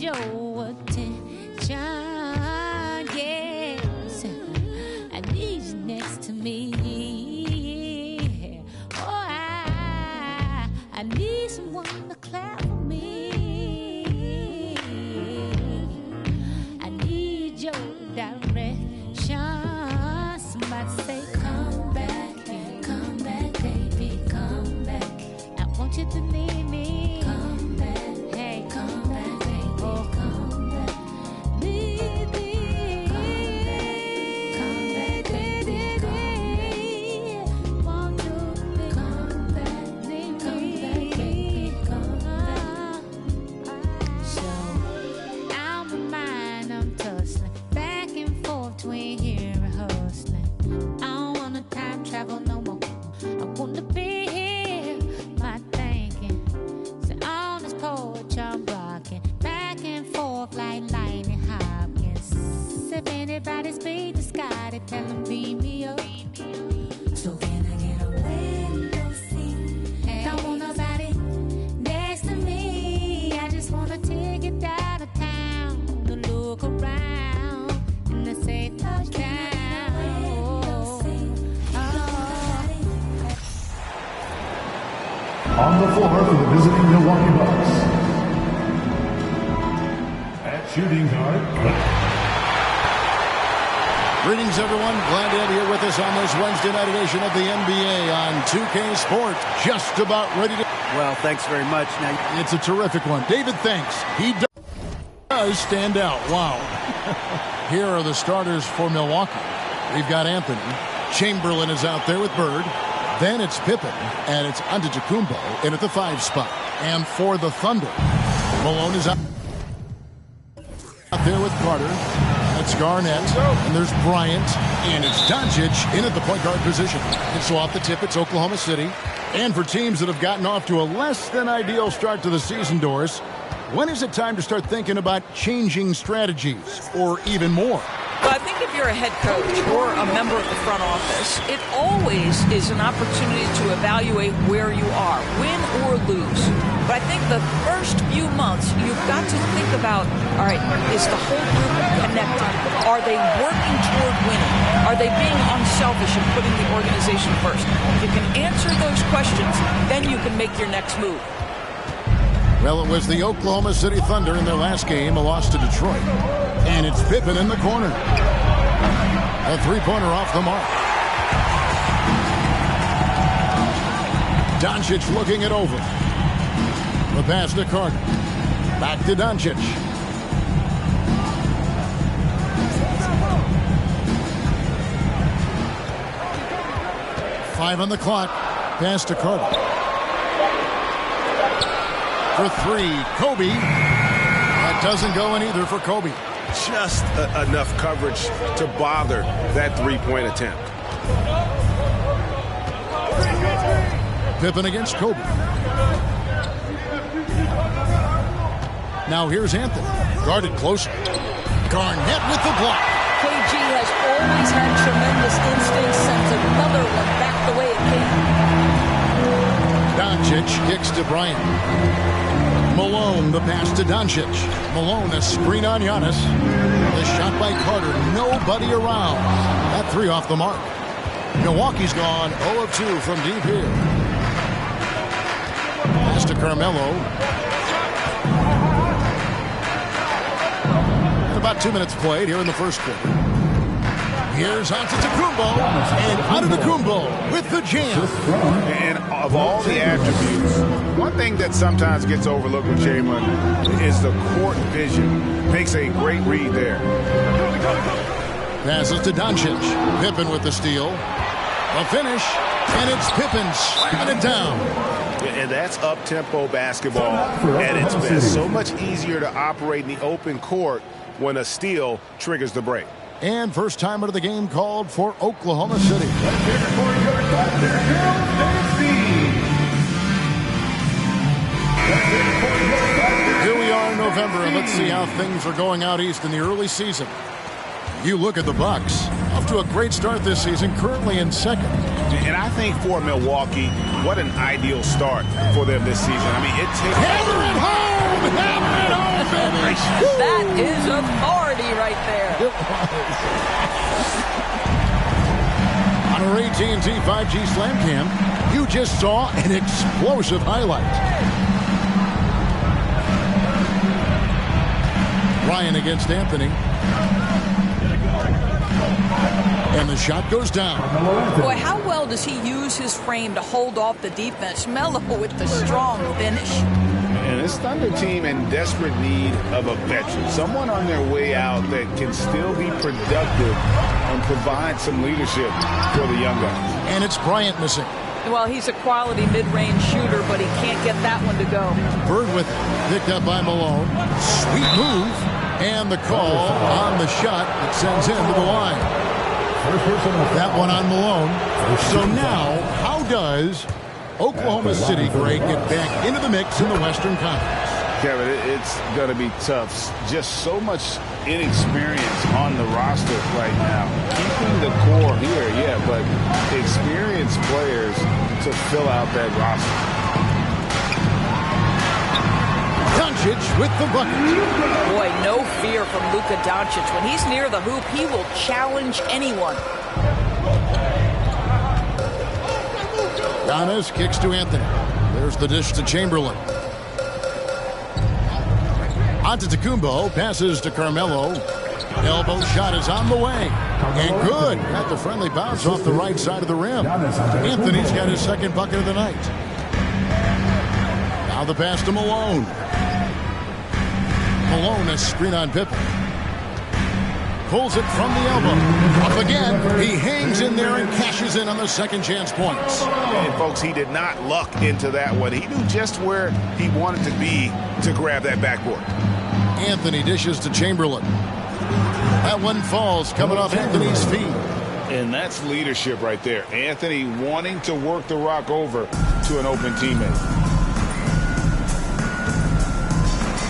your attention, yes. I need you next to me. Oh, I need someone to clap for me. I need your direction. Somebody say, come back, baby, come back. I want you to need me. Come back, hey, come back, baby, come back. Need me. Come back, baby, want you to come back, need me. Come back. So, out my mind, I'm tussling back and forth between here and hustling. I don't wanna time travel no more. I wanna be here, my thinking. So on this porch I'm rocking back and forth like lightning Hopkins. If anybody speak the sky, they tell them beam me up. So can I get a window seat? Hey. Don't want nobody next to me. I just wanna take it out of town to look around and I say touchdown. On the floor for the visiting Milwaukee Bucks. At shooting guard. Greetings, everyone. Glad to have you here with us on this Wednesday night edition of the NBA on 2K Sports. Just about ready to... Well, thanks very much. Now, it's a terrific one. David thanks. He does stand out. Wow. Here are the starters for Milwaukee. We've got Anthony. Chamberlain is out there with Bird. Then it's Pippen, and it's Antetokounmpo in at the 5 spot. And for the Thunder, Malone is out there with Carter. That's Garnett, and there's Bryant, and it's Doncic in at the point guard position. And so off the tip, it's Oklahoma City. And for teams that have gotten off to a less than ideal start to the season, Doris, when is it time to start thinking about changing strategies, or even more? Well, I think if you're a head coach or a member of the front office, it always is an opportunity to evaluate where you are, win or lose. But I think the first few months, you've got to think about, all right, is the whole group connected? Are they working toward winning? Are they being unselfish and putting the organization first? If you can answer those questions, then you can make your next move. Well, it was the Oklahoma City Thunder in their last game, a loss to Detroit. And it's Pippen in the corner. A three-pointer off the mark. Doncic looking it over. The pass to Carter. Back to Doncic. Five on the clock. Pass to Carter. For three, Kobe. That doesn't go in either for Kobe. Just enough coverage to bother that three-point attempt. Pippen against Kobe. Now here's Anthony. Guarded closely. Garnett with the block. KG has always had tremendous instincts, sends another one back the way it came. Doncic kicks to Bryant. Malone, the pass to Doncic. Malone, a screen on Giannis. The shot by Carter, nobody around. That three off the mark. Milwaukee's gone 0 of 2 from deep here. Pass to Carmelo. And about 2 minutes played here in the first quarter. Here's Antetokounmpo, and Antetokounmpo with the jam. And of all the attributes, one thing that sometimes gets overlooked with Jalen is the court vision. Makes a great read there. Passes to Doncic. Pippen with the steal. A finish, and it's Pippen slamming it down. And that's up-tempo basketball at its best. So much easier to operate in the open court when a steal triggers the break. And first time out of the game called for Oklahoma City. Here we are in November, and let's see how things are going out east in the early season. You look at the Bucks, off to a great start this season, currently in second. And I think for Milwaukee, what an ideal start for them this season. I mean, it takes... Hammer it home! Hammer it home, baby! That is authority right there. It was. On our AT&T 5G Slam Cam, you just saw an explosive highlight. Ryan against Anthony. And the shot goes down. Boy, how well does he use his frame to hold off the defense? Melo with the strong finish. And this Thunder team in desperate need of a veteran. Someone on their way out that can still be productive and provide some leadership for the young guys. And it's Bryant missing. Well, he's a quality mid-range shooter, but he can't get that one to go. Bird with it. Picked up by Malone. Sweet move. And the call on the shot that sends him to the line. That one on Malone. So now, how does Oklahoma City, Greg, get back into the mix in the Western Conference? Kevin, it's going to be tough. Just so much inexperience on the roster right now. Keeping the core here, yeah, but experienced players to fill out that roster. Doncic with the bucket. Boy, no fear from Luka Doncic. When he's near the hoop, he will challenge anyone. Giannis kicks to Anthony. There's the dish to Chamberlain. Antetokounmpo passes to Carmelo. Elbow shot is on the way. And good. Got the friendly bounce off the right side of the rim. Anthony's got his second bucket of the night. Now the pass to Malone. Malone, a screen on Pippen. Pulls it from the elbow. Up again. He hangs in there and cashes in on the second chance points. And folks, he did not luck into that one. He knew just where he wanted to be to grab that backboard. Anthony dishes to Chamberlain. That one falls, coming off Anthony's feet. And that's leadership right there. Anthony wanting to work the rock over to an open teammate.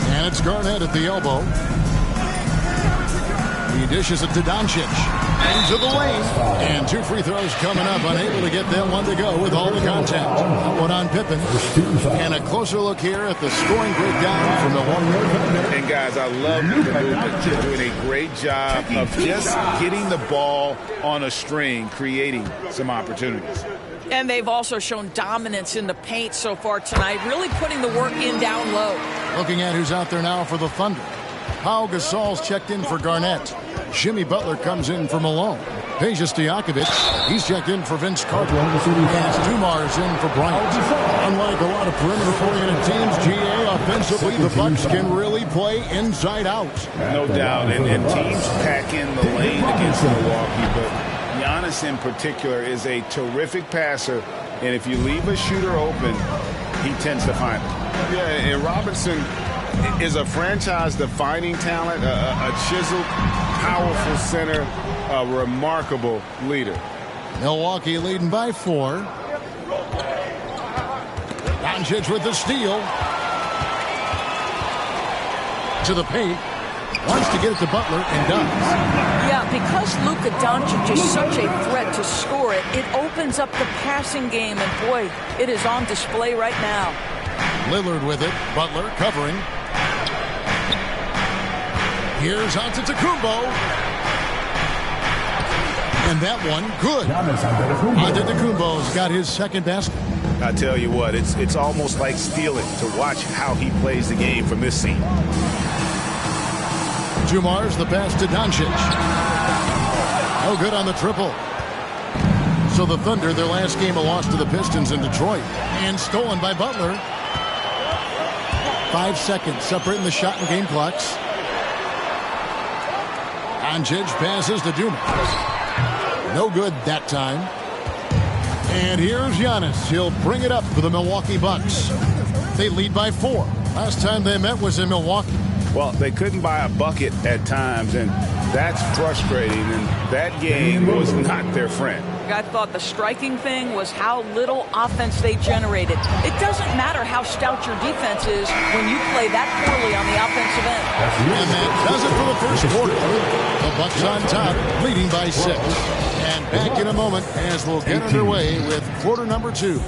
And it's Garnett at the elbow. He dishes it to Doncic. Into the lane. And two free throws coming up. Unable to get them one to go with all the contact. One on Pippen. And a closer look here at the scoring breakdown from Milwaukee. And guys, I love the movement. They're doing a great job of just getting the ball on a string, creating some opportunities. And they've also shown dominance in the paint so far tonight, really putting the work in down low. Looking at who's out there now for the Thunder. Pau Gasol's checked in for Garnett. Jimmy Butler comes in for Malone. Peja Stojakovic, he's checked in for Vince Carter. And Dumar's in for Bryant. Unlike a lot of perimeter-oriented teams, GA, offensively, the Bucks can really play inside out. No doubt, and teams pack in the lane against Milwaukee, but Giannis in particular is a terrific passer, and if you leave a shooter open, he tends to find it. Yeah, and Robinson is a franchise-defining talent, a chiseled, powerful center, a remarkable leader. Milwaukee leading by 4. Doncic with the steal. To the paint. Wants to get it to Butler and does. Yeah, because Luka Doncic is such a threat to score it, it opens up the passing game, and boy, it is on display right now. Lillard with it. Butler covering. Here's Antetokounmpo. And that one, good. Antetokounmpo's got his second basket. I tell you what, it's almost like stealing to watch how he plays the game from this scene. Dumar's the pass to Doncic. No good on the triple. So the Thunder, their last game, a loss to the Pistons in Detroit. And stolen by Butler. 5 seconds separating the shot and game clocks. Doncic passes to Dumas. No good that time. And here's Giannis. He'll bring it up for the Milwaukee Bucks. They lead by 4. Last time they met was in Milwaukee. Well, they couldn't buy a bucket at times, and That's frustrating, and that game was not their friend. I thought the striking thing was how little offense they generated. It doesn't matter how stout your defense is when you play that poorly on the offensive end. And that does it for the first quarter. The Bucks on top, leading by 6. And back in a moment as we'll get underway with quarter number 2.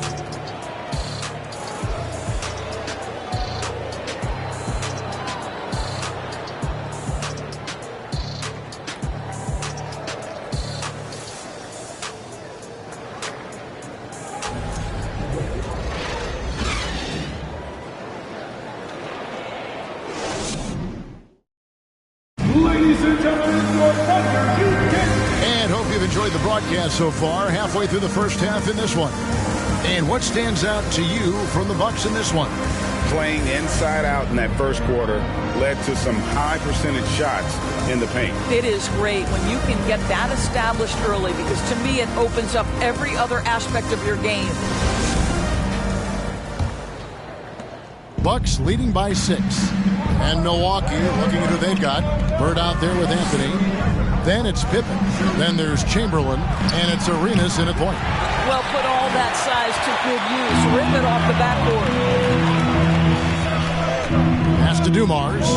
And hope you've enjoyed the broadcast so far. Halfway through the first half in this one. And what stands out to you from the Bucks in this one? Playing inside out in that first quarter led to some high percentage shots in the paint. It is great when you can get that established early, because to me it opens up every other aspect of your game. Bucks leading by 6. And Milwaukee looking at who they've got. Bird out there with Anthony. Then it's Pippen. Then there's Chamberlain. And it's Arenas in a point. Well, put all that size to good use. Rip it off the backboard. Pass to Dumars.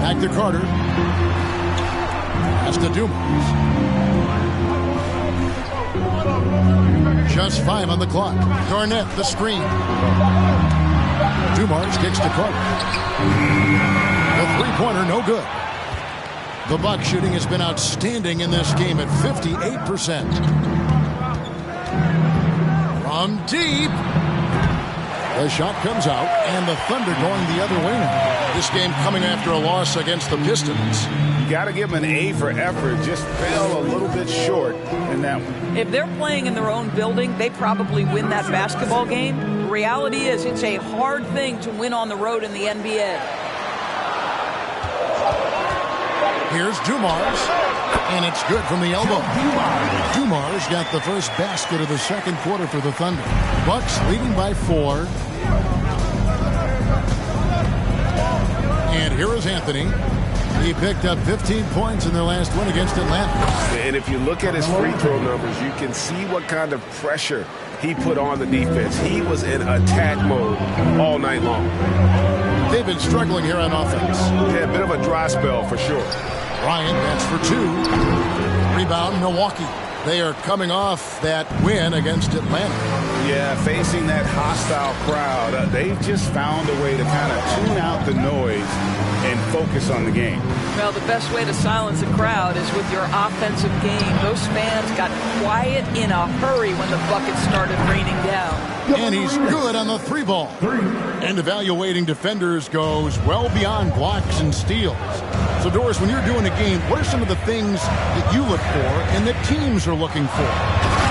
Back to Carter. Pass to Dumars. Just 5 on the clock. Garnett, the screen. Dumars kicks to Carter. The three-pointer, no good. The Bucks shooting has been outstanding in this game at 58%. From deep. The shot comes out, and the Thunder going the other way now. This game coming after a loss against the Pistons. You got to give them an A for effort. Just fell a little bit short in that one. If they're playing in their own building, they probably win that basketball game. The reality is it's a hard thing to win on the road in the NBA. Here's Dumars, and it's good from the elbow. Dumars got the first basket of the second quarter for the Thunder. Bucks leading by 4. And here is Anthony. He picked up 15 points in their last win against Atlanta. And if you look at his free throw numbers, you can see what kind of pressure he put on the defense. He was in attack mode all night long. They've been struggling here on offense. Yeah, a bit of a dry spell for sure. Bryant, that's for 2. Rebound, Milwaukee. They are coming off that win against Atlanta. Yeah, facing that hostile crowd, they've just found a way to kind of tune out the noise and focus on the game. Well, the best way to silence a crowd is with your offensive game. Those fans got quiet in a hurry when the buckets started raining down. And he's good on the 3-ball. And evaluating defenders goes well beyond blocks and steals. So, Doris, when you're doing a game, what are some of the things that you look for and that teams are looking for?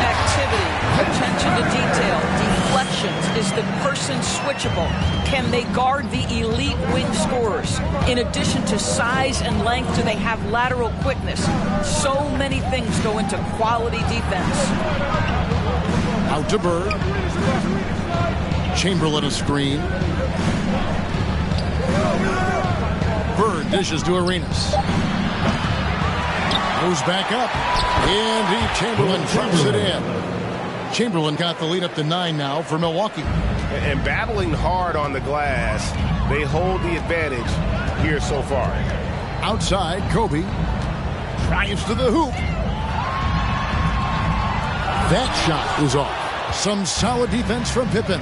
Activity, attention to detail, deflections. Is the person switchable? Can they guard the elite wing scorers? In addition to size and length, do they have lateral quickness? So many things go into quality defense. Out to Bird. Chamberlain a screen. Bird dishes to Arenas. Goes back up. And Chamberlain drops it in. Chamberlain got the lead up to 9 now for Milwaukee. And battling hard on the glass, they hold the advantage here so far. Outside, Kobe drives to the hoop. That shot is off. Some solid defense from Pippen.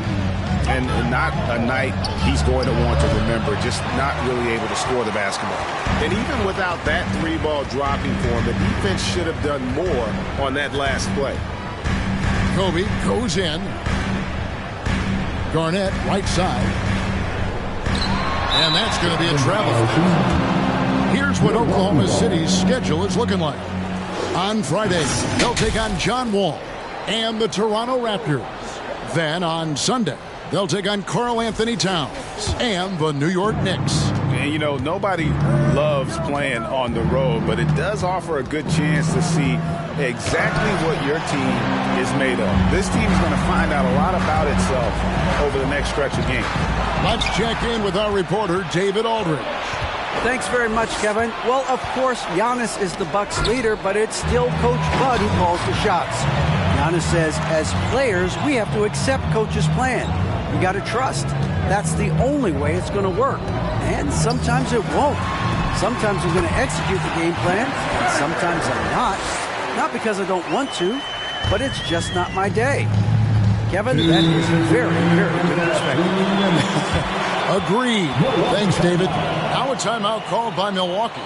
And not a night he's going to want to remember, just not really able to score the basketball. And even without that 3-ball dropping for him, the defense should have done more on that last play. Kobe goes in. Garnett, right side. And that's going to be a travel. Here's what Oklahoma City's schedule is looking like. On Friday, they'll take on John Wall and the Toronto Raptors. Then on Sunday, they'll take on Karl Anthony Towns and the New York Knicks. And, you know, nobody loves playing on the road, but it does offer a good chance to see exactly what your team is made of. This team is going to find out a lot about itself over the next stretch of games. Let's check in with our reporter, David Aldridge. Thanks very much, Kevin. Well, of course, Giannis is the Bucks leader, but it's still Coach Bud who calls the shots. Giannis says, as players, we have to accept Coach's plan. We got to trust. That's the only way it's going to work. And sometimes it won't. Sometimes I'm going to execute the game plan, and sometimes I'm not. Not because I don't want to, but it's just not my day. Kevin, that is very, very good perspective. Agreed. Thanks, David. Now a timeout called by Milwaukee.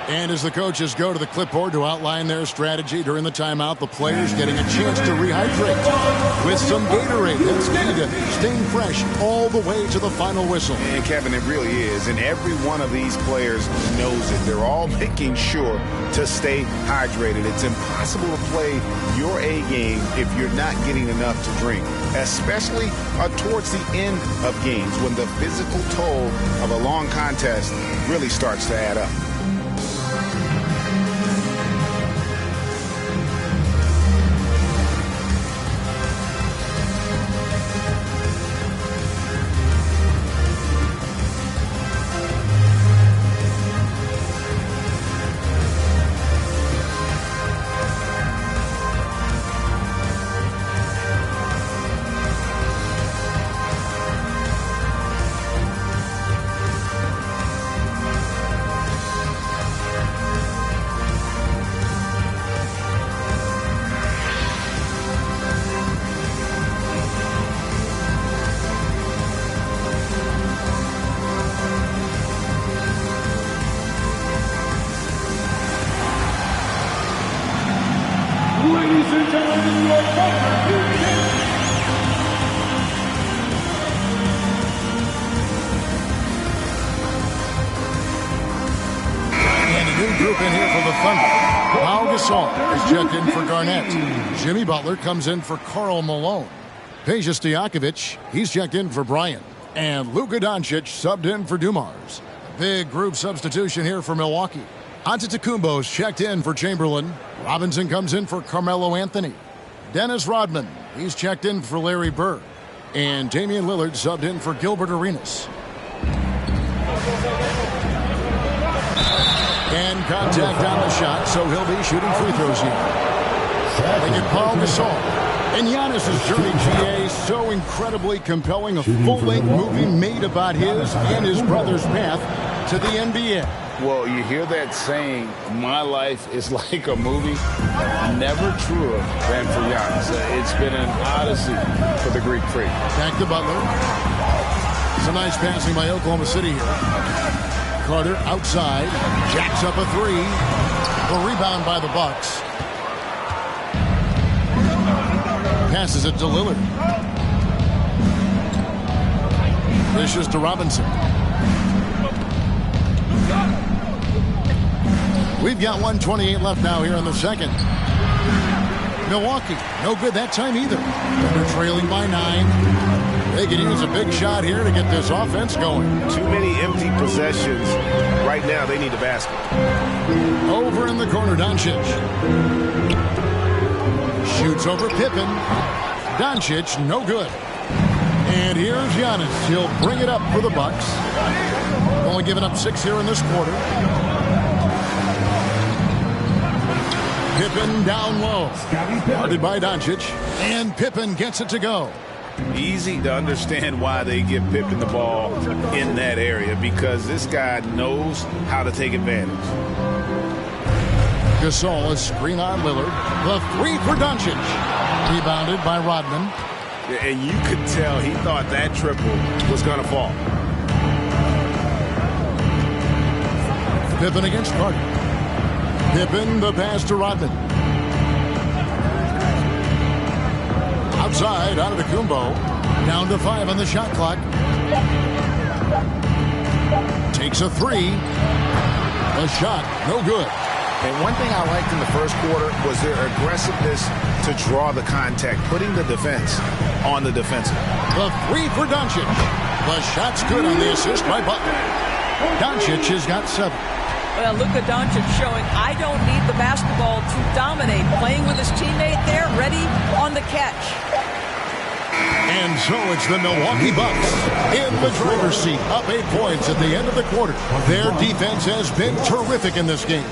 And as the coaches go to the clipboard to outline their strategy during the timeout, the players getting a chance to rehydrate with some Gatorade. That's key to staying fresh all the way to the final whistle. And Kevin, it really is. And every one of these players knows it. They're all making sure to stay hydrated. It's impossible to play your A game if you're not getting enough to drink, especially towards the end of games when the physical toll of a long contest really starts to add up. In for Garnett. Jimmy Butler comes in for Karl Malone. Peja Stojakovic, he's checked in for Bryant. And Luka Doncic subbed in for Dumars. Big group substitution here for Milwaukee. Antetokounmpo's checked in for Chamberlain. Robinson comes in for Carmelo Anthony. Dennis Rodman, he's checked in for Larry Bird. And Damian Lillard subbed in for Gilbert Arenas. And contact on the shot, so he'll be shooting free throws here. They get Paul Gasol. And Giannis' journey, GA, so incredibly compelling. A full-length movie made about his and his brother's path to the NBA. Well, you hear that saying, my life is like a movie. Never truer than for Giannis. It's been an odyssey for the Greek freak. Back to Butler. It's a nice passing by Oklahoma City here. Carter outside, jacks up a three. The rebound by the Bucks. Passes it to Lillard. Dishes to Robinson. We've got 1:28 left now here in the second. Milwaukee, no good that time either. They're trailing by 9. They can use a big shot here to get this offense going. Too many empty possessions. Right now, they need a basket. Over in the corner, Doncic. Shoots over Pippen. Doncic, no good. And here's Giannis. He'll bring it up for the Bucks. Only giving up 6 here in this quarter. Pippen down low. Guarded by Doncic. And Pippen gets it to go. Easy to understand why they give Pippen the ball in that area, because this guy knows how to take advantage. Gasol is screen on Lillard. The three for Doncic. Rebounded by Rodman. And you could tell he thought that triple was going to fall. Pippen against Carter. Pippen, the pass to Rodman. Outside, Antetokounmpo. Down to 5 on the shot clock. Takes a three. A shot, no good. And one thing I liked in the first quarter was their aggressiveness to draw the contact, putting the defense on the defensive. The three for Doncic. The shot's good on the assist by Butler. Doncic has got 7. Well, Luka Doncic showing I don't need the basketball to dominate. Playing with his teammate there, ready on the catch. And so it's the Milwaukee Bucks in the driver's seat, up 8 points at the end of the quarter. Their defense has been terrific in this game.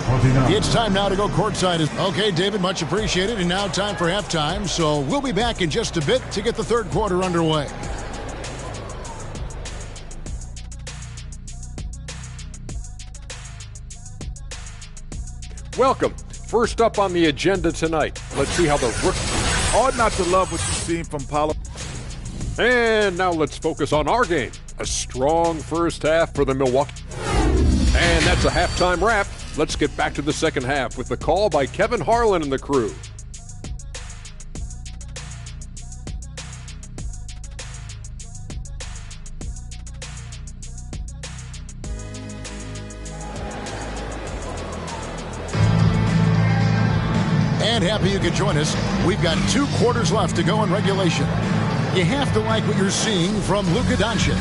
It's time now to go courtside. Okay, David, much appreciated. And now time for halftime. So we'll be back in just a bit to get the third quarter underway. Welcome. First up on the agenda tonight, let's see how the rookie... Hard not to love what you've seen from Paolo. And now let's focus on our game. A strong first half for the Milwaukee. And that's a halftime wrap. Let's get back to the second half with the call by Kevin Harlan and the crew. And happy you could join us. We've got 2 quarters left to go in regulation. You have to like what you're seeing from Luka Doncic.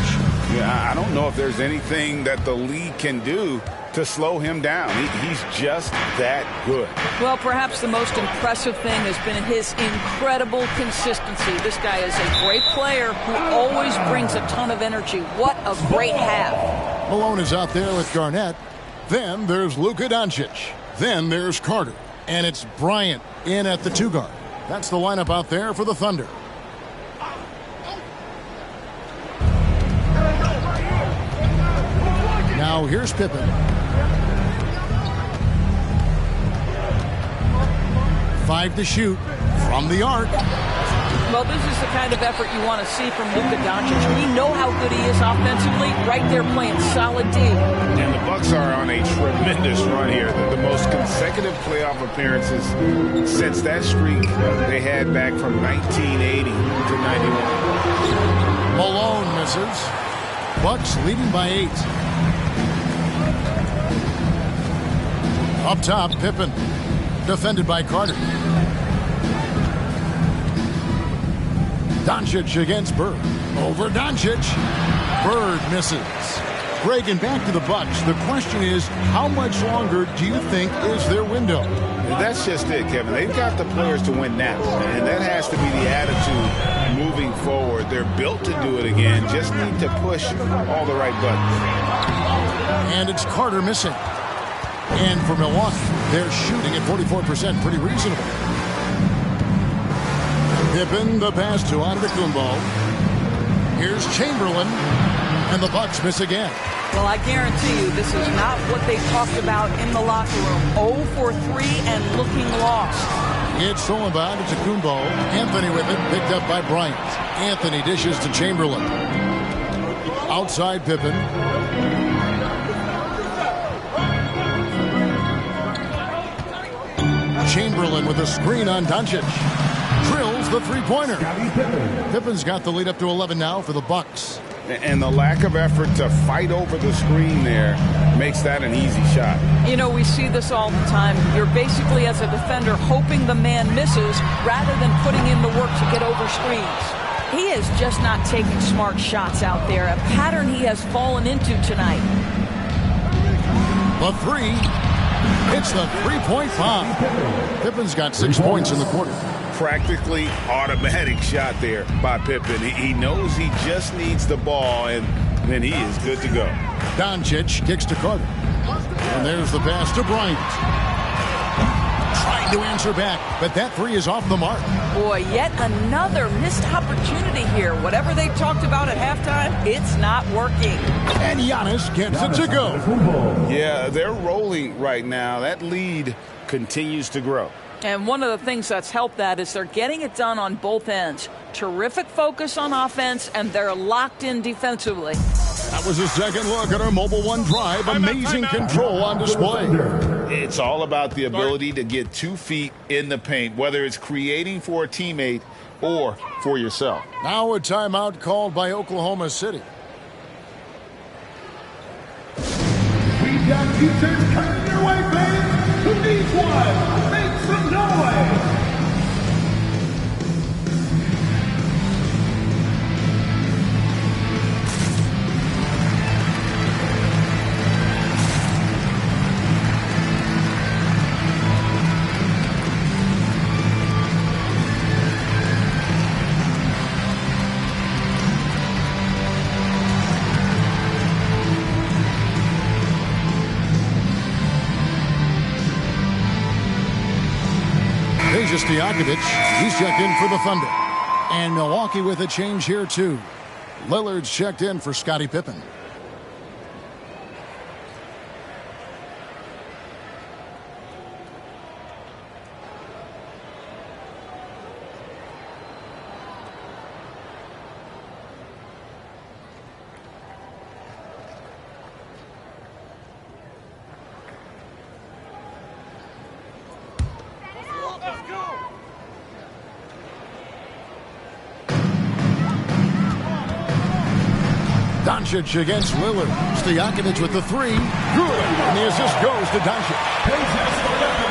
Yeah, I don't know if there's anything that the league can do to slow him down. He's just that good. Well, perhaps the most impressive thing has been his incredible consistency. This guy is a great player who always brings a ton of energy. What a great half. Malone is out there with Garnett. Then there's Luka Doncic. Then there's Carter. And it's Bryant in at the 2 guard. That's the lineup out there for the Thunder. Now here's Pippen. 5 to shoot from the arc. Well, this is the kind of effort you want to see from Luka Doncic. We know how good he is offensively. Right there playing solid D. And the Bucks are on a tremendous run here. The most consecutive playoff appearances since that streak they had back from 1980 to 91. Malone misses. Bucks leading by 8. Up top, Pippen. Defended by Carter. Doncic against Bird. Over Doncic. Bird misses. Reagan, back to the Bucks. The question is, how much longer do you think is their window? That's just it, Kevin. They've got the players to win now, and that has to be the attitude moving forward. They're built to do it again. Just need to push all the right buttons. And it's Carter missing. And for Milwaukee, they're shooting at 44%, pretty reasonable. Pippen, the pass to Antetokounmpo. Here's Chamberlain, and the Bucks miss again. Well, I guarantee you this is not what they talked about in the locker room. 0 for 3 and looking lost. It's stolen by Antetokounmpo. Anthony with it, picked up by Bryant. Anthony dishes to Chamberlain. Outside Pippen. Chamberlain with a screen on Doncic. Drills the three-pointer. Pippen's got the lead up to 11 now for the Bucks. And the lack of effort to fight over the screen there makes that an easy shot. You know, we see this all the time. You're basically, as a defender, hoping the man misses rather than putting in the work to get over screens. He is just not taking smart shots out there, a pattern he has fallen into tonight. The 3. It's the three-point bomb. Pippen's got 6 points in the quarter. Practically automatic shot there by Pippen. He knows he just needs the ball, and then he is good to go. Doncic kicks to Carter. And there's the pass to Bryant. Trying to answer back, but that 3 is off the mark. Boy, yet another missed opportunity here. Whatever they talked about at halftime, it's not working. And Giannis gets it to go. Yeah, they're rolling right now. That lead continues to grow. And one of the things that's helped that is they're getting it done on both ends. Terrific focus on offense, and they're locked in defensively. That was a second look at our Mobile One Drive. Amazing control on display. It's all about the ability to get 2 feet in the paint, whether it's creating for a teammate or for yourself. Now a timeout called by Oklahoma City. We've got futures coming your way, fans. Who needs one? Make some noise. Peja Stojakovic, he's checked in for the Thunder. And Milwaukee with a change here, too. Lillard's checked in for Scottie Pippen. Doncic against Lillard. Stojakovic with the three. Good. And the assist goes to Doncic.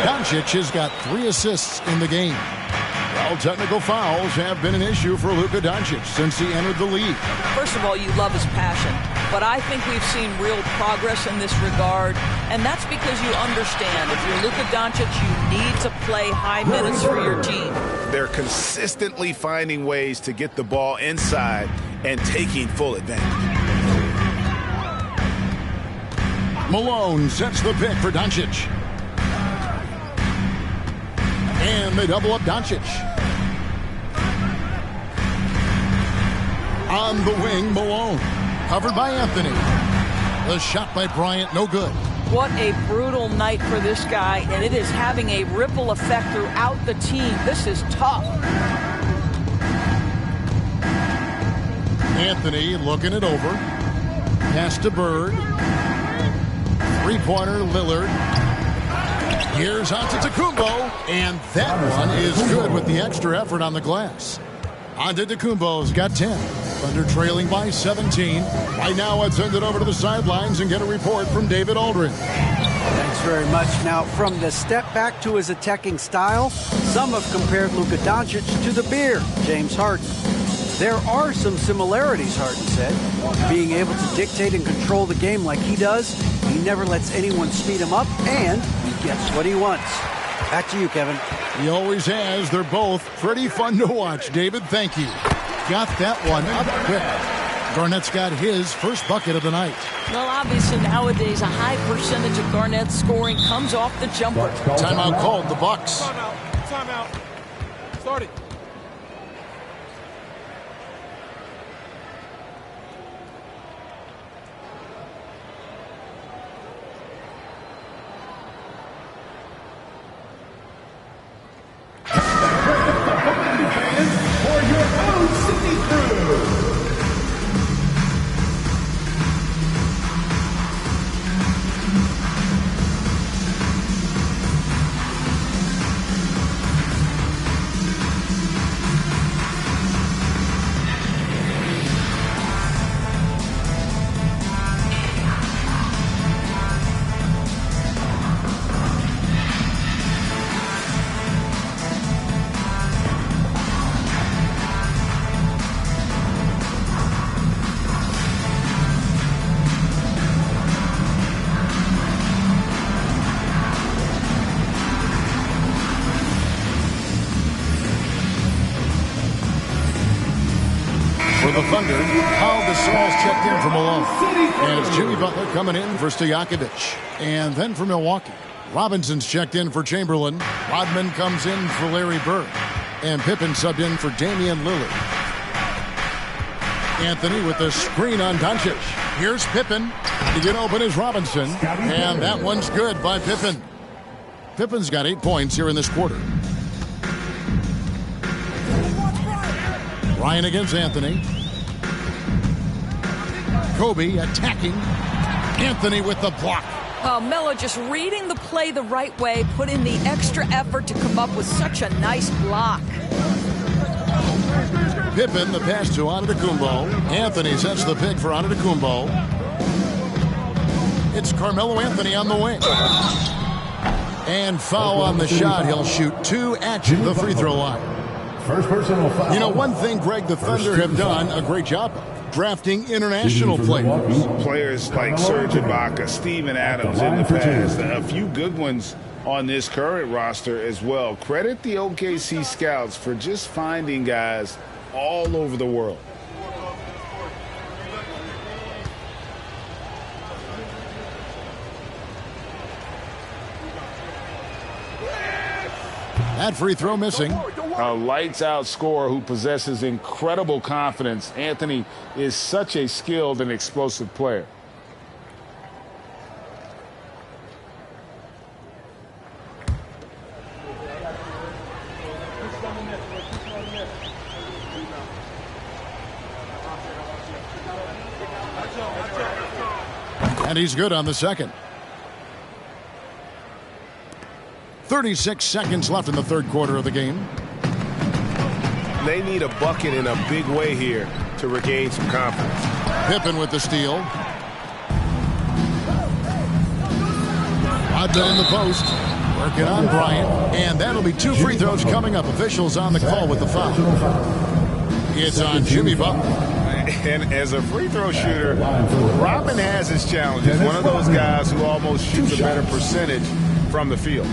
Doncic has got 3 assists in the game. Well, technical fouls have been an issue for Luka Doncic since he entered the league. First of all, you love his passion, but I think we've seen real progress in this regard, and that's because you understand if you're Luka Doncic, you need to play high minutes for your team. They're consistently finding ways to get the ball inside and taking full advantage. Malone sets the pick for Doncic. And they double up Doncic. On the wing, Malone. Covered by Anthony. The shot by Bryant, no good. What a brutal night for this guy, and it is having a ripple effect throughout the team. This is tough. Anthony looking it over. Pass to Bird. Three-pointer, Lillard. Here's Antetokounmpo, and that one is good with the extra effort on the glass. Antetokounmpo's got 10. Thunder trailing by 17. Right now, let's send it over to the sidelines and get a report from David Aldridge. Thanks very much. Now, from the step back to his attacking style, some have compared Luka Doncic to the bear, James Harden. There are some similarities, Harden said. Being able to dictate and control the game like he does, he never lets anyone speed him up, and he gets what he wants. Back to you, Kevin. He always has. They're both pretty fun to watch. David, thank you. Got that one up quick. Garnett's got his first bucket of the night. Well, obviously nowadays a high percentage of Garnett's scoring comes off the jumper. Timeout called, the Bucks. Timeout. Start it. The Thunder, Paul Gasol's checked in for Malone. And it's Jimmy Butler coming in for Stojakovic. And then for Milwaukee, Robinson's checked in for Chamberlain. Rodman comes in for Larry Bird. And Pippen subbed in for Damian Lillard. Anthony with the screen on Doncic. Here's Pippen. To get open is Robinson. And that one's good by Pippen. Pippen's got 8 points here in this quarter. Ryan against Anthony. Kobe attacking. Anthony with the block. Oh, Melo just reading the play the right way, put in the extra effort to come up with such a nice block. Pippen, the pass to Antetokounmpo. Anthony sets the pick for Antetokounmpo. It's Carmelo Anthony on the wing. And foul on the shot. He'll shoot 2 at the free throw line. First personal foul. You know, one thing, Greg, the Thunder have done a great job of drafting international players. Players like Serge Ibaka, Steven Adams in the past, a few good ones on this current roster as well. Credit the OKC scouts for just finding guys all over the world. That free throw missing. A lights-out scorer who possesses incredible confidence. Anthony is such a skilled and explosive player. And he's good on the second. 36 seconds left in the third quarter of the game. They need a bucket in a big way here to regain some confidence. Pippen with the steal. Rodman in the post. Working on Bryant. And that'll be 2 free throws coming up. Officials on the call with the foul. It's on Jimmy Butler. And as a free throw shooter, Rodman has his challenges. One of those guys who almost shoots a better percentage from the field.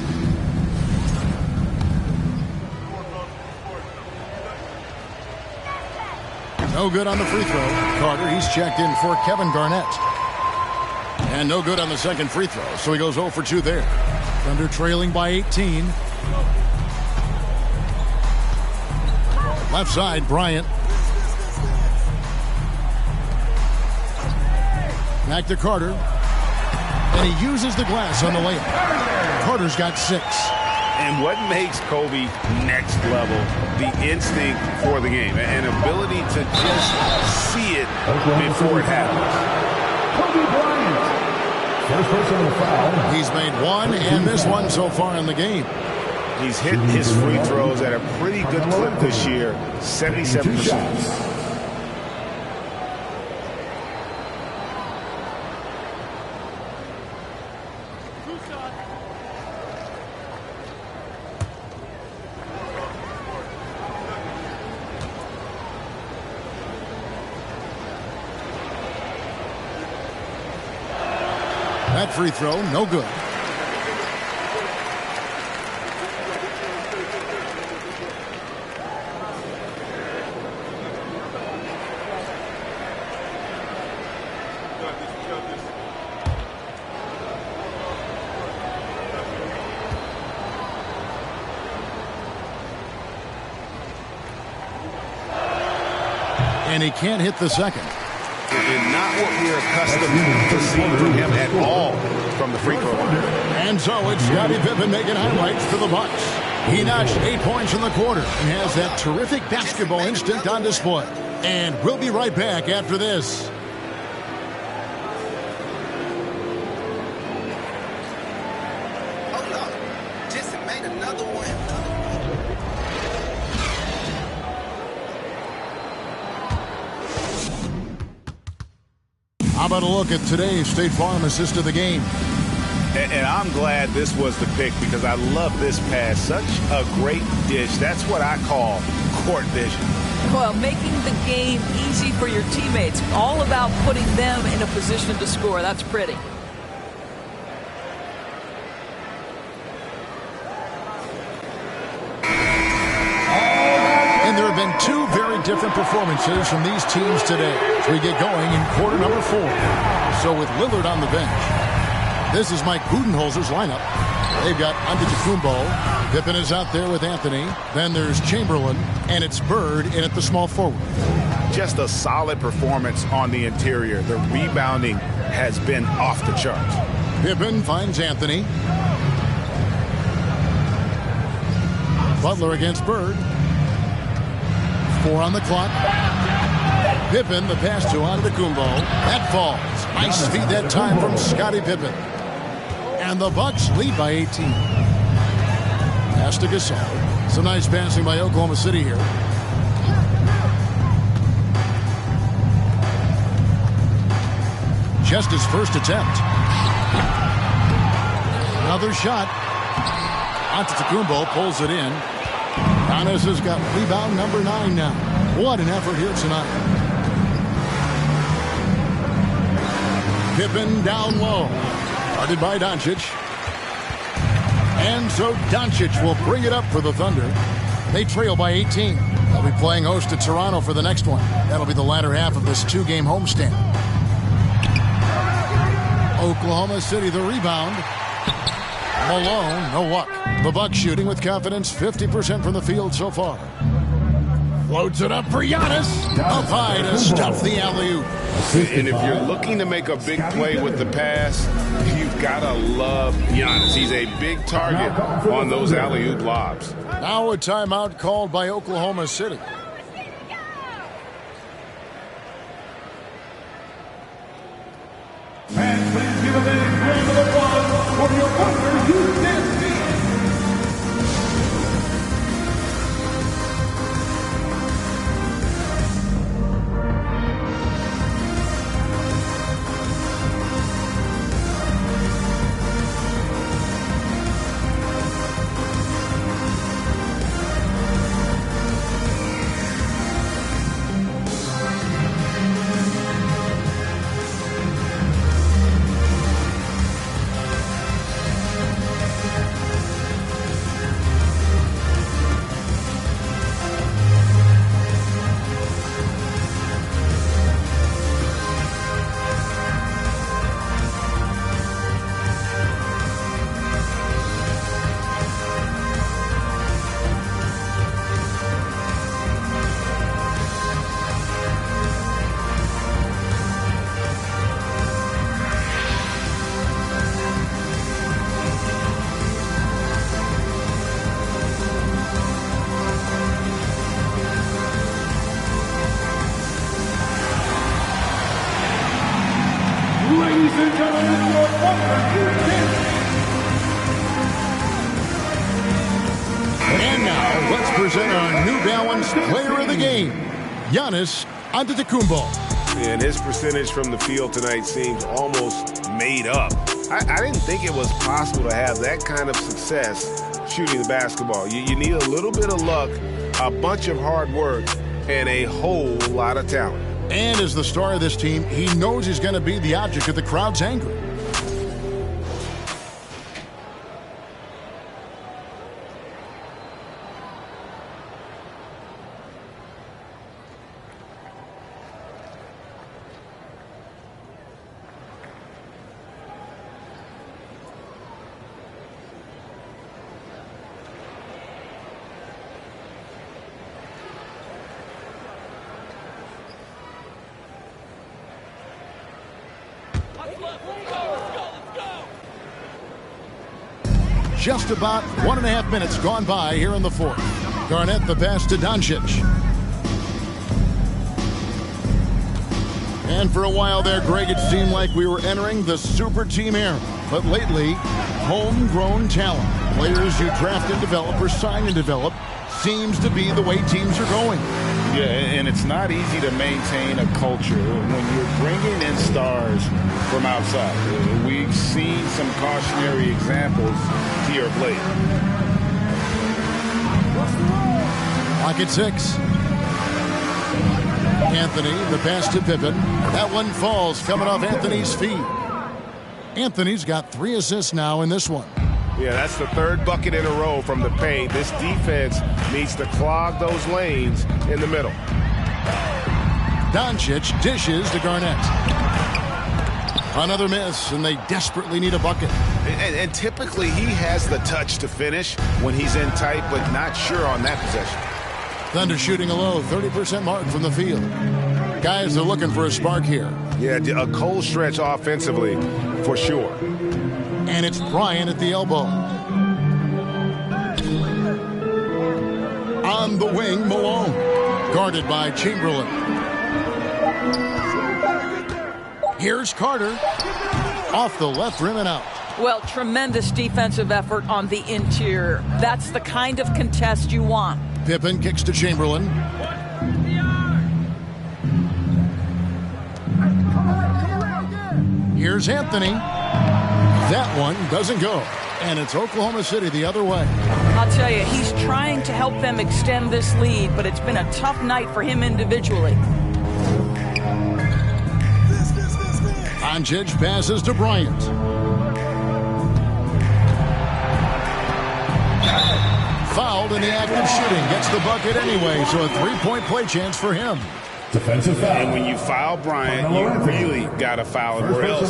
No good on the free throw. Carter, he's checked in for Kevin Garnett. And no good on the second free throw, so he goes 0 for 2 there. Thunder trailing by 18. Left side, Bryant. Back to Carter. And he uses the glass on the layup. Carter's got 6. And what makes Kobe next level, the instinct for the game, an ability to just see it before it happens. Kobe Bryant. First personal foul. He's made 1 and missed 1 so far in the game. He's hit his free throws at a pretty good clip this year, 77%. That free throw, no good. And he can't hit the second. And not what we're accustomed to seeing from him at all from the free throw line. And so it's Scottie Pippen making highlights for the Bucks. He notched 8 points in the quarter and has that terrific basketball instinct on display. And we'll be right back after this. How about a look at today's State Farm assist of the game? And I'm glad this was the pick because I love this pass. Such a great dish. That's what I call court vision. Well, making the game easy for your teammates. All about putting them in a position to score. That's pretty. And there have been 2 very different performances from these teams today as we get going in quarter number 4. So with Lillard on the bench, this is Mike Budenholzer's lineup. They've got Antetokounmpo. Pippen is out there with Anthony. Then there's Chamberlain, and it's Bird in at the small forward. Just a solid performance on the interior. The rebounding has been off the charts. Pippen finds Anthony. Butler against Bird. 4 on the clock. Pippen, the pass to Antetokounmpo. That falls. Nice speed that time from Scottie Pippen. And the Bucks lead by 18. Pass to Gasol. Some nice passing by Oklahoma City here. Just his first attempt. Another shot. Antetokounmpo pulls it in. Giannis has got rebound number 9 now. What an effort here tonight. Pippen down low. Guarded by Doncic. And so Doncic will bring it up for the Thunder. They trail by 18. They'll be playing host to Toronto for the next one. That'll be the latter half of this 2-game homestand. Oklahoma City the rebound. Malone, no luck. The Bucks shooting with confidence, 50% from the field so far. Floats it up for Giannis. Up high to stuff the alley-oop. And if you're looking to make a big play with the pass, you've got to love Giannis. He's a big target on those alley-oop lobs. Now a timeout called by Oklahoma City. And please give a big round of applause for your partner, Houston. Ladies and gentlemen, your partner, Houston. And now, let's present our New Balance Player of the Game, Giannis Antetokounmpo. And his percentage from the field tonight seems almost made up. I didn't think it was possible to have that kind of success shooting the basketball. You need a little bit of luck, a bunch of hard work, and a whole lot of talent. And as the star of this team, he knows he's going to be the object of the crowd's anger. Just about 1.5 minutes gone by here in the fourth. Garnett the pass to Doncic. And for a while there, Greg, it seemed like we were entering the super team era. But lately, homegrown talent, players you draft and develop or sign and develop, seems to be the way teams are going. Yeah, and it's not easy to maintain a culture when you're bringing in stars from outside. We've seen some cautionary examples here of late. Lock at 6. Anthony, the pass to Pippen. That one falls, coming off Anthony's feet. Anthony's got 3 assists now in this one. Yeah, that's the third bucket in a row from the paint. This defense needs to clog those lanes in the middle. Doncic dishes to Garnett. Another miss, and they desperately need a bucket. And typically he has the touch to finish when he's in tight, but not sure on that possession. Thunder shooting a low 30% mark from the field. Guys are looking for a spark here. Yeah, a cold stretch offensively for sure. And it's Bryant at the elbow. On the wing, Malone. Guarded by Chamberlain. Here's Carter. Off the left rim and out. Well, tremendous defensive effort on the interior. That's the kind of contest you want. Pippen kicks to Chamberlain. Here's Anthony. That one doesn't go. And it's Oklahoma City the other way. I'll tell you, he's trying to help them extend this lead, but it's been a tough night for him individually. Doncic passes to Bryant. Fouled in the act of shooting. Gets the bucket anyway, so a 3-point play chance for him. Defensive foul. And when you foul Bryant, you really got to foul him, or else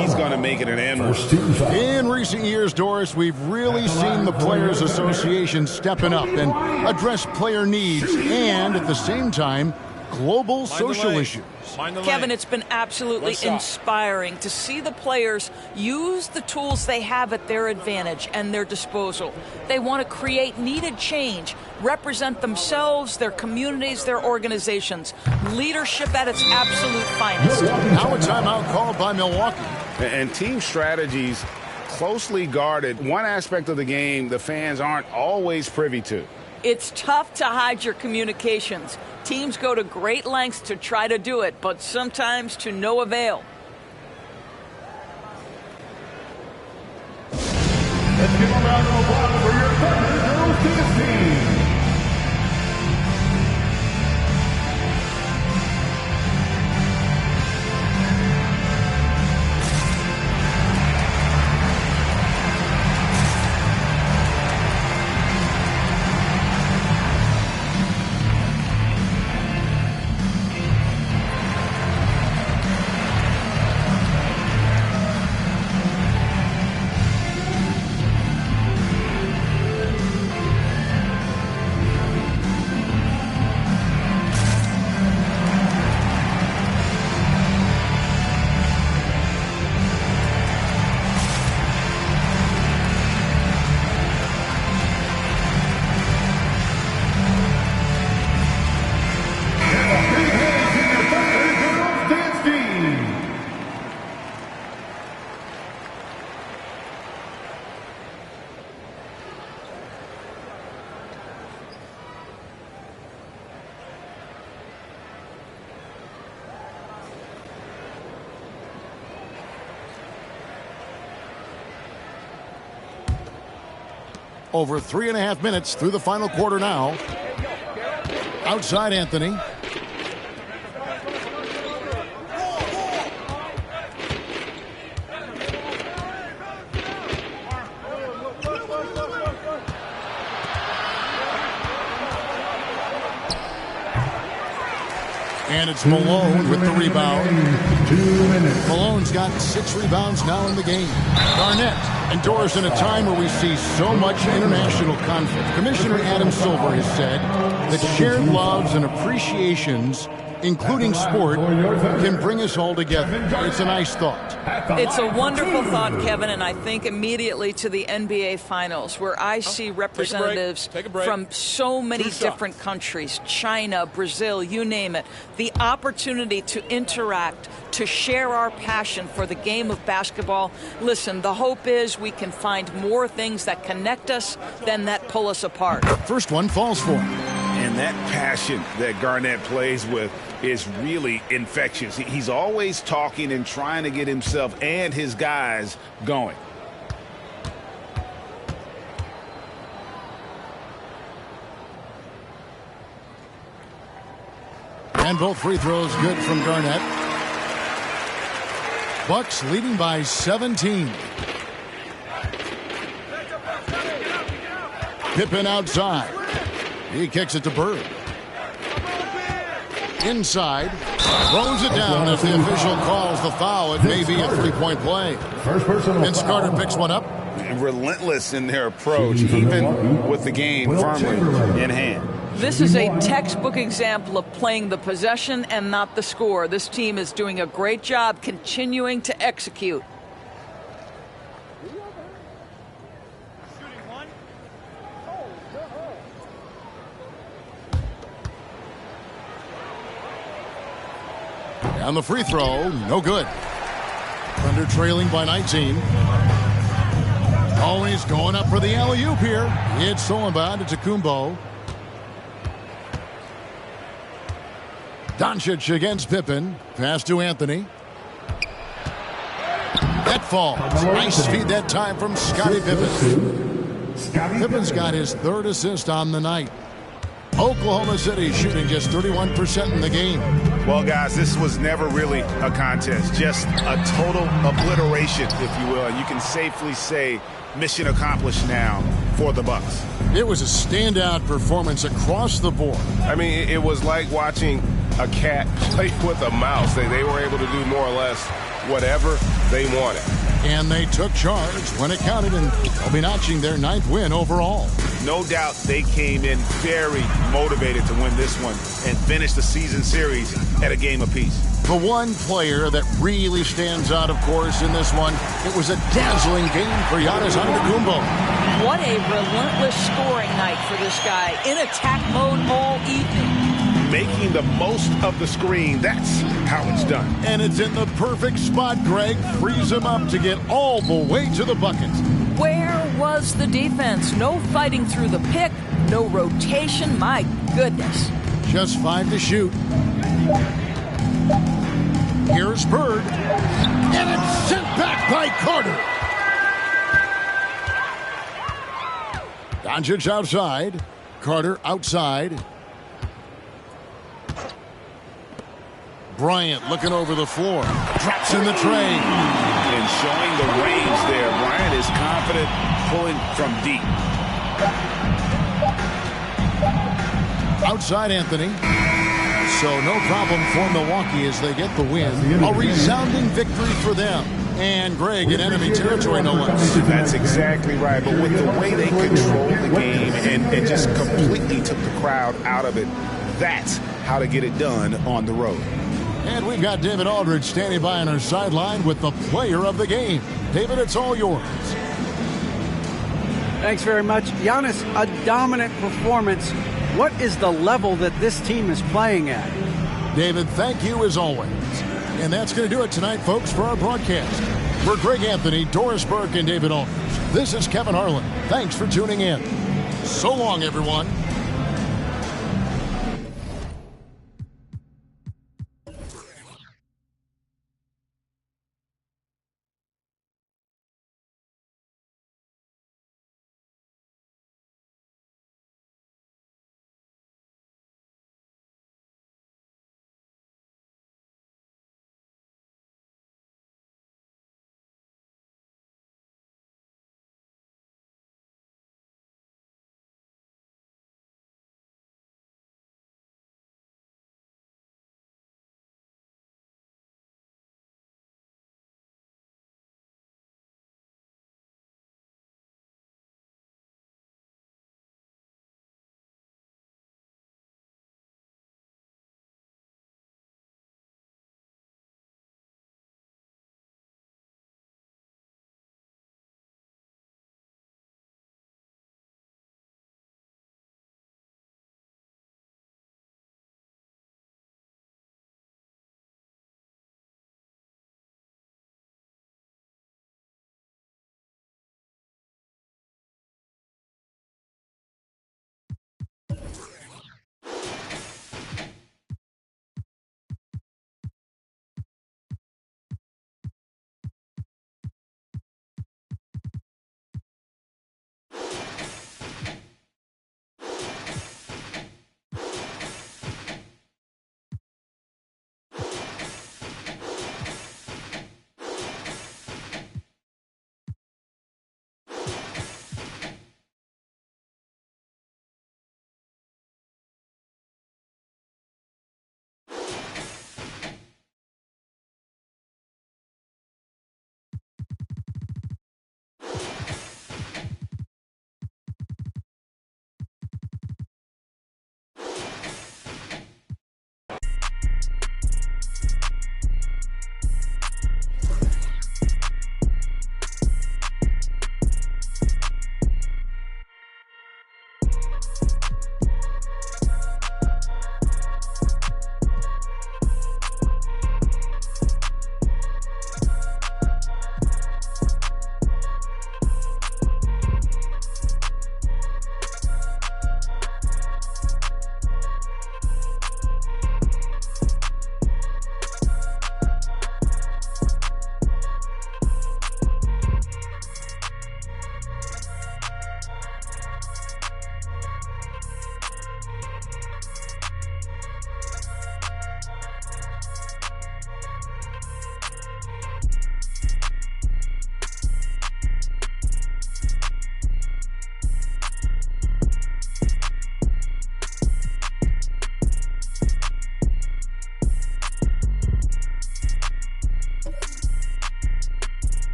he's going to make it an end one. In recent years, Doris, we've really seen the Players Association stepping up and address player needs and, at the same time, global social issues. Kevin, it's been absolutely inspiring to see the players use the tools they have at their advantage and their disposal. They want to create needed change, represent themselves, their communities, their organizations. Leadership at its absolute finest. Now a timeout called by Milwaukee. And team strategies closely guarded. One aspect of the game the fans aren't always privy to. It's tough to hide your communications. Teams go to great lengths to try to do it, but sometimes to no avail. Let's give a round of applause for your Thunder Girls Tennis team. Over 3.5 minutes through the final quarter now. Outside Anthony. And it's Malone with the rebound. 2 minutes. Malone's got 6 rebounds now in the game. Garnett. And Doris, in a time where we see so much international conflict, Commissioner Adam Silver has said that shared loves and appreciations, including sport, can bring us all together. It's a nice thought. It's a wonderful thought, Kevin, and I think immediately to the NBA Finals, where I see representatives from so many different countries, China, Brazil, you name it, the opportunity to interact, to share our passion for the game of basketball. Listen, the hope is we can find more things that connect us than that pull us apart. First one falls for him. And that passion that Garnett plays with is really infectious. He's always talking and trying to get himself and his guys going. And both free throws good from Garnett. Bucks leading by 17. Pippen outside. He kicks it to Bird. Inside. Throws it down as the official calls the foul. It may be a three-point play. First personal Vince foul. Carter picks one up. Relentless in their approach, even with the game firmly in hand. This is a textbook example of playing the possession and not the score. This team is doing a great job continuing to execute. And the free throw, no good. Thunder trailing by 19. Always going up for the alley-oop here. It's Solomon to Kumbo. Doncic against Pippen. Pass to Anthony. That falls. Nice feed that time from Scottie Pippen. Pippen's got his 3rd assist on the night. Oklahoma City shooting just 31% in the game. Well, guys, this was never really a contest. Just a total obliteration, if you will. And you can safely say mission accomplished now for the Bucks. It was a standout performance across the board. I mean, it was like watching a cat play with a mouse. They were able to do more or less whatever they wanted. And they took charge when it counted, and they'll be notching their 9th win overall. No doubt they came in very motivated to win this one and finish the season series at a game apiece. The one player that really stands out, of course, in this one, it was a dazzling game for Giannis Antetokounmpo. What a relentless scoring night for this guy. In attack mode all evening. Making the most of the screen, that's how it's done. And it's in the perfect spot. Greg frees him up to get all the way to the bucket. Where was the defense? No fighting through the pick, no rotation. My goodness. Just 5 to shoot. Here's Bird. And it's sent back by Carter. Doncic outside. Carter outside. Bryant looking over the floor. Drops in the tray. And showing the range there. Bryant is confident pulling from deep. Outside Anthony. So no problem for Milwaukee as they get the win. A resounding victory for them. And Greg in enemy territory, no less. That's exactly right. But with the way they controlled the game and just completely took the crowd out of it, that's how to get it done on the road. And we've got David Aldridge standing by on our sideline with the player of the game. David, it's all yours. Thanks very much. Giannis, a dominant performance. What is the level that this team is playing at? David, thank you as always. And that's going to do it tonight, folks, for our broadcast. For Greg Anthony, Doris Burke, and David Aldridge, this is Kevin Harlan. Thanks for tuning in. So long, everyone.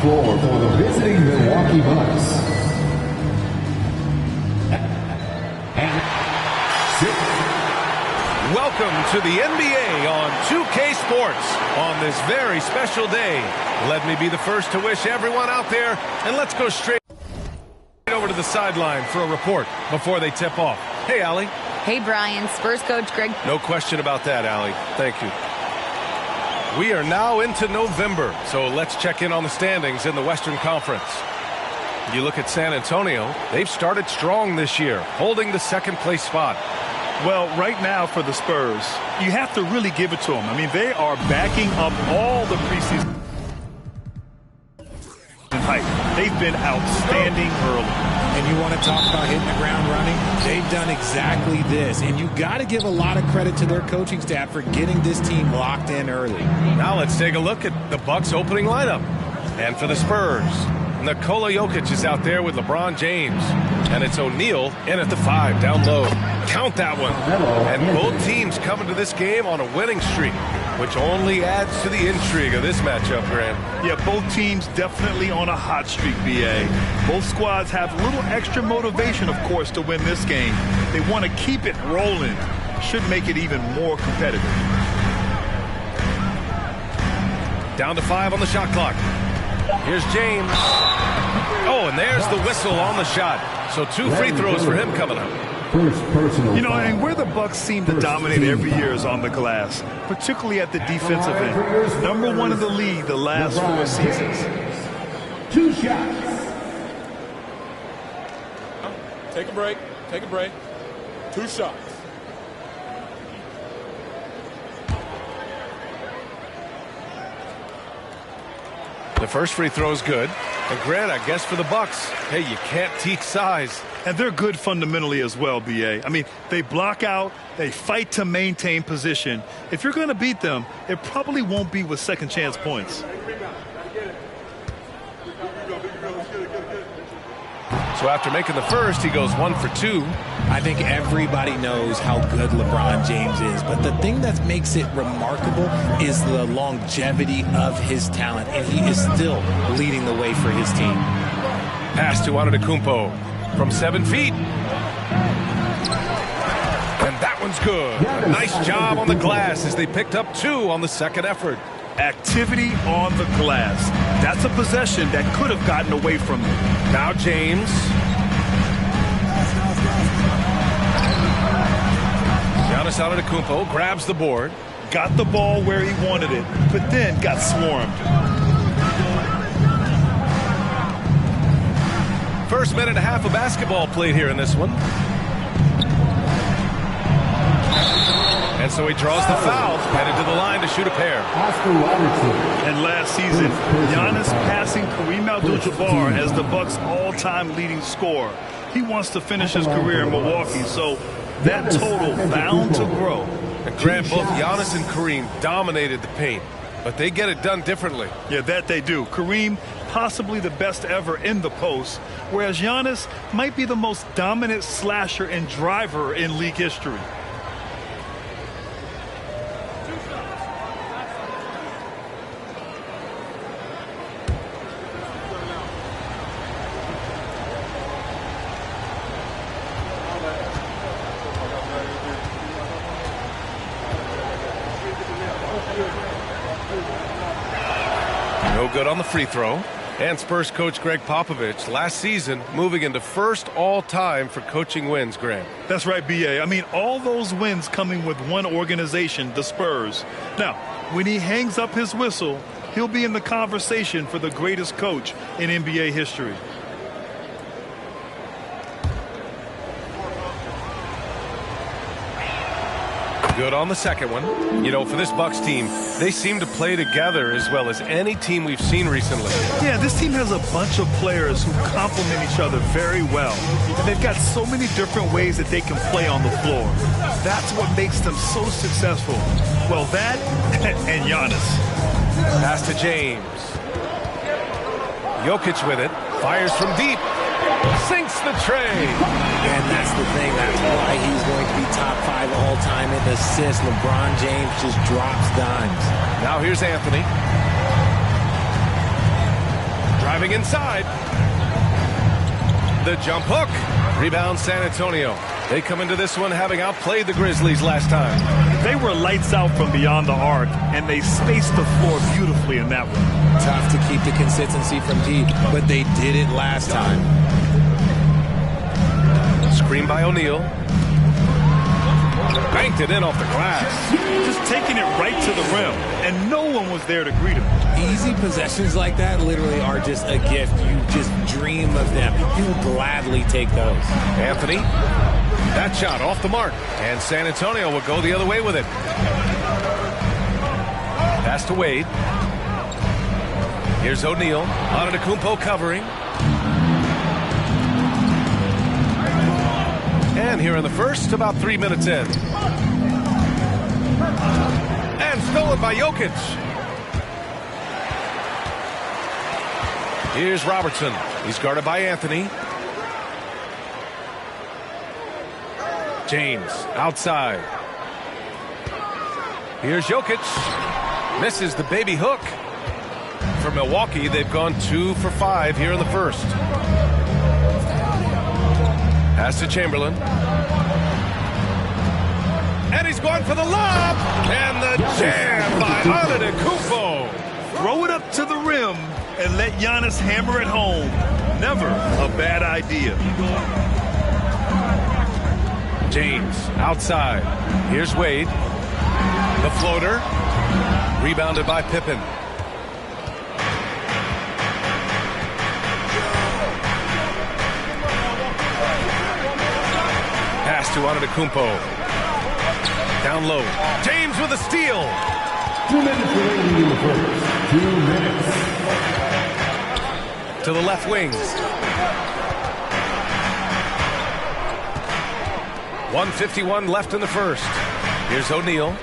floor for the visiting Milwaukee Bucks. Welcome to the NBA on 2K Sports on this very special day. Let me be the first to wish everyone out there, and let's go straight over to the sideline for a report before they tip off. Hey, Allie. Hey, Brian. Spurs coach Greg. No question about that, Allie. Thank you. We are now into November, so let's check in on the standings in the Western Conference. You look at San Antonio, they've started strong this year, holding the second-place spot. Well, right now for the Spurs, you have to really give it to them. I mean, they are backing up all the preseason hype. They've been outstanding early. And you want to talk about hitting the ground running? They've done exactly this. And you got to give a lot of credit to their coaching staff for getting this team locked in early. Now let's take a look at the Bucks opening lineup. And for the Spurs, Nikola Jokic is out there with LeBron James. And it's O'Neal in at the 5, down low. Count that one. And both teams coming to this game on a winning streak, which only adds to the intrigue of this matchup, Grant. Yeah, both teams definitely on a hot streak, B.A. Both squads have a little extra motivation, of course, to win this game. They want to keep it rolling. Should make it even more competitive. Down to 5 on the shot clock. Here's James. Oh, and there's the whistle on the shot. So 2 free throws for him coming up. You know, and where the Bucks seem to dominate every year is on the glass, particularly at the defensive end. #1 in the league the last 4 seasons. 2 shots. Take a break. Take a break. 2 shots. The first free throw is good. And Grant, I guess for the Bucks, hey, you can't teach size. And they're good fundamentally as well, B.A. I mean, they block out, they fight to maintain position. If you're going to beat them, it probably won't be with second chance points. So after making the first, he goes 1 for 2. I think everybody knows how good LeBron James is, but the thing that makes it remarkable is the longevity of his talent, and he is still leading the way for his team. Pass to Antetokounmpo from 7 feet. And that one's good. A nice job on the glass as they picked up 2 on the second effort. Activity on the glass. That's a possession that could have gotten away from them. Now James. Giannis Antetokounmpo grabs the board. Got the ball where he wanted it, but then got swarmed. First minute and a half of basketball played here in this one. And so he draws the foul, headed to the line to shoot a pair. And last season, Giannis passing Kareem Abdul-Jabbar as the Bucks' all-time leading scorer. He wants to finish his career in Milwaukee, so that total bound to grow. And Grant, both Giannis and Kareem dominated the paint, but they get it done differently. Yeah, that they do. Kareem, possibly the best ever in the post, whereas Giannis might be the most dominant slasher and driver in league history. No good on the free throw. And Spurs coach Greg Popovich last season moving into first all-time for coaching wins, Grant. That's right, B.A. I mean, all those wins coming with one organization, the Spurs. Now, when he hangs up his whistle, he'll be in the conversation for the greatest coach in NBA history. Good on the second one. You know, for this Bucks team, they seem to play together as well as any team we've seen recently. Yeah, this team has a bunch of players who complement each other very well. And they've got so many different ways that they can play on the floor. That's what makes them so successful. Well, that and Giannis. Pass to James. Jokic with it. Fires from deep. Sinks the tray. And that's the thing. That's why he's going to be top 5 all-time in assists. LeBron James just drops dimes. Now here's Anthony. Driving inside. The jump hook. Rebound San Antonio. They come into this one having outplayed the Grizzlies last time. They were lights out from beyond the arc, and they spaced the floor beautifully in that one. Tough to keep the consistency from D, but they did it last time. Screen by O'Neal. Banked it in off the glass. Just taking it right to the rim, and no one was there to greet him. Easy possessions like that literally are just a gift. You just dream of them. You'll gladly take those. Anthony, that shot off the mark, and San Antonio will go the other way with it. Pass to Wade. Here's O'Neal. Antetokounmpo covering. And here in the first, about 3 minutes in. And stolen by Jokic. Here's Robertson. He's guarded by Anthony. James outside. Here's Jokic. Misses the baby hook. For Milwaukee, they've gone 2 for 5 here in the first. Pass to Chamberlain. And he's going for the lob. And the jam by Antetokounmpo. Throw it up to the rim and let Giannis hammer it home. Never a bad idea. James outside. Here's Wade. The floater. Rebounded by Pippen. Pass to Antetokounmpo. Down low. James with a steal. 2 minutes remaining in the first. 2 minutes. To the left wing. 1:51 left in the first. Here's O'Neal.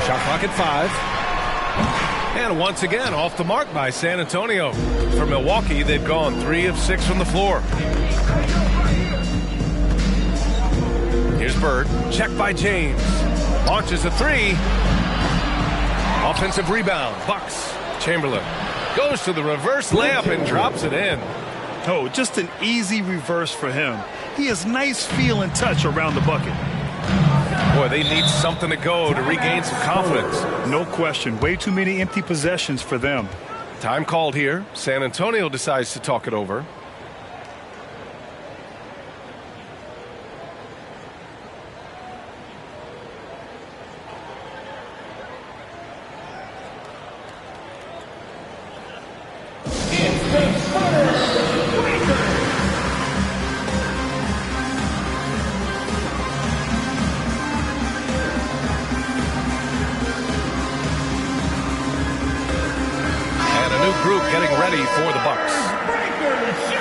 Shot clock at 5. And once again, off the mark by San Antonio. For Milwaukee, they've gone 3 of 6 from the floor. Here's Bird. Checked by James. Launches a 3. Offensive rebound. Bucks. Chamberlain goes to the reverse layup and drops it in. Oh, just an easy reverse for him. He has nice feel and touch around the bucket. Boy, they need something to go to regain some confidence. No question. Way too many empty possessions for them. Time called here. San Antonio decides to talk it over.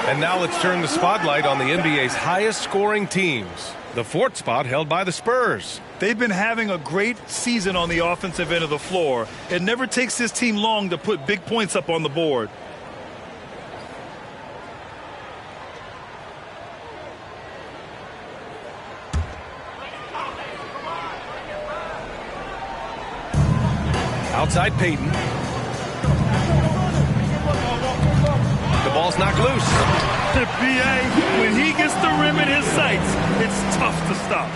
And now let's turn the spotlight on the NBA's highest scoring teams. The 4th spot held by the Spurs. They've been having a great season on the offensive end of the floor. It never takes this team long to put big points up on the board. Outside Payton. The ball's knocked loose. B.A., when he gets the rim in his sights, it's tough to stop.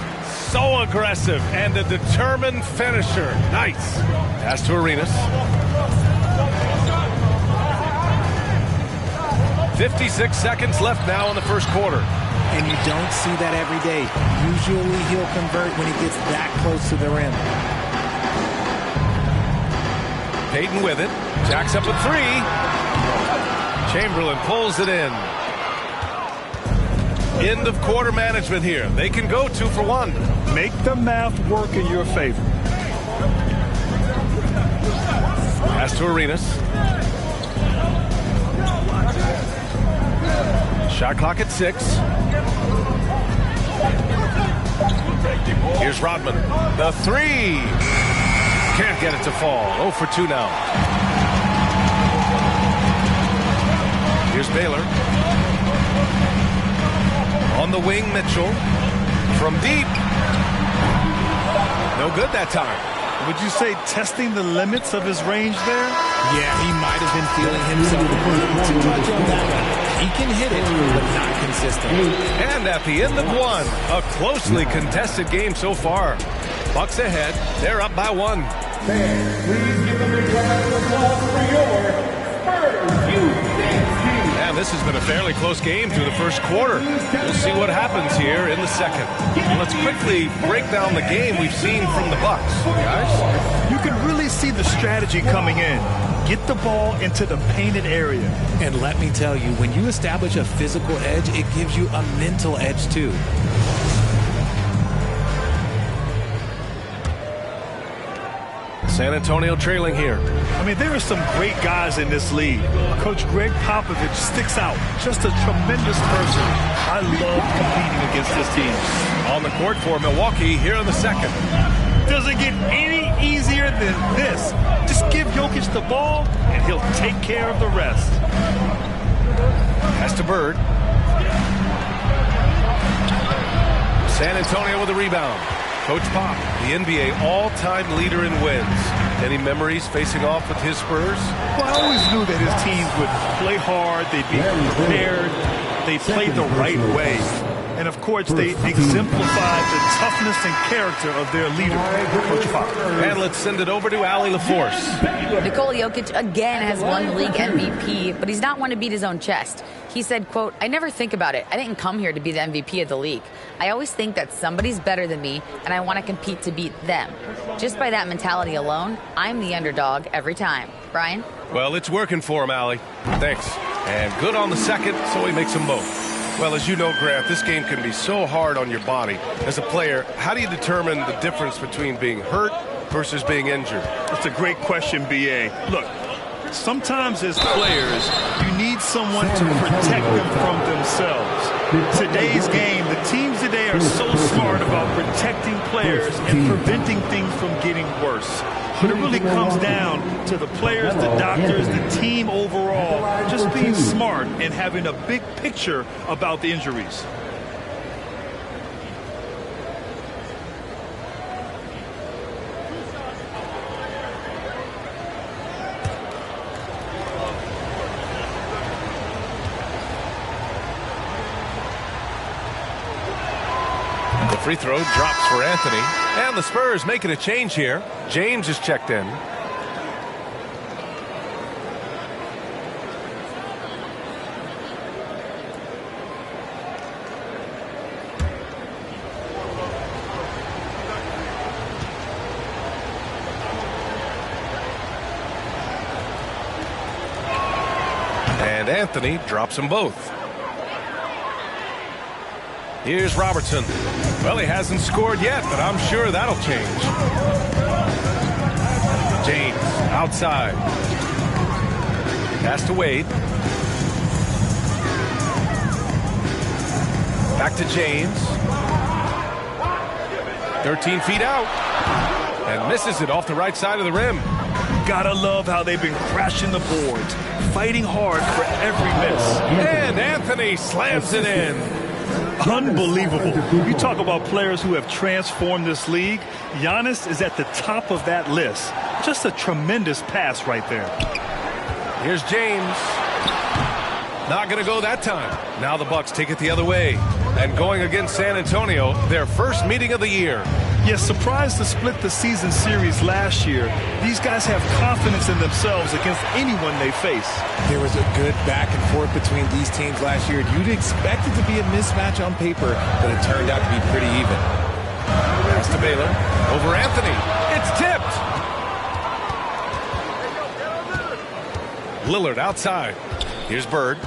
So aggressive and a determined finisher. Nice. Pass to Arenas. 56 seconds left now in the first quarter. And you don't see that every day. Usually he'll convert when he gets that close to the rim. Payton with it. Jacks up a 3. Chamberlain pulls it in. End of quarter management here. They can go 2 for 1. Make the math work in your favor. Pass to Arenas. Shot clock at 6. Here's Rodman. The 3. Can't get it to fall. 0 for 2 now. Here's Baylor. On the wing, Mitchell. From deep. No good that time. Would you say testing the limits of his range there? Yeah, he might have been feeling himself a little too much on that one. He can hit it, but not consistently. And at the end of one, a closely contested game so far. Bucks ahead. They're up by 1. Fans, please give a big round of applause for your Spurs U16. And this has been a fairly close game through the first quarter. We'll see what happens here in the second. Let's quickly break down the game we've seen from the Bucks. Guys? You can really see the strategy coming in. Get the ball into the painted area. And let me tell you, when you establish a physical edge, it gives you a mental edge too. San Antonio trailing here. I mean, there are some great guys in this league. Coach Greg Popovich sticks out. Just a tremendous person. I love competing against this team. On the court for Milwaukee here in the second. Doesn't get any easier than this. Just give Jokic the ball, and he'll take care of the rest. Pass to Bird. San Antonio with a rebound. Coach Pop, the NBA all-time leader in wins. Any memories facing off with his Spurs? Well, I always knew that his teams would play hard, they'd be prepared, they played the right way. And, of course, they exemplified the toughness and character of their leader, Coach Pop. And let's send it over to Allie LaForce. Nikola Jokic again has won the league MVP, but he's not one to beat his own chest. He said, quote, "I never think about it. I didn't come here to be the MVP of the league. I always think that somebody's better than me, and I want to compete to beat them. Just by that mentality alone, I'm the underdog every time." Brian? Well, it's working for him, Allie. Thanks. And good on the second, so he makes them both. Well, as you know, Grant, this game can be so hard on your body. As a player, how do you determine the difference between being hurt versus being injured? That's a great question, B.A. Look, sometimes as players, you need someone to protect them from themselves. Today's game, the teams today are so smart about protecting players and preventing things from getting worse. But it really comes down to the players, the doctors, the team overall, just being smart and having a big picture about the injuries. The free throw drops for Anthony. And the Spurs making a change here. James is checked in. And Anthony drops them both. Here's Robertson. Well, he hasn't scored yet, but I'm sure that'll change. James outside. Pass to Wade. Back to James. 13 feet out. And misses it off the right side of the rim. Gotta love how they've been crashing the boards, fighting hard for every miss. And Anthony slams it in. Unbelievable. You talk about players who have transformed this league. Giannis is at the top of that list. Just a tremendous pass right there. Here's James. Not going to go that time. Now the Bucks take it the other way. And going against San Antonio, their first meeting of the year. Yes, surprised to split the season series last year. These guys have confidence in themselves against anyone they face. There was a good back and forth between these teams last year. You'd expect it to be a mismatch on paper, but it turned out to be pretty even. Pass to Baylor. Over Anthony. It's tipped. Lillard outside. Here's Bird.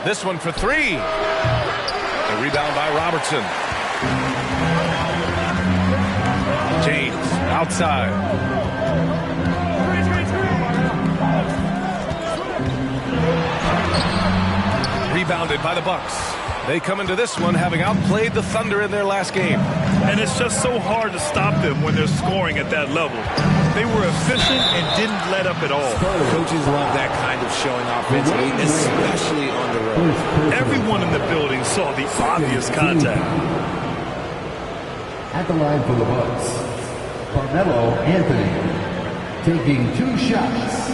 This one for three. The rebound by Robertson. James outside. Rebounded by the Bucks. They come into this one having outplayed the Thunder in their last game. And it's just so hard to stop them when they're scoring at that level. They were efficient and didn't let up at all. Coaches love that kind of showing offensively, especially on the road. Everyone in the building saw the obvious contact. At the line for the Bucks, Carmelo Anthony, taking 2 shots.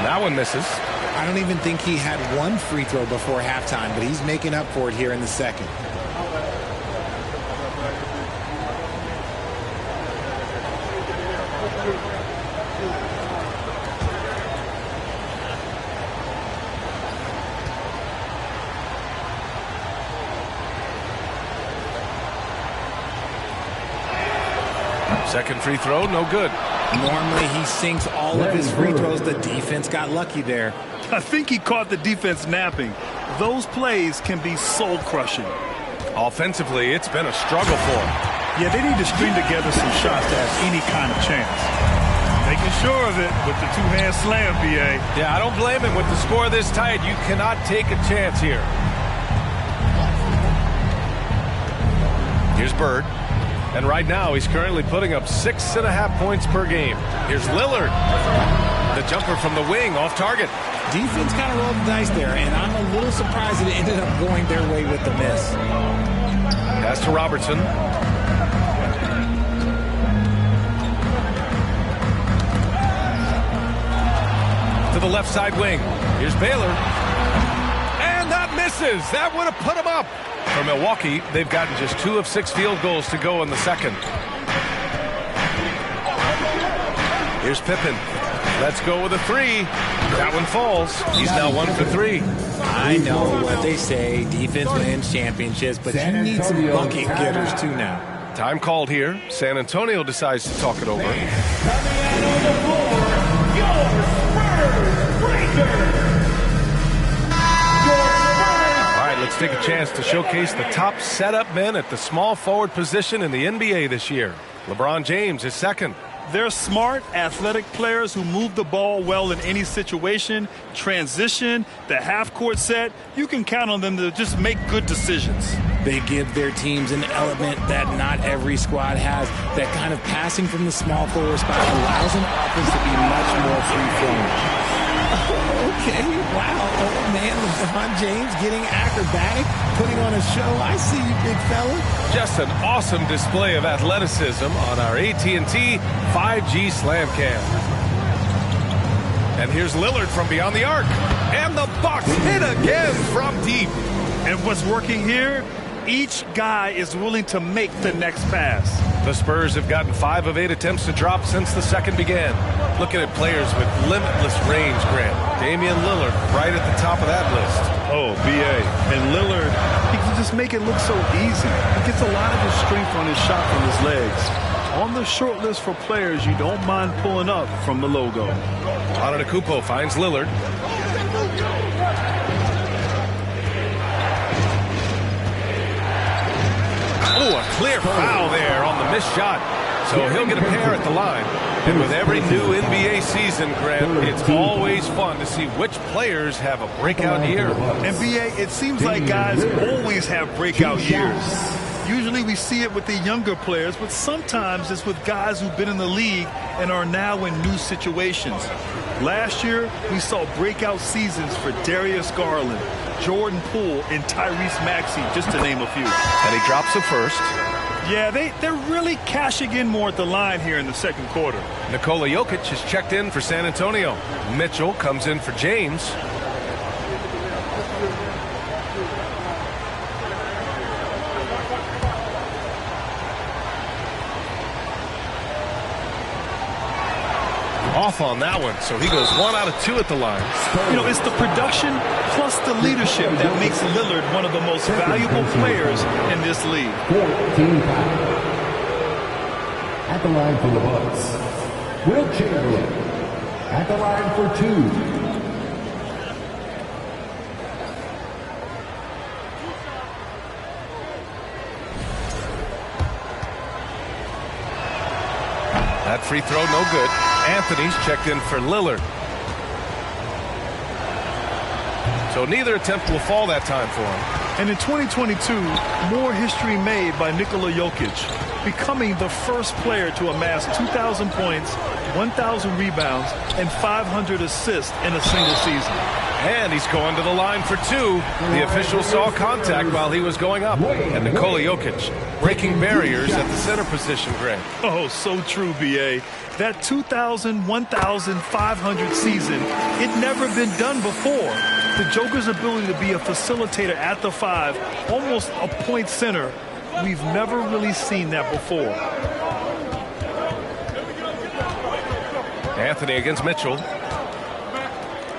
That one misses. I don't even think he had one free throw before halftime, but he's making up for it here in the second. Second free throw, no good. Normally he sinks all of his free throws. The defense got lucky there. I think he caught the defense napping. Those plays can be soul-crushing. Offensively, it's been a struggle for him. Yeah, they need to string together some shots to have any kind of chance. Making sure of it with the two-hand slam, BA. Yeah, I don't blame him. With the score this tight, you cannot take a chance here. Here's Bird. And right now, he's currently putting up 6.5 points per game. Here's Lillard. The jumper from the wing, off target. Defense kind of rolled the dice there, and I'm a little surprised that it ended up going their way with the miss. Pass to Robertson. To the left side wing. Here's Baylor. And that misses. That would have put him up. For Milwaukee, they've gotten just 2 of 6 field goals to go in the second. Here's Pippen. Let's go with a 3. That one falls. He's now 1 for 3. I know what they say. Defense wins championships, but you need some bucket getters too now. Time called here. San Antonio decides to talk it over. Let's take a chance to showcase the top setup men at the small forward position in the NBA this year. LeBron James is second. They're smart, athletic players who move the ball well in any situation, transition, the half-court set. You can count on them to just make good decisions. They give their teams an element that not every squad has. That kind of passing from the small forward spot allows an offense to be much more free-flowing. Okay, wow. Oh, man, LeBron James getting acrobatic, putting on a show. I see you, big fella. Just an awesome display of athleticism on our AT&T 5G Slam Cam. And here's Lillard from beyond the arc. And the Bucks hit again from deep. And what's working here? Each guy is willing to make the next pass. The Spurs have gotten 5 of 8 attempts to drop since the second began. Looking at players with limitless range, Grant. Damian Lillard right at the top of that list. Oh, BA. And Lillard, he can just make it look so easy. He gets a lot of his strength on his shot from his legs. On the short list for players you don't mind pulling up from the logo. Antetokounmpo finds Lillard. Oh, a clear foul there on the missed shot. So he'll get a pair at the line. And with every new NBA season, Grant, it's always fun to see which players have a breakout year. And BA, it seems like guys always have breakout years. Usually we see it with the younger players, but sometimes it's with guys who've been in the league and are now in new situations. Last year, we saw breakout seasons for Darius Garland, Jordan Poole, and Tyrese Maxey, just to name a few. And he drops the first. Yeah, they're really cashing in more at the line here in the second quarter. Nikola Jokic is checked in for San Antonio. Mitchell comes in for James. Off on that one, so he goes 1 out of 2 at the line. You know, it's the production plus the leadership that makes Lillard one of the most valuable players in this league. 14 fouls. At the line for the Bucks, Will Chamberlain. At the line for 2. That free throw, no good. Anthony's checked in for Lillard. So neither attempt will fall that time for him. And in 2022, more history made by Nikola Jokic, becoming the first player to amass 2,000 points, 1,000 rebounds, and 500 assists in a single season. And he's going to the line for two. The official saw contact while he was going up. And Nikola Jokic breaking barriers at the center position, Greg. Oh, so true, B.A. That 2,000, 1,500 season, it never been done before. The Joker's ability to be a facilitator at the 5, almost a point center, we've never really seen that before. Anthony against Mitchell.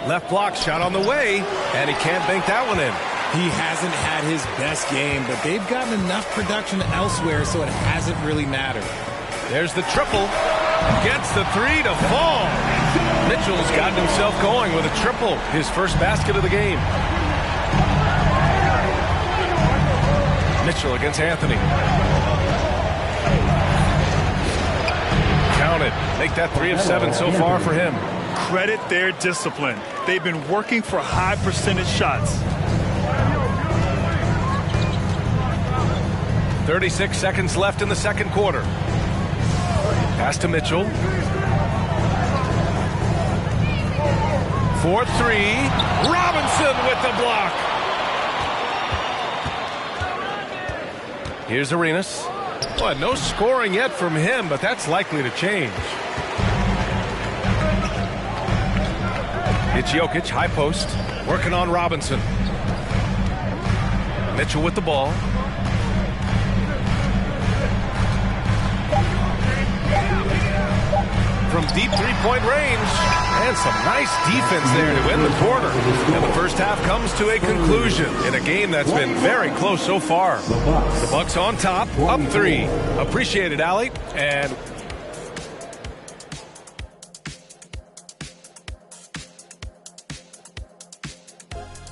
Left block shot on the way, and he can't bank that one in. He hasn't had his best game, but they've gotten enough production elsewhere, so it hasn't really mattered. There's the triple. Gets the three to fall. Mitchell's gotten himself going with a triple, his first basket of the game. Mitchell against Anthony. Counted. Make that 3 of 7 so far for him. Credit their discipline. They've been working for high percentage shots. 36 seconds left in the second quarter. Pass to Mitchell. 4-3. Robinson with the block. Here's Arenas. Well, no scoring yet from him, but that's likely to change. It's Jokic, high post, working on Robinson. Mitchell with the ball. From deep three-point range. And some nice defense there to win the quarter. And the first half comes to a conclusion in a game that's been very close so far. The Bucks on top, up 3. Appreciate it, Allie. And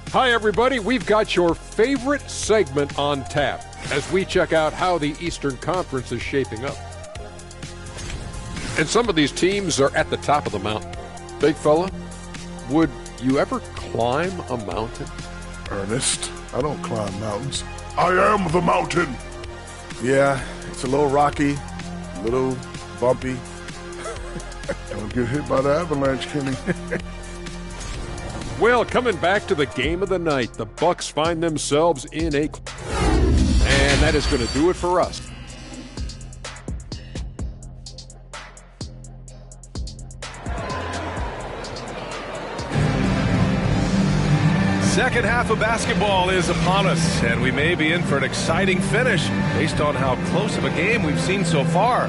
hi, everybody. We've got your favorite segment on tap as we check out how the Eastern Conference is shaping up. And some of these teams are at the top of the mountain. Big fella, would you ever climb a mountain? Ernest, I don't climb mountains. I am the mountain. Yeah, it's a little rocky, a little bumpy. Don't get hit by the avalanche, Kenny. Well, coming back to the game of the night, the Bucks find themselves in a... And that is going to do it for us. second half of basketball is upon us, and we may be in for an exciting finish based on how close of a game we've seen so far.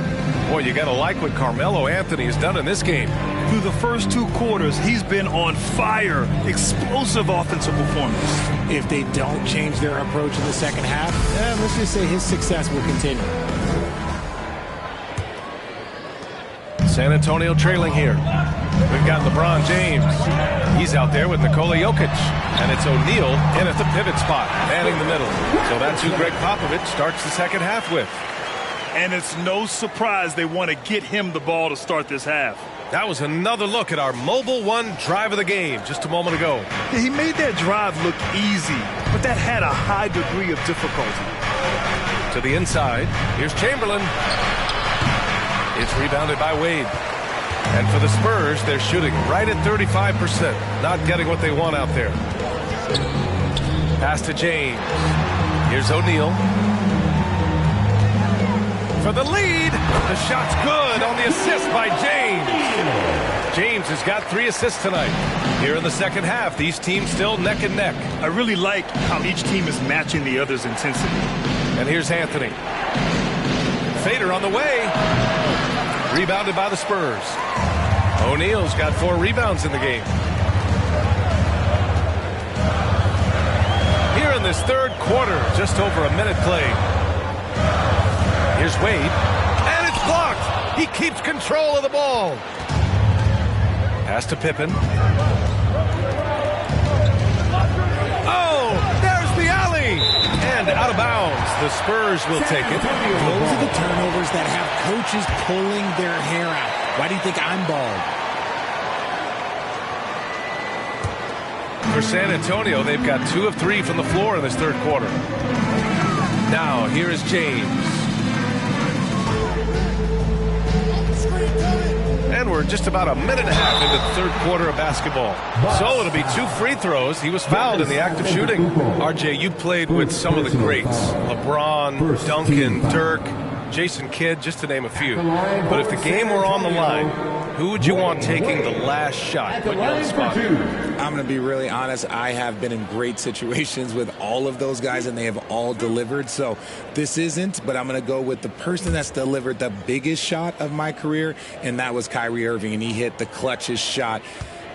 Boy, you got to like what Carmelo Anthony has done in this game. Through the first two quarters, he's been on fire. Explosive offensive performance. If they don't change their approach in the second half, let's just say his success will continue. San Antonio trailing here. We've got LeBron James. He's out there with Nikola Jokic. And it's O'Neal in at the pivot spot, manning the middle. So that's who Greg Popovich starts the second half with. And it's no surprise they want to get him the ball to start this half. That was another look at our Mobile One drive of the game just a moment ago. Yeah, he made that drive look easy, but that had a high degree of difficulty. To the inside, here's Chamberlain. It's rebounded by Wade. And for the Spurs, they're shooting right at 35%. Not getting what they want out there. Pass to James. Here's O'Neal. For the lead. The shot's good on the assist by James. James has got 3 assists tonight. Here in the second half, these teams still neck and neck. I really like how each team is matching the other's intensity. And here's Anthony. Fader on the way. Rebounded by the Spurs. O'Neal's got 4 rebounds in the game. Here in this third quarter, just over a minute played. Here's Wade. And it's blocked. He keeps control of the ball. Pass to Pippen. Oh, there's the alley. And out of bounds. The Spurs will take it. Those are the turnovers that have coaches pulling their hair out. Why do you think I'm bald? For San Antonio, they've got 2 of 3 from the floor in this third quarter. Now, here is James. And we're just about a minute and a half into the third quarter of basketball. So it'll be 2 free throws. He was fouled in the act of shooting. RJ, you played with some of the greats. LeBron, Duncan, Dirk, Jason Kidd, just to name a few. But if the game were on the line, who would you want taking the last shot? Put you on the spot. I'm going to be really honest. I have been in great situations with all of those guys, and they have all delivered. So this isn't, but I'm going to go with the person that's delivered the biggest shot of my career, and that was Kyrie Irving, and he hit the clutchest shot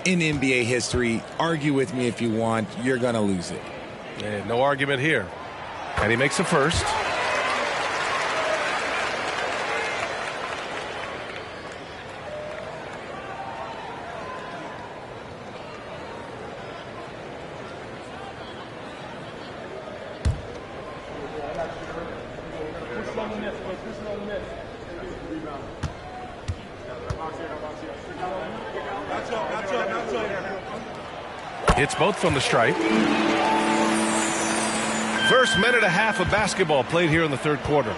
in NBA history. Argue with me if you want. You're going to lose it. Yeah, no argument here. And he makes a first. Hits both from the stripe. First minute and a half of basketball played here in the third quarter.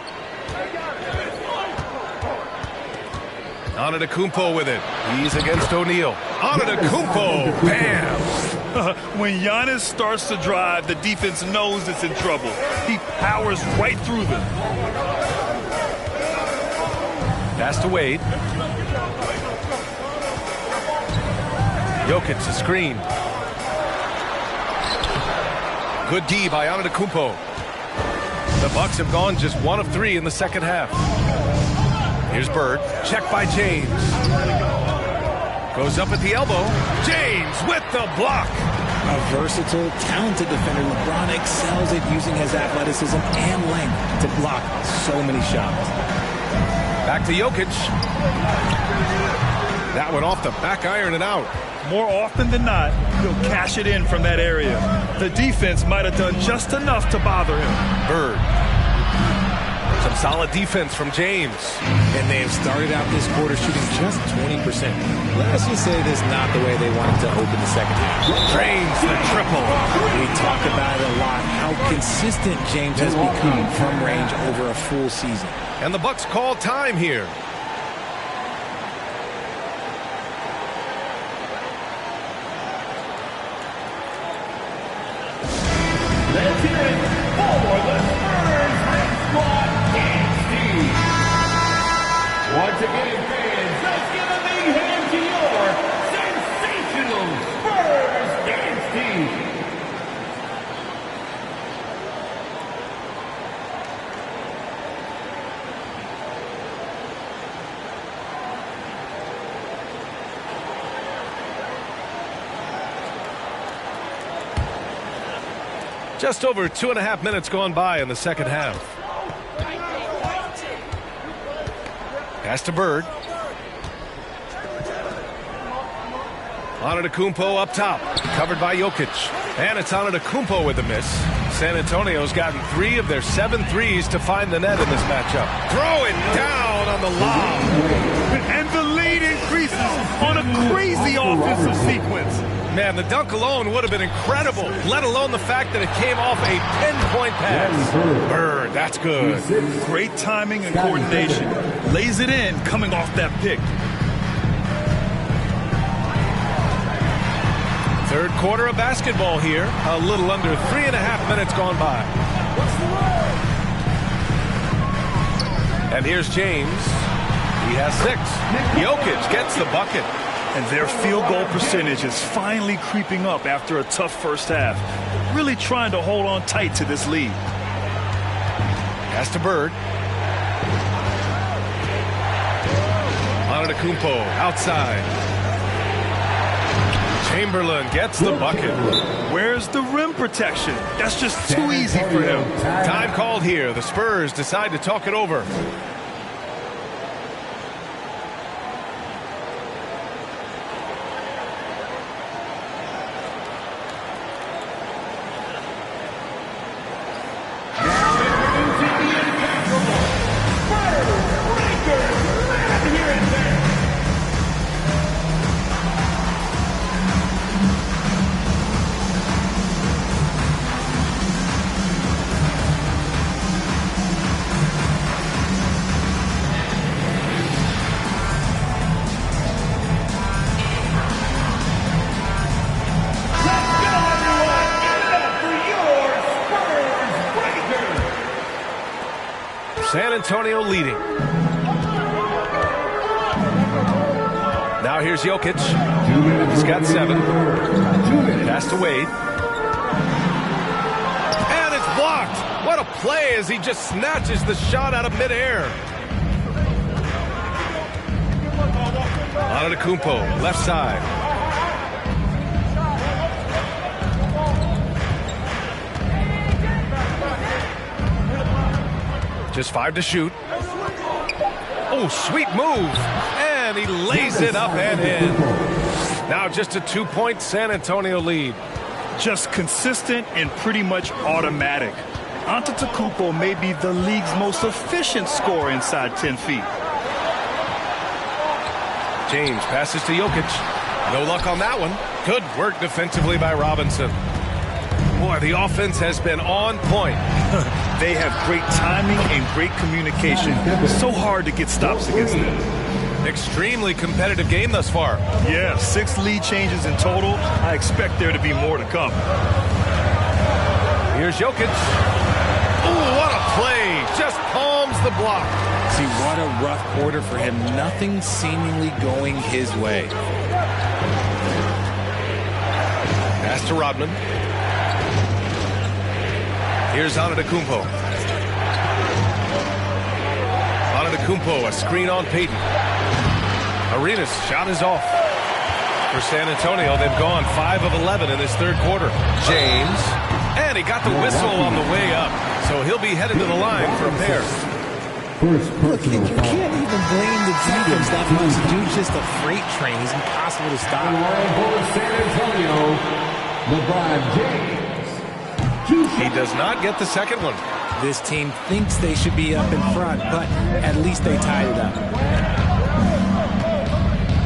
Antetokounmpo with it. He's against O'Neal. Antetokounmpo. Bam! When Giannis starts to drive, the defense knows it's in trouble. He powers right through them. Pass to Wade. Jokic a screen. Good D by Antetokounmpo. The Bucks have gone just 1 of 3 in the second half. Here's Bird. Check by James. Goes up at the elbow. James with the block. A versatile, talented defender. LeBron excels at using his athleticism and length to block so many shots. Back to Jokic. That one off the back iron and out. More often than not, he'll cash it in from that area. The defense might have done just enough to bother him. Bird. Some solid defense from James. And they have started out this quarter shooting just 20%. Let's just say this is not the way they wanted to open the second half. Drains the triple. We talk about it a lot, how consistent James has become from range over a full season. And the Bucks call time here. Let's hear it for the Spurs Red Squad Dance Team. Once again, fans, let's give a big hand to your sensational Spurs Dance Team. Just over 2.5 minutes gone by in the second half. Pass to Bird. Antetokounmpo up top. Covered by Jokic. And it's Antetokounmpo with the miss. San Antonio's gotten 3 of their 7 threes to find the net in this matchup. Throw it down on the lob. And the lead increases on a crazy offensive sequence. Man, the dunk alone would have been incredible, let alone the fact that it came off a pinpoint pass. Bird, that's good. Great timing and coordination. Lays it in coming off that pick. Third quarter of basketball here. A little under 3.5 minutes gone by. And here's James. He has 6. Jokic gets the bucket. And their field goal percentage is finally creeping up after a tough first half. Really trying to hold on tight to this lead. Pass to Bird. Antetokounmpo outside. Chamberlain gets the bucket. Where's the rim protection? That's just too easy for him. Time called here. The Spurs decide to talk it over. San Antonio leading. Now here's Jokic. He's got 7. Pass to Wade. And it's blocked. What a play as he just snatches the shot out of midair. Antetokounmpo, left side. Just 5 to shoot. Oh, sweet move. And he lays it up and in. Now just a 2-point San Antonio lead. Just consistent and pretty much automatic. Antetokounmpo may be the league's most efficient scorer inside 10 feet. James passes to Jokic. No luck on that one. Good work defensively by Robinson. Boy, the offense has been on point. They have great timing and great communication. It's so hard to get stops against them. Extremely competitive game thus far. Yeah, 6 lead changes in total. I expect there to be more to come. Here's Jokic. Ooh, what a play. Just palms the block. See, what a rough quarter for him. Nothing seemingly going his way. Pass to Rodman. Here's Antetokounmpo. Antetokounmpo, a screen on Payton. Arenas' shot is off. For San Antonio, they've gone 5 of 11 in this third quarter. James. And he got the whistle on the way up. So he'll be headed to the line for a pair. Look, you can't even blame the defense that much. The dude's just a freight train. He's impossible to stop. San Antonio, LeBron James. He does not get the second one. This team thinks they should be up in front, but at least they tied it up.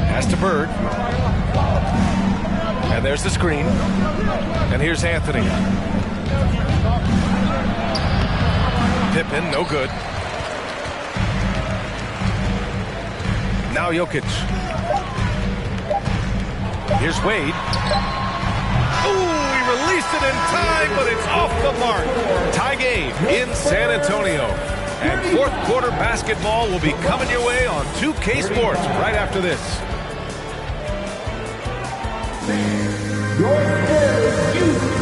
Pass to Bird. And there's the screen. And here's Anthony. Pippen, no good. Now Jokic. Here's Wade. Ooh, he released it in time, but it's off the mark. Tie game in San Antonio. And fourth quarter basketball will be coming your way on 2K Sports right after this.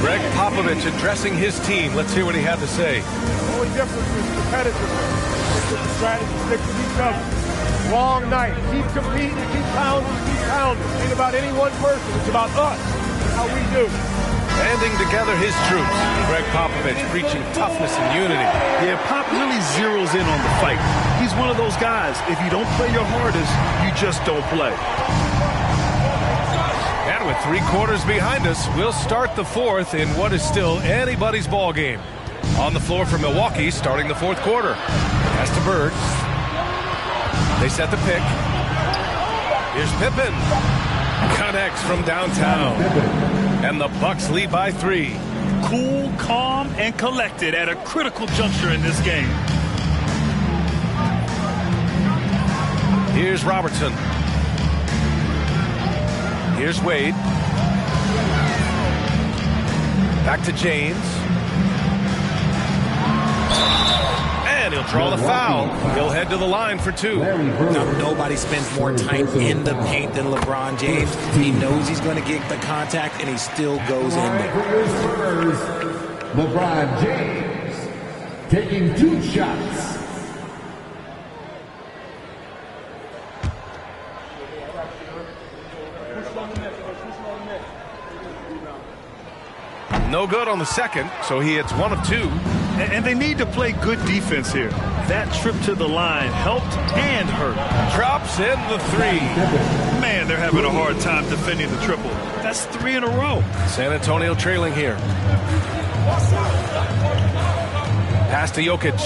Greg Popovich addressing his team. Let's hear what he had to say. The only difference is competitiveness. Stick to strategy, stick to each other. Long night. Keep competing, keep pounding, keep pounding. It ain't about any one person. It's about us. How we do. Banding together his troops. Greg Popovich preaching toughness and unity. Yeah, Pop really zeroes in on the fight. He's one of those guys, if you don't play your hardest, you just don't play. And with 3 quarters behind us, we'll start the fourth in what is still anybody's ball game. On the floor for Milwaukee, starting the fourth quarter. Pass to Bird. They set the pick. Here's Pippen. Connects from downtown. And the Bucks lead by 3. Cool, calm, and collected at a critical juncture in this game. Here's Robertson. Here's Wade. Back to James. And he'll draw the foul. He'll head to the line for 2. Now, nobody spends more time in the paint than LeBron James. He knows he's going to get the contact, and he still goes in there. LeBron James taking 2 shots. No good on the second, so he hits 1 of 2. And they need to play good defense here. That trip to the line helped and hurt. Drops in the 3. Man, they're having a hard time defending the triple. That's 3 in a row. San Antonio trailing here. Pass to Jokic.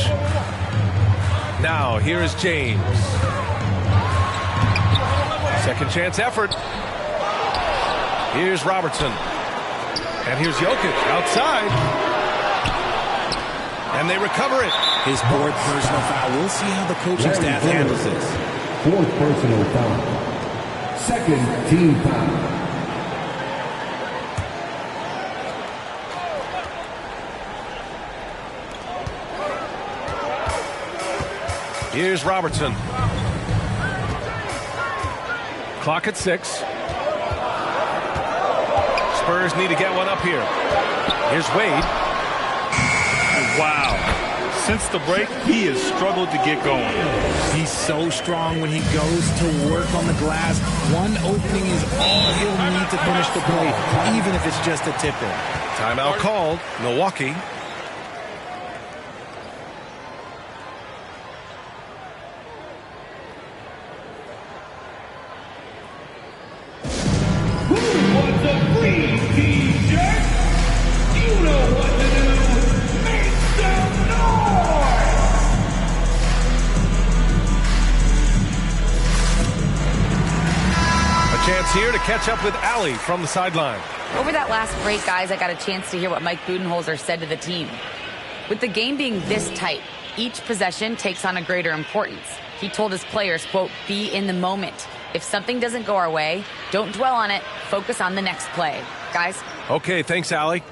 Now, here is James. Second chance effort. Here's Robertson. And here's Jokic outside. And they recover it. His 4th personal foul. We'll see how the coaching staff handles this. 4th personal foul. 2nd team foul. Here's Robertson. Clock at 6. Spurs need to get one up here. Here's Wade. Wow. Since the break, he has struggled to get going. He's so strong when he goes to work on the glass. One opening is all he'll need to finish the play, even if it's just a tip-in. Timeout called. Milwaukee. Here to catch up with Allie from the sideline. Over that last break, guys, I got a chance to hear what Mike Budenholzer said to the team. With the game being this tight, each possession takes on a greater importance. He told his players, quote, be in the moment. If something doesn't go our way, don't dwell on it. Focus on the next play. Guys? Okay, thanks, Allie.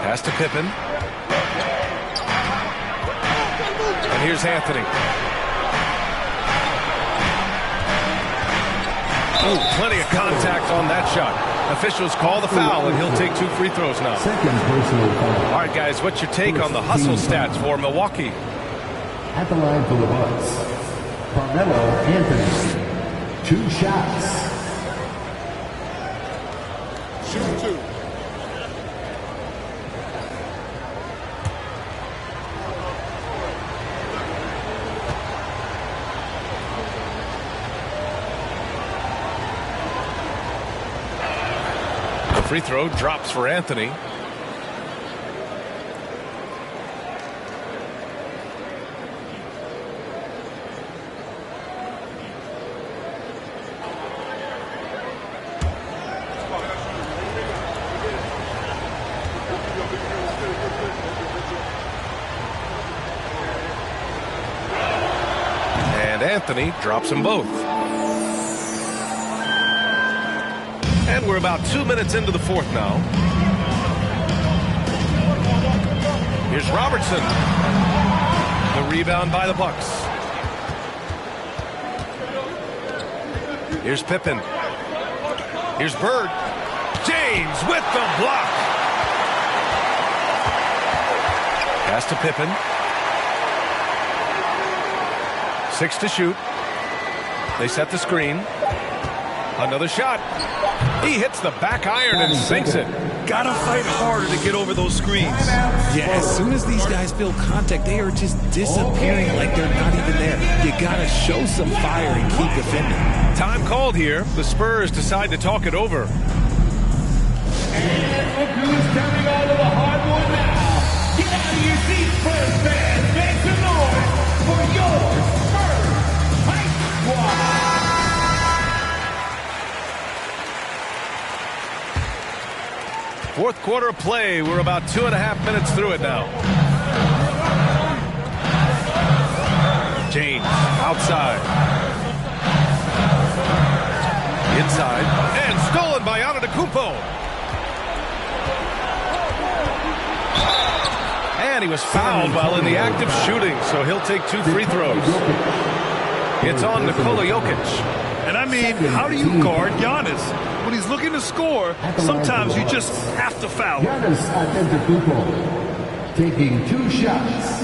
Pass to Pippen. And here's Anthony. Oh, plenty of contact on that shot. Officials call the foul, and he'll take 2 free throws now. Second personal foul. All right, guys, what's your take on the hustle stats for Milwaukee? At the line for the Bucks, Carmelo Anthony. 2 shots. Shoot 2. Free throw drops for Anthony. And Anthony drops them both. And we're about 2 minutes into the fourth now. Here's Robertson. The rebound by the Bucks. Here's Pippen. Here's Bird. James with the block. Pass to Pippen. 6 to shoot. They set the screen. Another shot. He hits the back iron and sinks it. Gotta fight harder to get over those screens. Yeah, as soon as these guys feel contact, they are just disappearing like they're not even there. You gotta show some fire and keep defending. Time called here. The Spurs decide to talk it over. And look who's coming out of the hardwood now. Get out of your seats, Spurs fans. Make some noise for your Spurs Hype Squad. Fourth quarter of play. We're about 2.5 minutes through it now. James outside. Inside. And stolen by Antetokounmpo. And he was fouled while in the act of shooting, so he'll take 2 free throws. It's on Nikola Jokic. And I mean, how do you guard Giannis? When he's looking to score, sometimes you just have to foul him. Giannis Antetokounmpo taking 2 shots.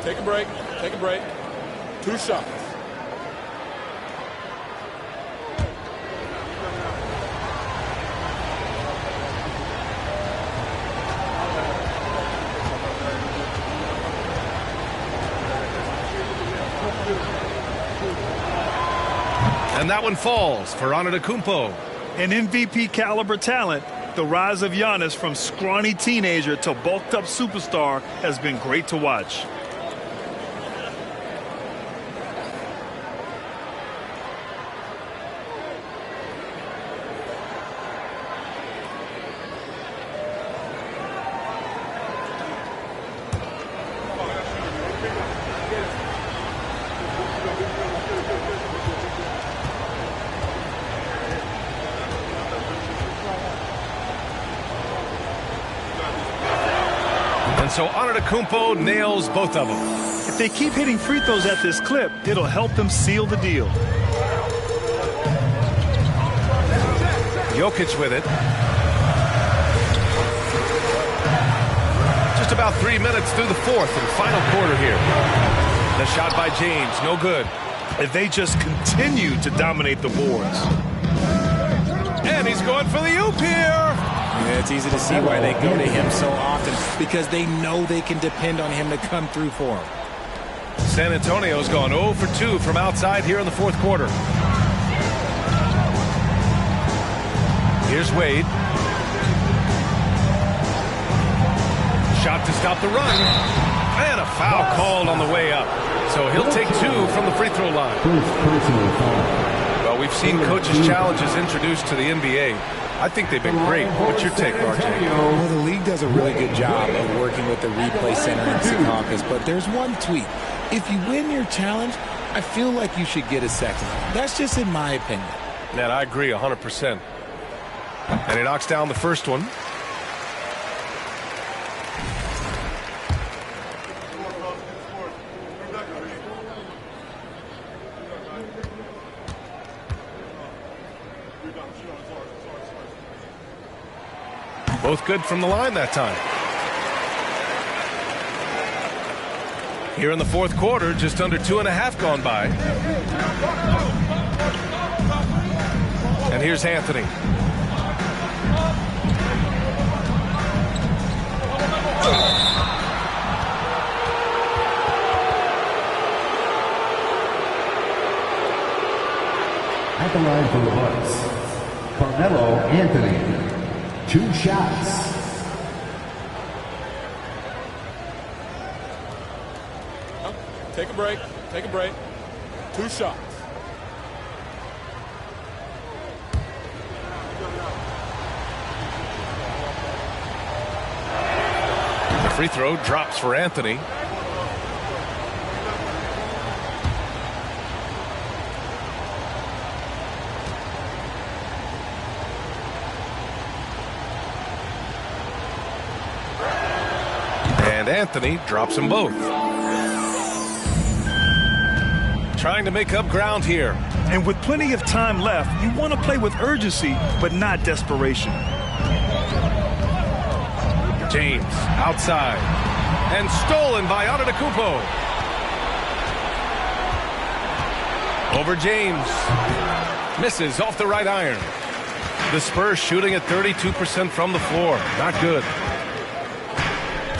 Take a break. Take a break. 2 shots. And that one falls for Antetokounmpo. An MVP caliber talent. The rise of Giannis from scrawny teenager to bulked up superstar has been great to watch. And so Antetokounmpo nails both of them. If they keep hitting free throws at this clip, it'll help them seal the deal. Jokic with it. Just about 3 minutes through the fourth and final quarter here. The shot by James, no good. If they just continue to dominate the boards. And he's going for the oop here. Yeah, it's easy to see why they go to him so often, because they know they can depend on him to come through for them. San Antonio's gone 0 for 2 from outside here in the fourth quarter. Here's Wade. Shot to stop the run. And a foul called on the way up. So he'll take 2 from the free throw line. Well, we've seen coaches' challenges introduced to the NBA. I think they've been great. What's your take, RJ? Well, the league does a really good job of working with the replay center in Secaucus, but there's one tweak. If you win your challenge, I feel like you should get a second. That's just in my opinion. And I agree 100%. And he knocks down the first one. Both good from the line that time. Here in the fourth quarter, just under 2.5 gone by. And here's Anthony. At the line for the Bucks, Carmelo Anthony. 2 shots. Take a break. Take a break. 2 shots. The free throw drops for Anthony. And Anthony drops them both. Trying to make up ground here. And with plenty of time left, you want to play with urgency, but not desperation. James outside. And stolen by Antetokounmpo. Over James. Misses off the right iron. The Spurs shooting at 32% from the floor. Not good.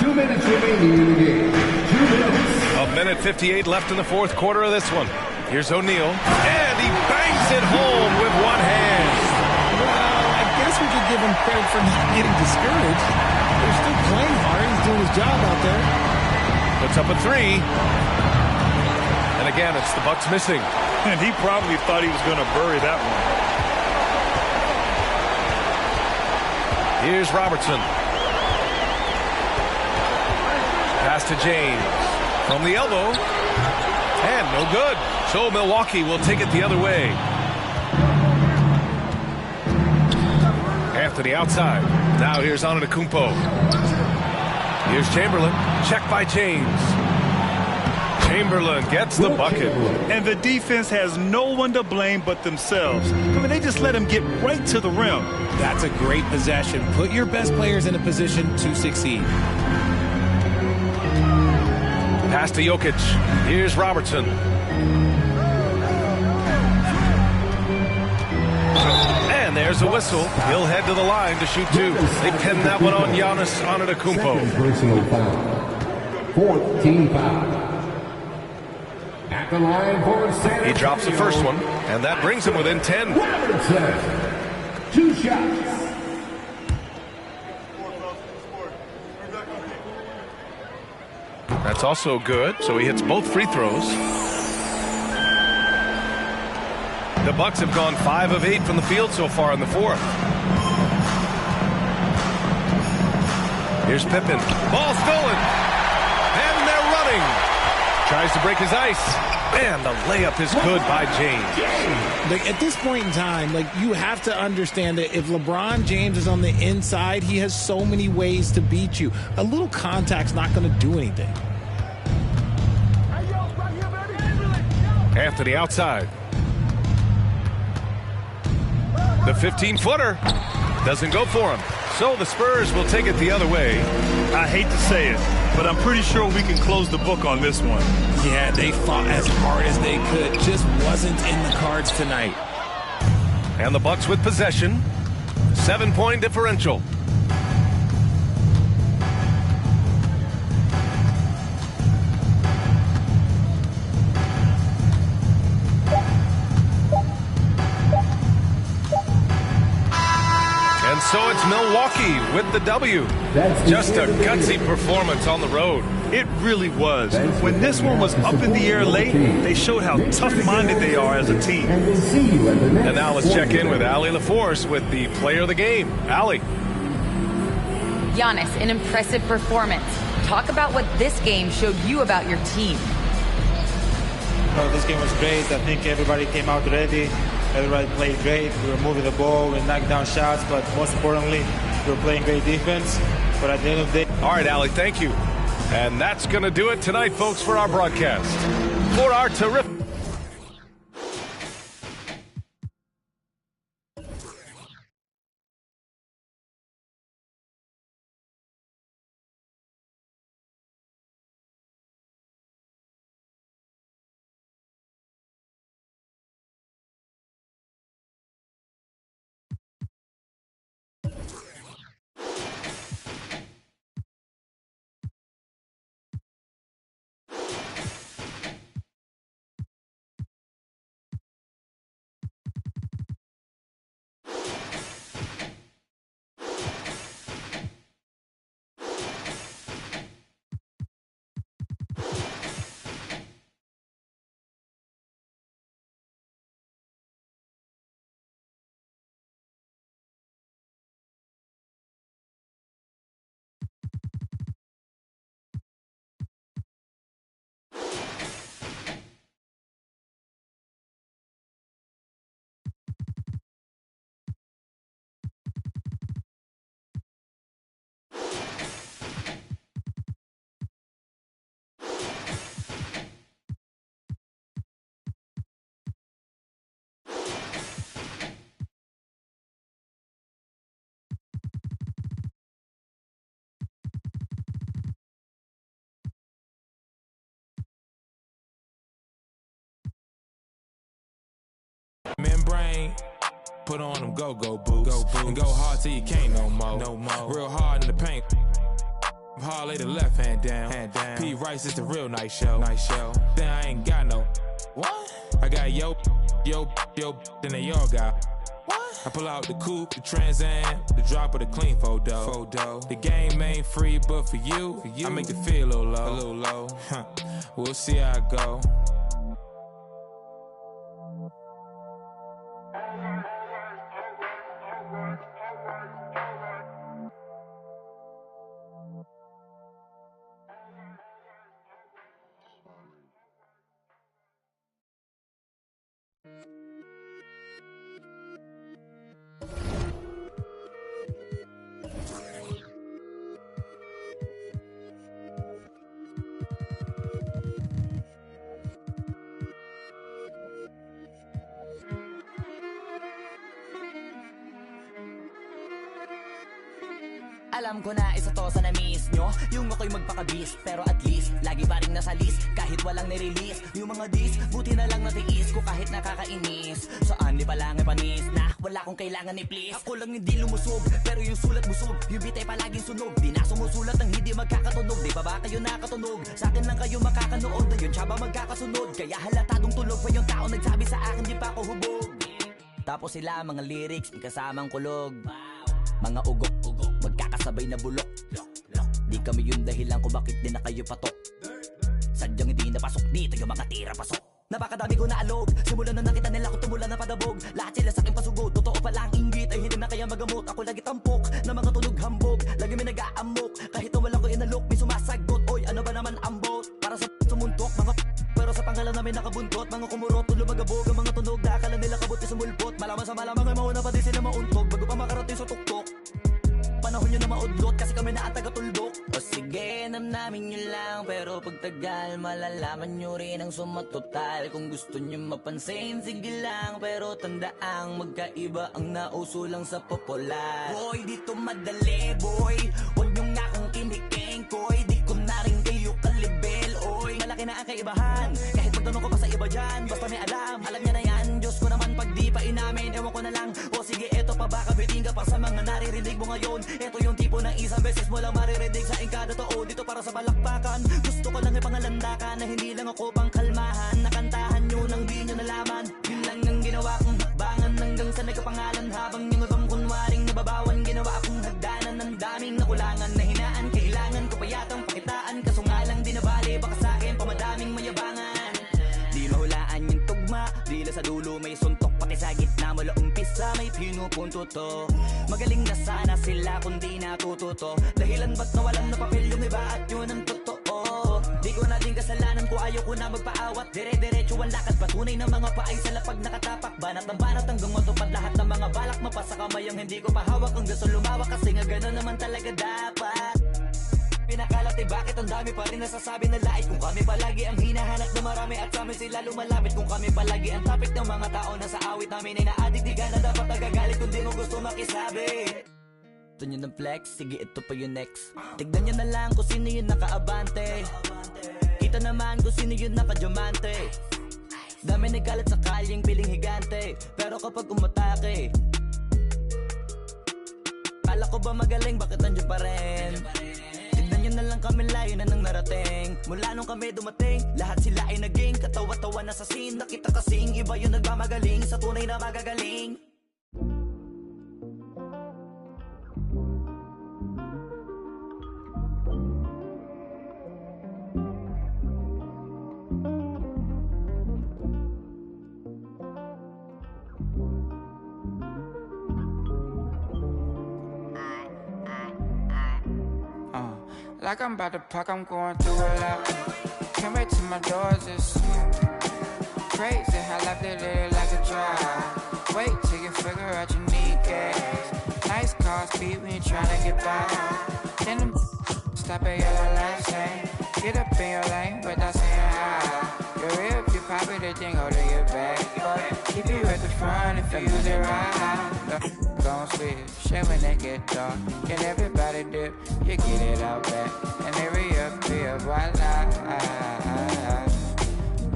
2 minutes remaining in the game. 2 minutes. A minute 58 left in the fourth quarter of this one. Here's O'Neal. And he bangs it home with one hand. Well, I guess we could give him credit for not getting discouraged. They're still playing hard. He's doing his job out there. Puts up a 3. And again, it's the Bucks missing. And he probably thought he was going to bury that one. Here's Robertson. Pass to James. From the elbow. And no good. So Milwaukee will take it the other way. Anthony outside. Now here's Antetokounmpo. Here's Chamberlain. Check by James. Chamberlain gets the bucket. And the defense has no one to blame but themselves. I mean, they just let him get right to the rim. That's a great possession. Put your best players in a position to succeed. Pass to Jokic. Here's Robertson. And there's a whistle. He'll head to the line to shoot 2. They pin that one on Giannis Antetokounmpo. Second personal foul. 4th team foul. At the line for San Antonio. He drops the first one, and that brings him within 10. Robertson. 2 shots. That's also good, so he hits both free throws. The Bucks have gone 5 of 8 from the field so far in the fourth. Here's Pippen. Ball stolen. And they're running. Tries to break his ice. And the layup is good by James. Like, at this point in time, like, you have to understand that if LeBron James is on the inside, he has so many ways to beat you. A little contact's not going to do anything. Anthony outside. The 15-footer doesn't go for him. So the Spurs will take it the other way. I hate to say it, but I'm pretty sure we can close the book on this one. Yeah, they fought as hard as they could. Just wasn't in the cards tonight. And the Bucks with possession. 7-point differential. And so it's Milwaukee with the W. Just a gutsy performance on the road. It really was. When this one was up in the air late, they showed how tough-minded they are as a team. And now let's check in with Allie LaForce with the player of the game. Allie. Giannis, an impressive performance. Talk about what this game showed you about your team. Oh, this game was great. I think everybody came out ready. Everybody played great. We were moving the ball. We knocked down shots. But most importantly, we were playing great defense. But at the end of the day... All right, Allie, thank you. And that's going to do it tonight, folks, for our broadcast. For our terrific... Membrane, put on them go-go boots. And go hard till you can't no more. Real hard in the paint. Hard lay the left hand down. P. Rice is the real nice show. Then I ain't got no. What? I got yo, then they all got. What? I pull out the coupe, the Trans Am, the drop of the clean photo. The game ain't free, but for you, I make it feel a little low. We'll see how it go. Alam ko na isa to sa na-miss nyo, yung ako'y magpakabis. Pero at least, lagi pa rin nasa list, kahit walang nirelease. Yung mga dis, buti na lang natiis ko kahit nakakainis. Saan di pa lang panis na, wala kong kailangan ni please. Ako lang hindi lumusog, pero yung sulat busog. Yung bitay palaging sunog, di na sumusulat ang hindi magkakatunog. Di ba ba kayo nakatunog? Sa akin lang kayo makakanood, na yun siya ba magkakasunod? Kaya halatadong tulog pa yung tao nagsabi sa akin di pa ako hubog. Tapos sila mga lyrics, may kasamang kulog. Mga ugok-ugok, magkakasabay na bulok. Di kami yung dahilan kung bakit di na kayo patok. Sadyang hindi napasok dito yung mga tira pasok. Napakadami ko na alog, simulan na nakita nila ko tumula na padabog. Lahat sila sa akin pasugod, totoo pala ang inggit ay hindi na kaya magamot. Ako lagi tampok, na mga tunog hambog. Lagi may nag-aamok, kahit wala ko inalok. May sumasagot, oy ano ba naman ambot? Para sa sumuntok, mga pero sa pangalan na namin nakabuntot. Mga kumurot, lumagabog ang mga tunog na akala nila kabot ka sumulpot. Malaman sa malamang ay mauna pa din sila mauntog bago pa makarating sa tuktok. Panahon nyo na maudlot kasi kami na ang taga-tuldok. O sige, namnamin nyo lang, pero pagtagal malalaman nyo rin ang sumatotal. Kung gusto nyo mapansin, sige lang, pero tandaang magkaiba ang nauso lang sa popular. Boy, dito madali, boy, huwag nyo nga akong kiniking, koy. Di ko na rin kayo kalibel, oy. Malaki na ang kaibahan, kahit magtanong ko pa sa iba dyan. Basta may alam nyo na yan. Diyos ko naman pag di pa inamin, ewan ko na lang. O sige, eto pa baka biting ka pa sa mga naririnig mo ngayon. Ito yung tipo ng isang beses mo lang maririnig sa kada tao. Dito para sa balakpakan, gusto ko lang ipangalandakan na hindi lang ako pang kalmahan. Nakantahan nyo nang di nyo nalaman. Yun lang ang ginawa kong hakbangan hanggang sa nagkapangalan. Habang yung ibang kunwaring nababawan, ginawa akong hagdanan ng daming nakulangan na hinaan. Kailangan ko pa yatang pakitaan, kaso nga lang di nabali. Baka sa akin pamadaming mayabangan. Di mahulaan yung tugma, dila sa dulo may suntok. Pati sa gitna mula umpisa may pinupunto to. Magaling na sana sila kung di natututo. Dahilan ba't nawalan na papel yung iba at yun ang totoo. Di ko na din kasalanan ko, ayaw ko na magpaawat. Dire-diretso ang lakad, patunay ng mga paay sa lapag nakatapak. Banat ng banat hanggang matupad lahat ng mga balak. Mapasa kamay ang hindi ko pahawak hanggang sa lumawak. Kasi nga gano'n naman talaga dapat. Pinakalati bakit ang dami pa rin nasasabi na lait. Kung kami palagi ang hinahanap na marami at sa amin sila lumalapit. Kung kami palagi ang topic ng mga tao na sa awit namin ay na-addict. Di ka na dapat nagagalit kung di mo gusto makisabi. Ito nyo ng flex, sige ito pa yung next. Tignan nyo na lang kung sino yung nakaabante. Kita naman kung sino yung nakadiamante. Dami nagkalat sa kalyeng piling higante. Pero kapag umatake, kala ko ba magaling, bakit nandiyan pa rin? Tignan nyo na lang kami, layo na nang narating. Mula nung kami dumating, lahat sila ay naging katawa-tawa na sa scene. Nakita kasing iba yung nagmamagaling sa tunay na magagaling. Like I'm about to pack, I'm going through a lot. Can't wait till my doors is crazy how life they live like a drive. Wait till you figure out you need gas. Nice car speed, we ain't tryna get by. Then them stop at yellow light saying, get up in your lane without saying hi. You're real if you pop it, the thing go to your back. But keep you at the front if you use it right. Gon' switch, shit when they get dark. Can everybody dip, you get it out back. And they reappear, voila.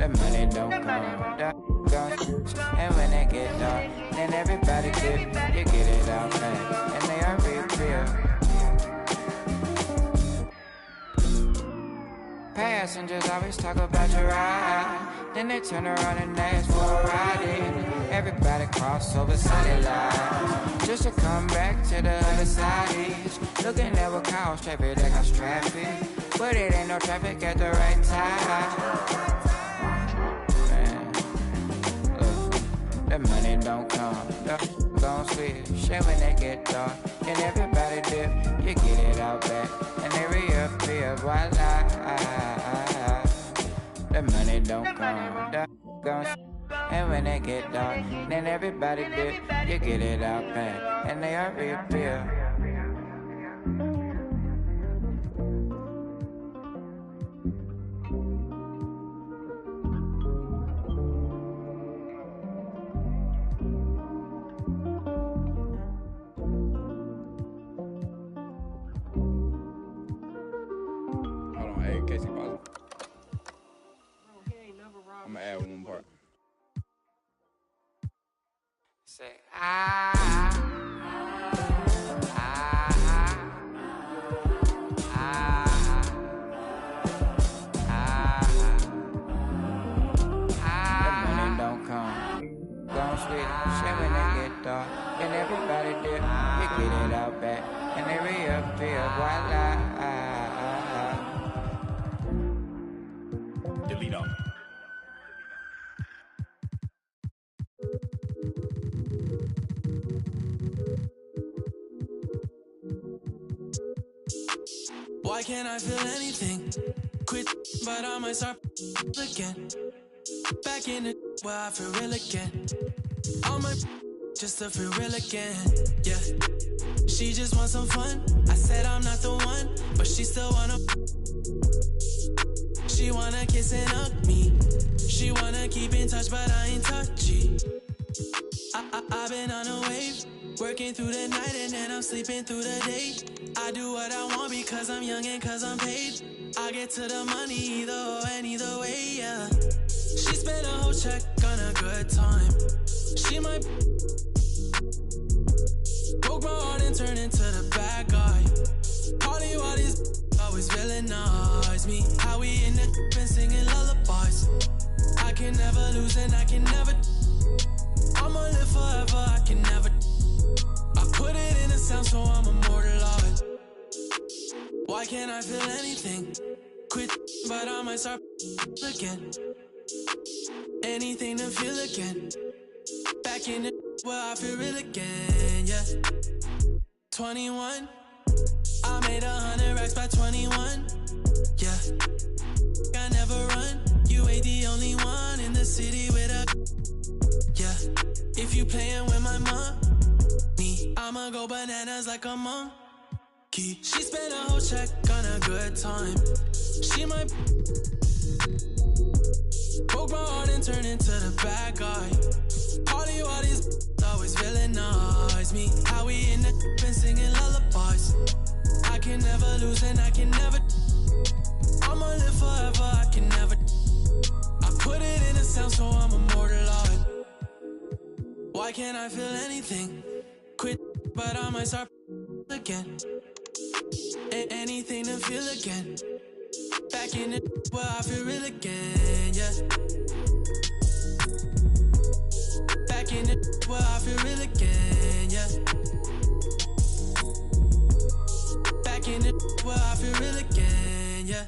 The money don't come, the gon' switch. And when they get dark, then everybody dip, you get it out back. And they are reappear. Passengers always talk about your ride. Then they turn around and ask for a ride in. Everybody cross over sunny lines just to come back to the other side. Looking at what cause traffic, that cause traffic, but it ain't no traffic at the right time. Man, look, the money don't come, the gon' switch. Shit when they get dark, and everybody dip, you get it out back, and they reappear, voila. The money don't come, the gon' switch. And when they get dark, then everybody dip, you get it out back, and they are reappear. Hold on, hey, Casey, pause. I'm gonna add one part. Say, the money don't come, gon' switch. Shit when they get dark, and everybody dip, you get it out back, and they reappear, voila. Delete all. Why can't I feel anything? Quit, but I might start again. Back in the where I feel real again. All my just to feel real again. Yeah. She just wants some fun. I said I'm not the one, but she still wanna. She wanna kiss and hug me. She wanna keep in touch, but I ain't touchy. I've been on a wave, working through the night and then I'm sleeping through the day. I do what I want because I'm young and cause I'm paid. I get to the money either and either way, yeah. She spent a whole check on a good time. She might broke my heart and turn into the bad guy. Party while these always villainize me. How we in the and singing lullabies. I can never lose and I can never. I'ma live forever, I can never. I put it in a sound so I'm immortalized. Why can't I feel anything? Quit, but I might start again. Anything to feel again. Back in the where I feel real again, yeah. 21, I made 100 racks by 21, yeah. I never run, you ain't the only one in the city with a, yeah. If you playin' with my money, I'ma go bananas like a monkey. She spent a whole check on a good time. She might broke my heart and turned into the bad guy. Party while these always villainize me. How we in the and singing lullabies. I can never lose and I can never. I'ma live forever, I can never. I put it in a sound so I'm immortalized. Why can't I feel anything? Quit, but I might start again. Anything to feel again. Back in the where I feel real again, yeah. Back in the where I feel real again, yeah. Back in the where I feel real again, yeah.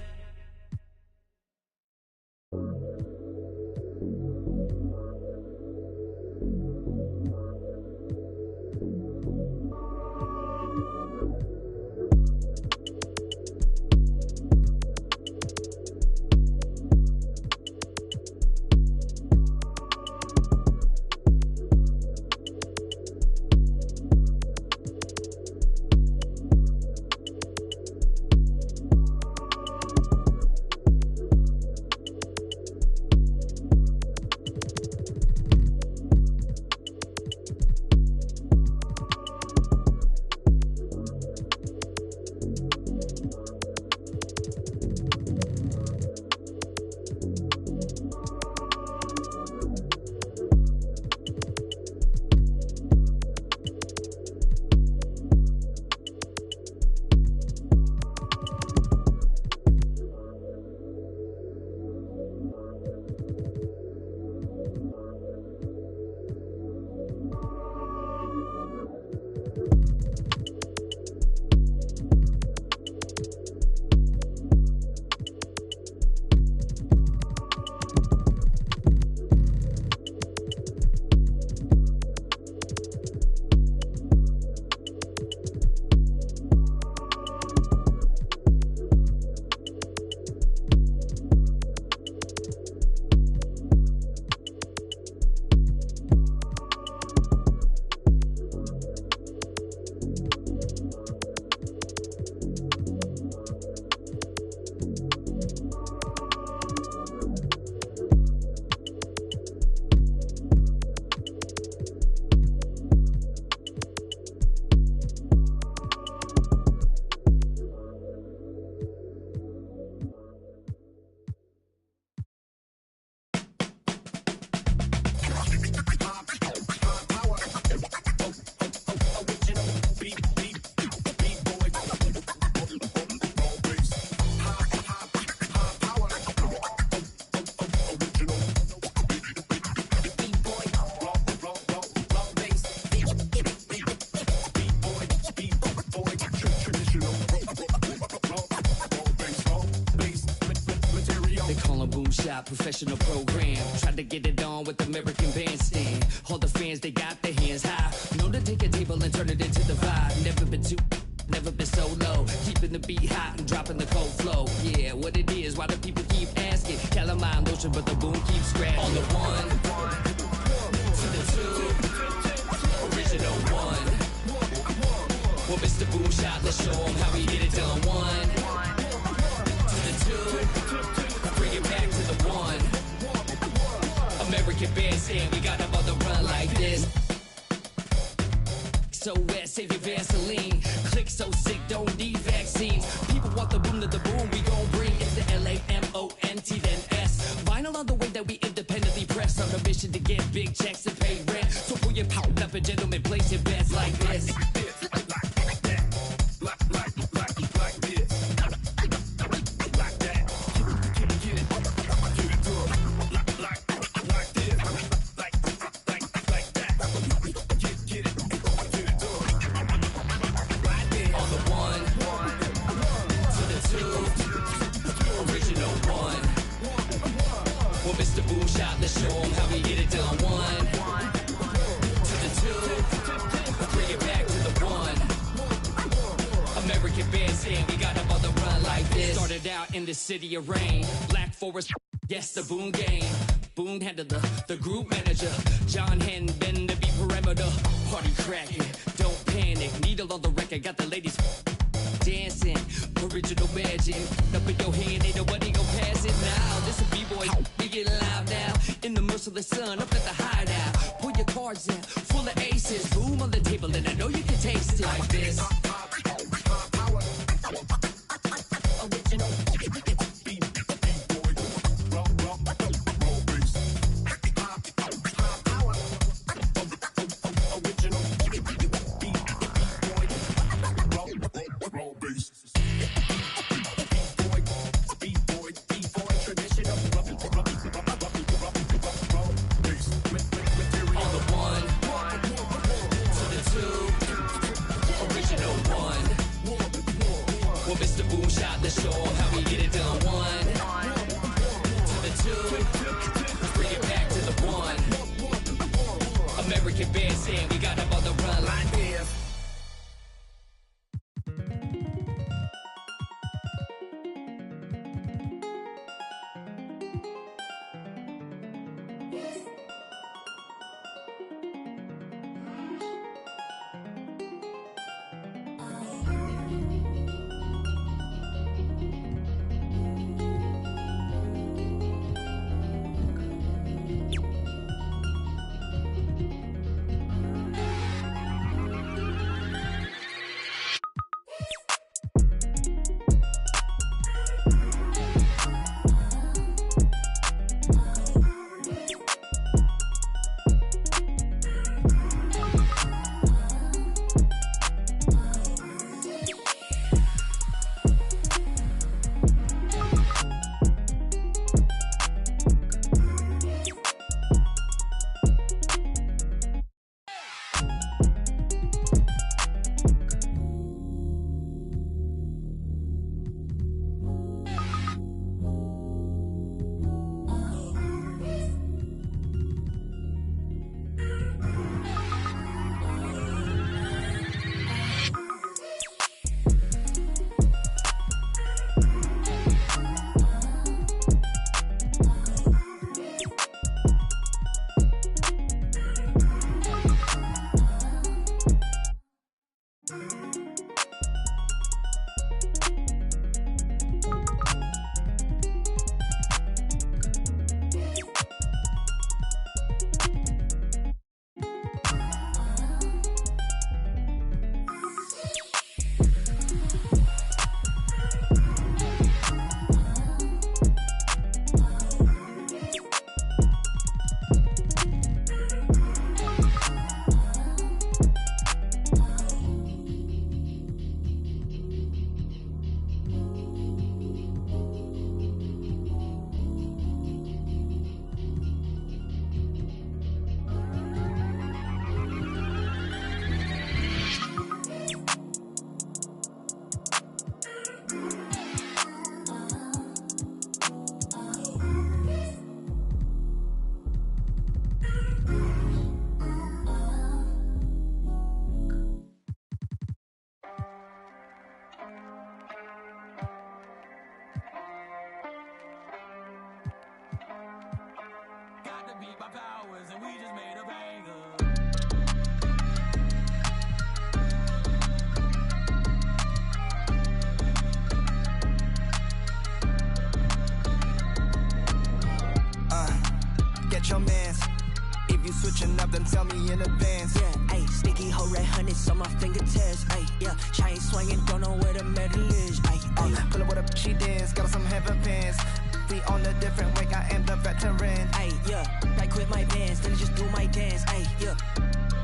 Professional program, tried to get it on with American Bandstand. All the fans, they got their hands high. Know to take a table and turn it into the vibe. Never been too, never been so low. Keeping the beat hot and dropping the cold flow. Yeah, what it is, why do people keep asking? Calamine, those motion, but the boom keeps scratching. On the one, to the two, original one. Well, Mr. Boom Shot, let's show him how we get it done. One, to the two, bring it back to the one. American Bandstand, we got them on the run like this. So wet, save your Vaseline. Click so sick, don't need vaccines. People want the boom to the boom, we gon' bring. It's the LAMONT, then S. Vinyl on the way that we independently press. On a mission to get big checks and pay rent. So pull your power up and gentlemen, place your bets like this. Mr. Boom Shot, let's show him how we get it done. One, to the two, bring it back to the one. American Bandstand, we got them on the run like this. Started out in the city of rain, Black Forest, yes, the Boom game. Boom handled the group manager, John Henn, been to be perimeter. Party cracking, don't panic, needle on the record, got the ladies dancing, original magic. Up in your hand, ain't nobody gon' pass it now. This a B-boy, we get live now. In the merciless sun, up at the hideout. Pull your cards out, full of aces. Boom on the table, and I know you can taste it like this. Get your mans. If you switching up, then tell me in advance. Yeah, ayy, sticky hoe red hundreds on my fingertips. Ayy, yeah, chain swinging, don't know where the metal is. Ayy, pull up with a she dance, got some heaven pants. We on a different wing, I am the veteran. Ayy, yeah, like quit my pants, then just do my dance. Ayy, yeah.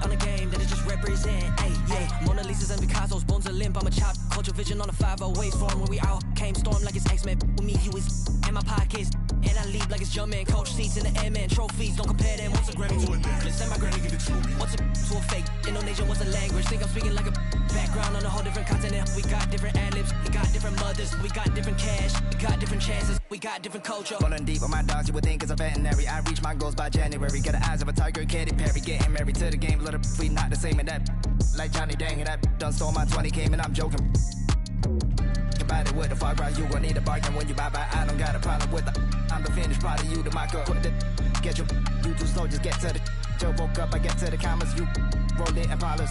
On the game that it just represent, ayy, yeah. Mona Lisa's and Picasso's, bones are limp, I'm a chop. Culture vision on a 508 form. When we out, came storm like it's X-Men. With me, you is in my pockets. And I leave like it's Jumpman. Coach seats in the airman. Trophies, don't compare them. What's a Grammy to a necklace? Send my granny, give it to me. What's a to a fake? Indonesian, what's a language? Think I'm speaking like a background on a whole different continent. We got different ad-libs, we got different mothers, we got different cash, we got different chances, we got different culture. Falling deep on my dogs, you would think it's a veterinary. I reach my goals by January. Get the eyes of a tiger, Katy Perry. Getting married to the game, little we not the same in that. Like Johnny Dang, and that done stole my 20K, and I'm joking. About it with the far right, you gon' need a bargain when you buy. I don't got a problem with I'm the finished product, you the marker. Put the get your you too slow, just get to the Joe woke up, I get to the commas, you roll it and polish.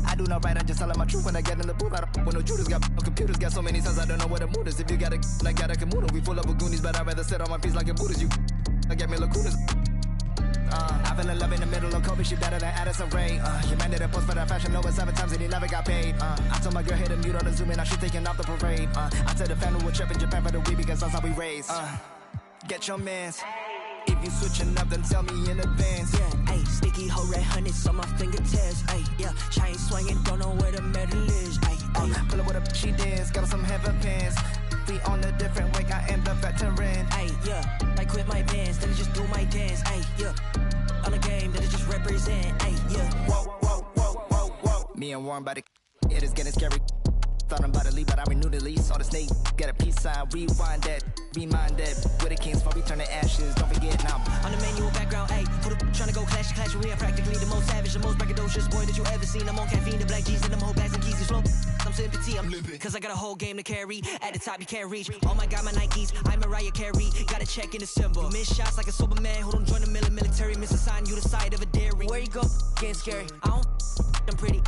I do not write, I just tell my truth when I get in the booth. I don't want no Judas, got no computers, got so many sons, I don't know what the mood is. If you got a like got a Kamuda, we full of Goonies, but I'd rather sit on my feet like a Buddhist. You I get me lacunas. I fell in love in the middle of COVID, she better than Addison Rae. You man did a post for that fashion over 7 times and he never got paid. I told my girl hit a mute on the Zoom and now she taking off the parade. I tell the family we're tripping Japan for the week because that's how we raised. Get your mans. If you switching up, then tell me in advance. Yeah, ayy, sticky hoe red hundreds on my fingertips. Ayy, yeah, chain swinging, don't know where the metal is. Ayy, pull up with a she dance, got some heaven pants. We on a different wing, I am the veteran. Ayy, yeah, like quit my pants, then just do my dance. Ayy, yeah, on the game that it just represent. Ayy, yeah, whoa, whoa, whoa, whoa, whoa. Me and Warren by the it is getting scary. Thought I'm about to leave, but I renew the lease. Saw the snake, get a peace sign, rewind that, remind that. With the kings, before we turn to ashes, don't forget now. On the manual background, ayy, who the trying to go clash, we are practically the most savage, the most braggadocious boy that you ever seen. I'm on caffeine, the black G's, and them whole bags and keys, slow. I'm sympathy, I'm limping, cause I got a whole game to carry. At the top, you can't reach. Oh my god, my Nikes, I'm Mariah Carey. Got a check in December. Miss shots like a Superman who don't join the military. Miss a sign, you the side of a dairy. Where you go, getting scary. I don't, I'm pretty.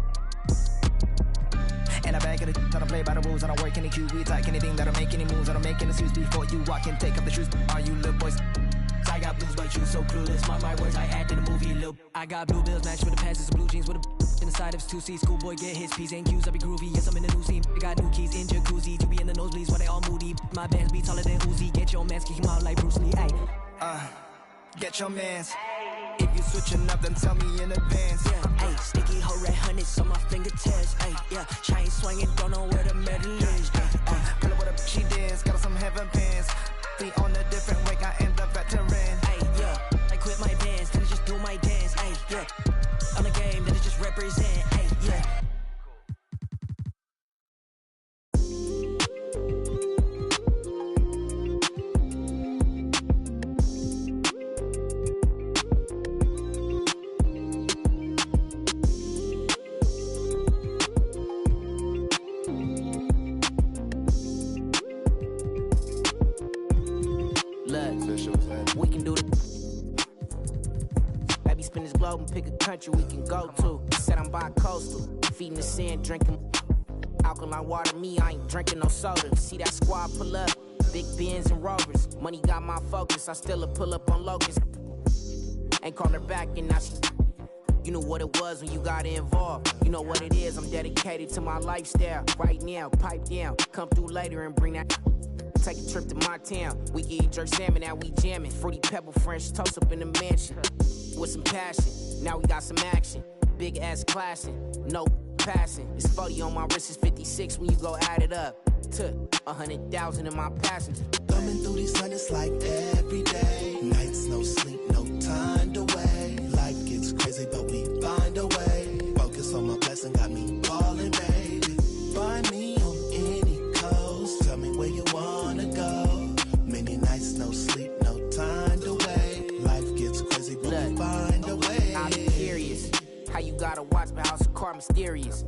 And I back at it, I don't play by the rules, I don't work any QB, like anything that'll make any moves, I don't make any suits before you walk in, take off the shoes. Are you little boys? I got blues, but you so clueless. My words, I act in the movie, lil. I got blue bills matched with the pants and blue jeans with a in the side of his 2C. Schoolboy get his P's and Q's, I be groovy. Yes, I'm in the new scene. I got new keys in jacuzzi. You be in the nosebleeds while they all moody. My bands be taller than Uzi. Get your mans, kick him out like Bruce Lee. Ay. Get your mans. If you switching up, then tell me in advance. Yeah, ayy, sticky hoe red hundreds on my fingertips. Ayy, yeah, chain swinging, don't know where the metal is. Pull up with a she dance, got some heaven pants. We on a different wing, I am the veteran. Ayy, yeah, I quit my pants, then just do my dance. Ayy, yeah, on the game that it just represent. Ayy, yeah. We can do it. Maybe spin this globe and pick a country we can go to. Said I'm bi-coastal, feeding the sand, drinking alkaline water. Me, I ain't drinking no soda. See that squad pull up, big Benz and Rovers. Money got my focus, I still a pull up on Locust. Ain't call her back and now she. You know what it was when you got involved. You know what it is, I'm dedicated to my lifestyle. Right now, pipe down, come through later and bring that. Take a trip to my town. We can eat jerk salmon, now we jamming. Fruity pebble French toast up in the mansion. With some passion, now we got some action. Big ass clashing, no passing. It's 40 on my wrist, it's 56 when you go add it up. To 100,000 in my passenger. Thumbing through these hundreds like every day. Nights, no sleep, no time to wait. Life gets crazy, but we find a way. Focus on my blessing, got me falling, baby. Find me on any coast. Tell me where you wanna go. Many nights, no sleep, no time to wait. Life gets crazy, but we find a way. I'm curious how you gotta watch my house of car mysterious.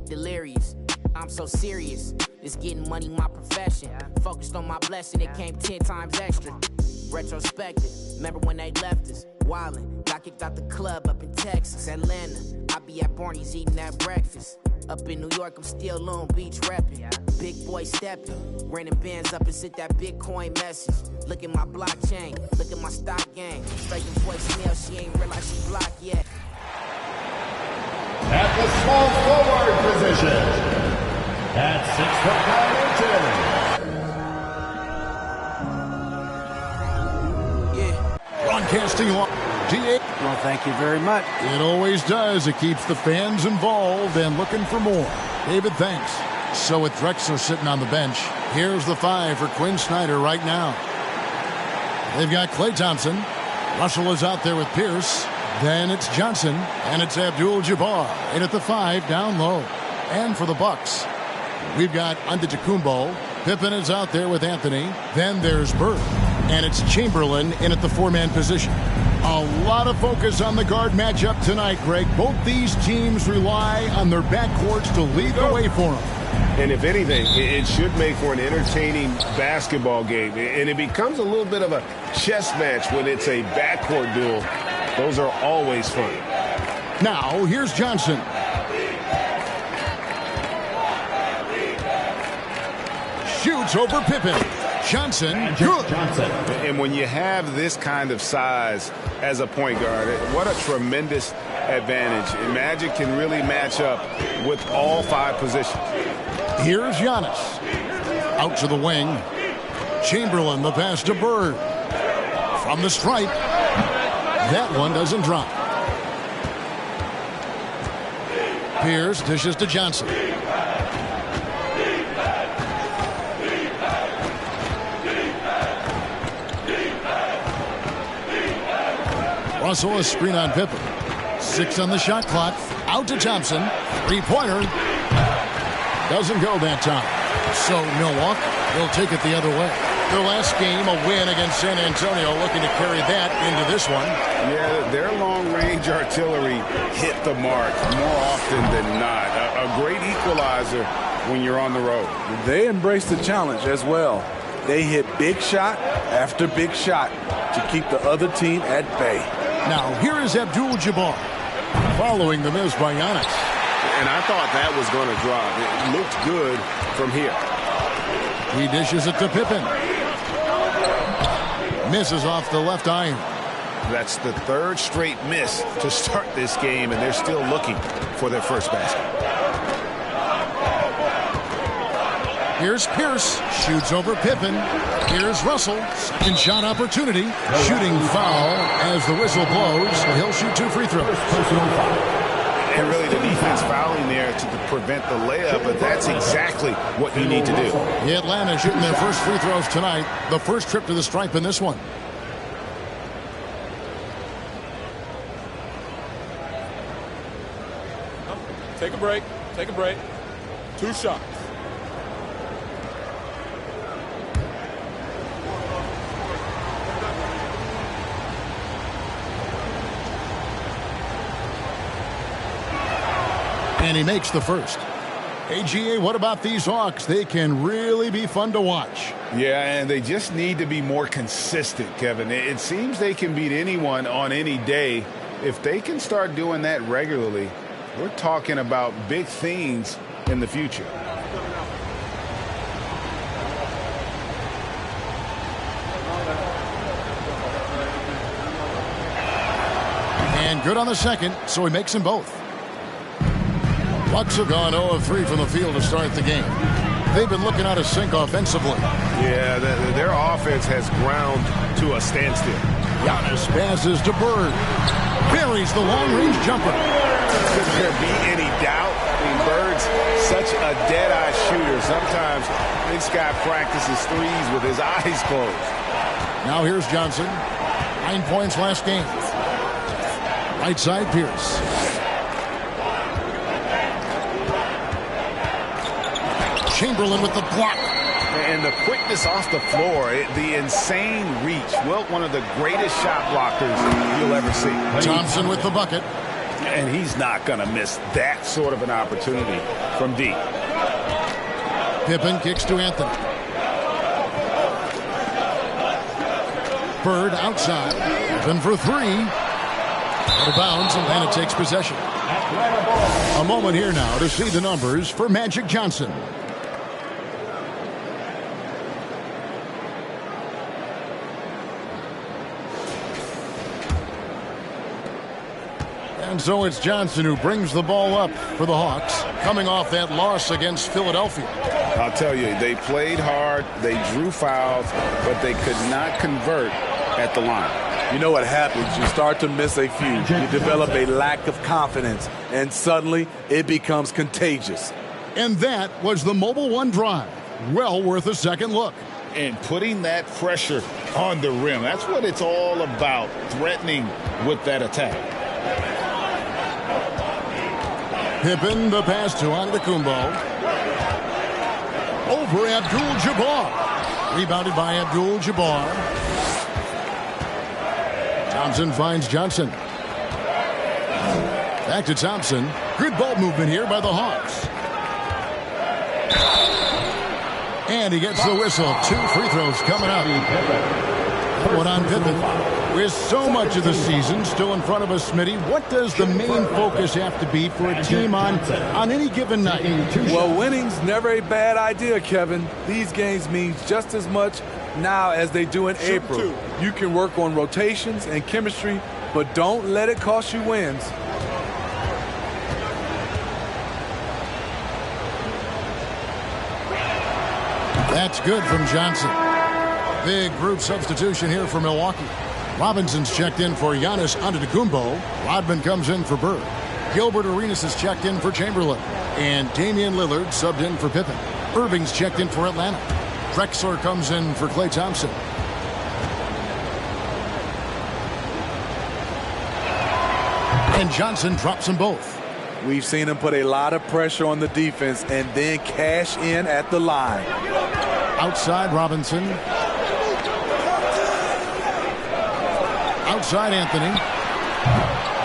Delirious, I'm so serious. It's getting money, my profession. Focused on my blessing, it came 10 times extra. Retrospective, remember when they left us? Wildin', got kicked out the club up in Texas, Atlanta. I be at Barney's eating that breakfast. Up in New York, I'm still Long Beach reppin'. Big boy steppin'. Raining bands up and sit that Bitcoin message. Look at my blockchain, look at my stock game. Straight in voicemail, she ain't realized she blocked yet. At the small forward position, at 6'9" Broadcasting live. DA. Well, thank you very much. It always does. It keeps the fans involved and looking for more. David, thanks. So with Drexler sitting on the bench, here's the 5 for Quinn Snyder right now. They've got Klay Thompson. Russell is out there with Pierce. Then it's Johnson, and it's Abdul-Jabbar. In at the 5, down low. And for the Bucks, we've got Antetokounmpo. Pippen is out there with Anthony. Then there's Bird. And it's Chamberlain in at the 4-man position. A lot of focus on the guard matchup tonight, Greg. Both these teams rely on their backcourts to lead the way for them. And if anything, it should make for an entertaining basketball game. And it becomes a little bit of a chess match when it's a backcourt duel. Those are always fun. Now, here's Johnson. Shoots over Pippen. Johnson, good. And when you have this kind of size as a point guard, what a tremendous advantage. And Magic can really match up with all 5 positions. Here's Giannis. Out to the wing. Chamberlain, the pass to Bird. From the stripe. That one doesn't drop. Pierce dishes to Johnson. Russell, a screen on Pippen. 6 on the shot clock. Out to Thompson. 3-pointer. Doesn't go that time. So Milwaukee will take it the other way. Their last game, a win against San Antonio, looking to carry that into this one. Yeah, their long-range artillery hit the mark more often than not. A great equalizer when you're on the road. They embrace the challenge as well. They hit big shot after big shot to keep the other team at bay. Now, here is Abdul-Jabbar following the miss by Giannis. And I thought that was going to drop. It looked good from here. He dishes it to Pippen. Misses off the left iron. That's the 3rd straight miss to start this game, and they're still looking for their first basket. Here's Pierce. Shoots over Pippen. Here's Russell. Second shot opportunity. Shooting foul as the whistle blows. He'll shoot 2 free throws. And really the defense fouling there to prevent the layup, but that's exactly what you need to do. The Atlanta shooting their first free throws tonight. The first trip to the stripe in this one. Take a break. Take a break. 2 shots. And he makes the first. AGA, what about these Hawks? They can really be fun to watch. Yeah, and they just need to be more consistent, Kevin. It seems they can beat anyone on any day. If they can start doing that regularly, we're talking about big things in the future. And good on the second, so he makes them both. Bucks have gone 0 of 3 from the field to start the game. They've been looking out of sync offensively. Yeah, their offense has ground to a standstill. Giannis passes to Bird. Buries the long-range jumper. Could there be any doubt? I mean, Bird's such a dead-eye shooter. Sometimes this guy practices threes with his eyes closed. Now here's Johnson. 9 points last game. Right side, Pierce. Chamberlain with the block. And the quickness off the floor, the insane reach. Well, one of the greatest shot blockers you'll ever see. Thompson with the bucket. And he's not going to miss that sort of an opportunity from deep. Pippen kicks to Anthony. Bird outside. Pippen for 3. Out of bounds, Atlanta takes possession. A moment here now to see the numbers for Magic Johnson. And so it's Johnson who brings the ball up for the Hawks, coming off that loss against Philadelphia. I'll tell you, they played hard, they drew fouls, but they could not convert at the line. You know what happens? You start to miss a few. You develop a lack of confidence, and suddenly it becomes contagious. And that was the Mobile One drive. Well worth a second look. And putting that pressure on the rim, that's what it's all about, threatening with that attack. Pippen, the pass to Antetokounmpo. Over Abdul-Jabbar. Rebounded by Abdul-Jabbar. Thompson finds Johnson. Back to Thompson. Good ball movement here by the Hawks. And he gets the whistle. 2 free throws coming up. One on Pippen. With so much of the season still in front of us, Smitty, what does the main focus have to be for a team on any given night? Well, winning's never a bad idea, Kevin. These games mean just as much now as they do in April. You can work on rotations and chemistry, but don't let it cost you wins. That's good from Johnson. Big group substitution here for Milwaukee. Robinson's checked in for Giannis Antetokounmpo. Rodman comes in for Bird. Gilbert Arenas is checked in for Chamberlain. And Damian Lillard subbed in for Pippen. Irving's checked in for Atlanta. Drexler comes in for Klay Thompson. And Johnson drops them both. We've seen him put a lot of pressure on the defense and then cash in at the line. Outside Robinson. Outside Anthony.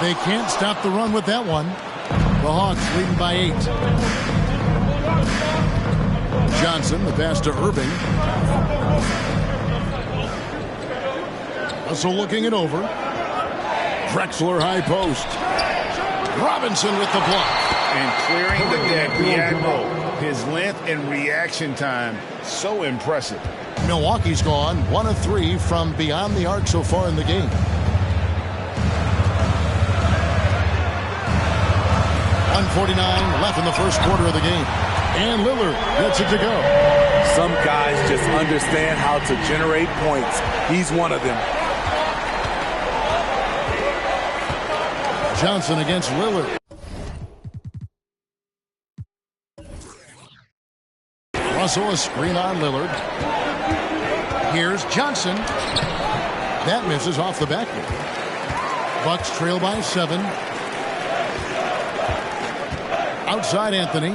They can't stop the run with that one. The Hawks leading by 8. Johnson, the pass to Irving. Russell looking it over. Drexler high post. Robinson with the block. And clearing the deck, the admiral. His length and reaction time, so impressive. Milwaukee's gone 1 of 3 from beyond the arc so far in the game. 1:49 left in the first quarter of the game. And Lillard gets it to go. Some guys just understand how to generate points. He's one of them. Johnson against Lillard. Russell, a screen on Lillard. Here's Johnson. That misses off the backboard. Bucks trail by 7. Outside Anthony.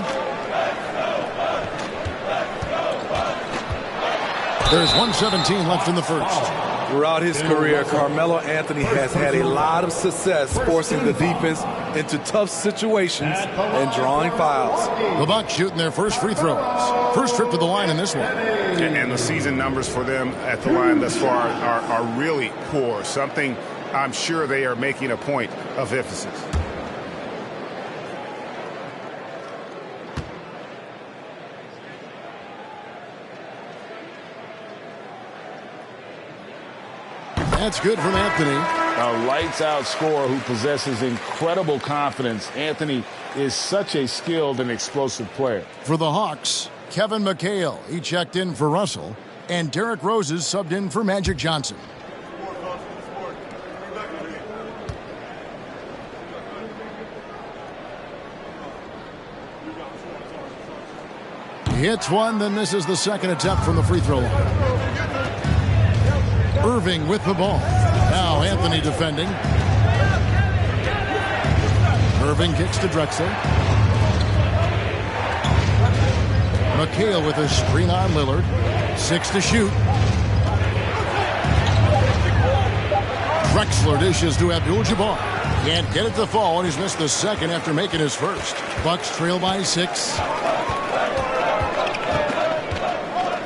There's 1:17 left in the first. Throughout his career, Carmelo Anthony has had a lot of success forcing the defense into tough situations and drawing fouls. The Bucks shooting their first free throws. First trip to the line in this one. And the season numbers for them at the line thus far are really poor. Something I'm sure they are making a point of emphasis. That's good from Anthony. A lights-out scorer who possesses incredible confidence. Anthony is such a skilled and explosive player. For the Hawks, Kevin McHale, he checked in for Russell. And Derrick Rose is subbed in for Magic Johnson. Hits one, then misses the second attempt from the free throw line. Irving with the ball. Now Anthony defending. Irving kicks to Drexler. McHale with a screen on Lillard. 6 to shoot. Drexler dishes to Abdul-Jabbar. Can't get it to fall, and he's missed the second after making his first. Bucks trail by 6.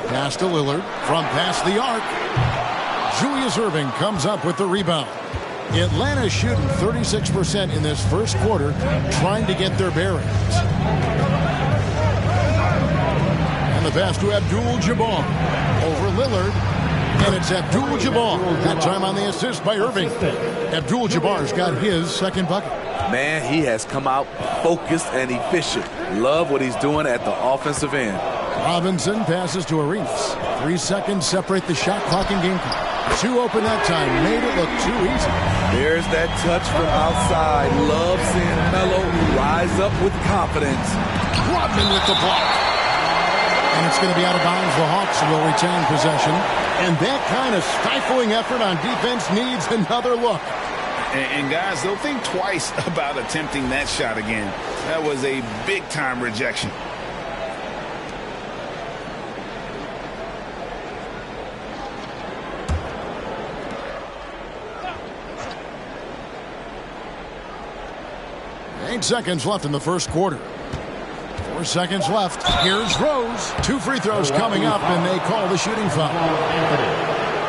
Pass to Lillard from past the arc. Julius Irving comes up with the rebound. Atlanta shooting 36% in this first quarter, trying to get their bearings. And the pass to Abdul-Jabbar over Lillard. And it's Abdul-Jabbar. That time on the assist by Irving. Abdul-Jabbar's got his second bucket. Man, he has come out focused and efficient. Love what he's doing at the offensive end. Robinson passes to Arenas. 3 seconds separate the shot clock and game clock. 2 open that time. Made it look too easy. There's that touch from outside. Love seeing Melo rise up with confidence. Rodman with the block. And it's going to be out of bounds. The Hawks will retain possession. And that kind of stifling effort on defense needs another look. And guys, they'll think twice about attempting that shot again. That was a big-time rejection. Eight seconds left in the first quarter. 4 seconds left. Here's Rose. 2 free throws coming up, and they call the shooting foul.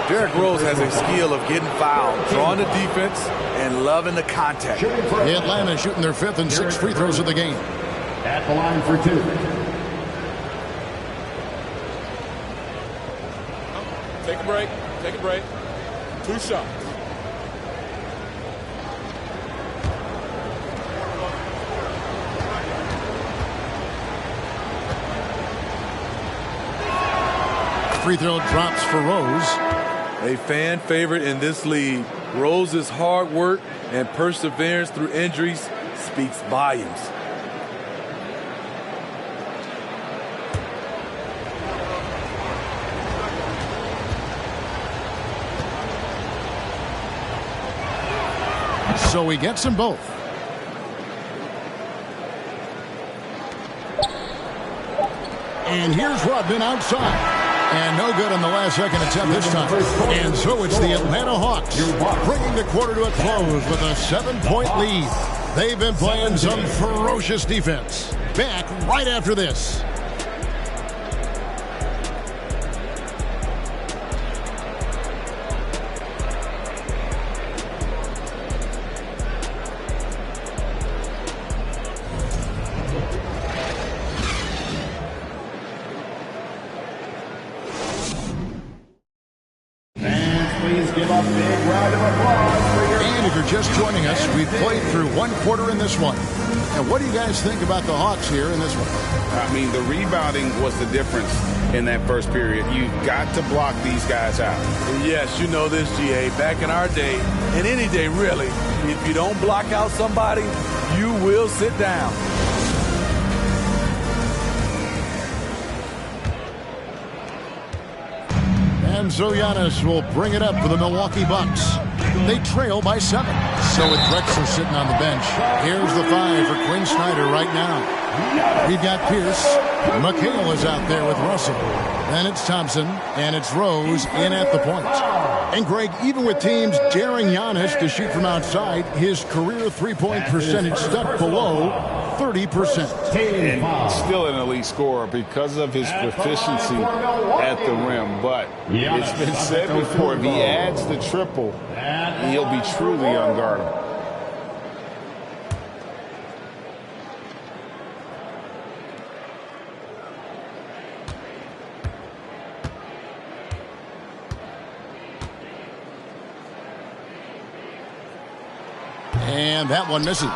Derrick Rose has a skill of getting fouled, drawing the defense, and loving the contact. Atlanta shooting their 5th and 6th free throws of the game. At the line for 2. Take a break. Take a break. 2 shots. Free throw drops for Rose. A fan favorite in this league. Rose's hard work and perseverance through injuries speaks volumes. So he gets them both. And here's Rodman outside. And no good on the last second attempt this time. And so it's the Atlanta Hawks bringing the quarter to a close with a 7-point lead. They've been playing some ferocious defense. Back right after this. And if you're just joining us, we've played through 1 quarter in this one. And what do you guys think about the Hawks here in this one? I mean, the rebounding was the difference in that first period. You've got to block these guys out. Yes, you know this, GA. Back in our day, and any day really, if you don't block out somebody, you will sit down. And so Giannis will bring it up for the Milwaukee Bucks. They trail by 7. So with Drexler sitting on the bench, here's the 5 for Quinn Snyder right now. We've got Pierce. McHale is out there with Russell. Then it's Thompson, and it's Rose in at the point. And Greg, even with teams daring Giannis to shoot from outside, his career three-point percentage stuck below 30%. And still an elite scorer because of his proficiency at the rim. But it's been said before, if he adds the triple, he'll be truly unguardable. And that one misses.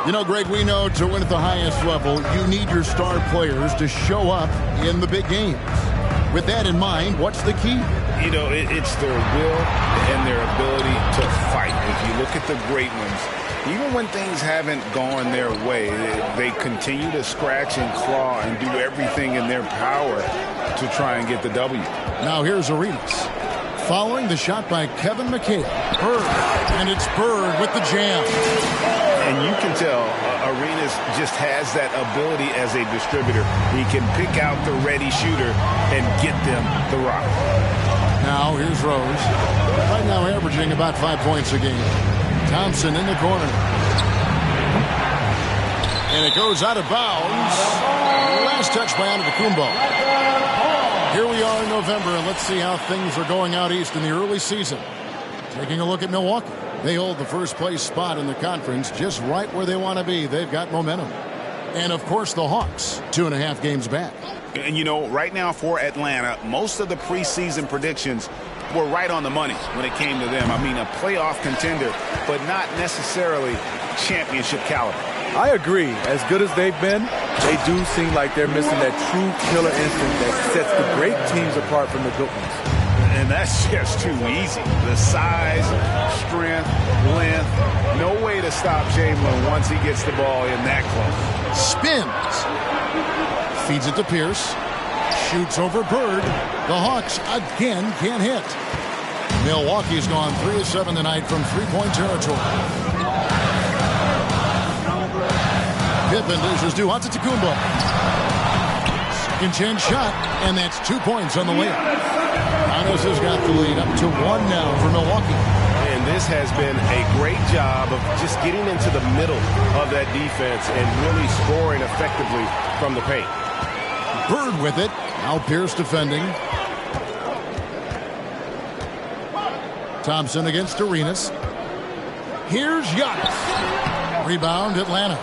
You know, Greg, we know to win at the highest level, you need your star players to show up in the big games. With that in mind, what's the key? You know, it's their will and their ability to fight. If you look at the great ones, even when things haven't gone their way, they continue to scratch and claw and do everything in their power to try and get the W. Now here's Arenas. Following the shot by Kevin McHale. Bird. And it's Bird with the jam. And you can tell Arenas just has that ability as a distributor. He can pick out the ready shooter and get them the rock. Now here's Rose. Right now averaging about 5 points a game. Thompson in the corner. And it goes out of bounds. Last touch by Antetokounmpo. Here we are in November, and let's see how things are going out east in the early season. Taking a look at Milwaukee. They hold the first place spot in the conference just right where they want to be. They've got momentum. And, of course, the Hawks, 2.5 games back. And, you know, right now for Atlanta, most of the preseason predictions were right on the money when it came to them. I mean, a playoff contender, but not necessarily championship caliber. I agree. As good as they've been, they do seem like they're missing that true killer instinct that sets the great teams apart from the good ones. And that's just too easy. The size, strength, length, no way to stop Chamberlain once he gets the ball in that close. Spins. Feeds it to Pierce. Shoots over Bird. The Hawks again can't hit. Milwaukee's gone 3 of 7 tonight from three-point territory. Pippen dishes to Antetokounmpo. Second chance shot, and that's 2 points on the layup. Giannis has got the lead up to 1 now for Milwaukee. And this has been a great job of just getting into the middle of that defense and really scoring effectively from the paint. Bird with it. Now Pierce defending. Thompson against Arenas. Here's Giannis. Rebound Atlanta.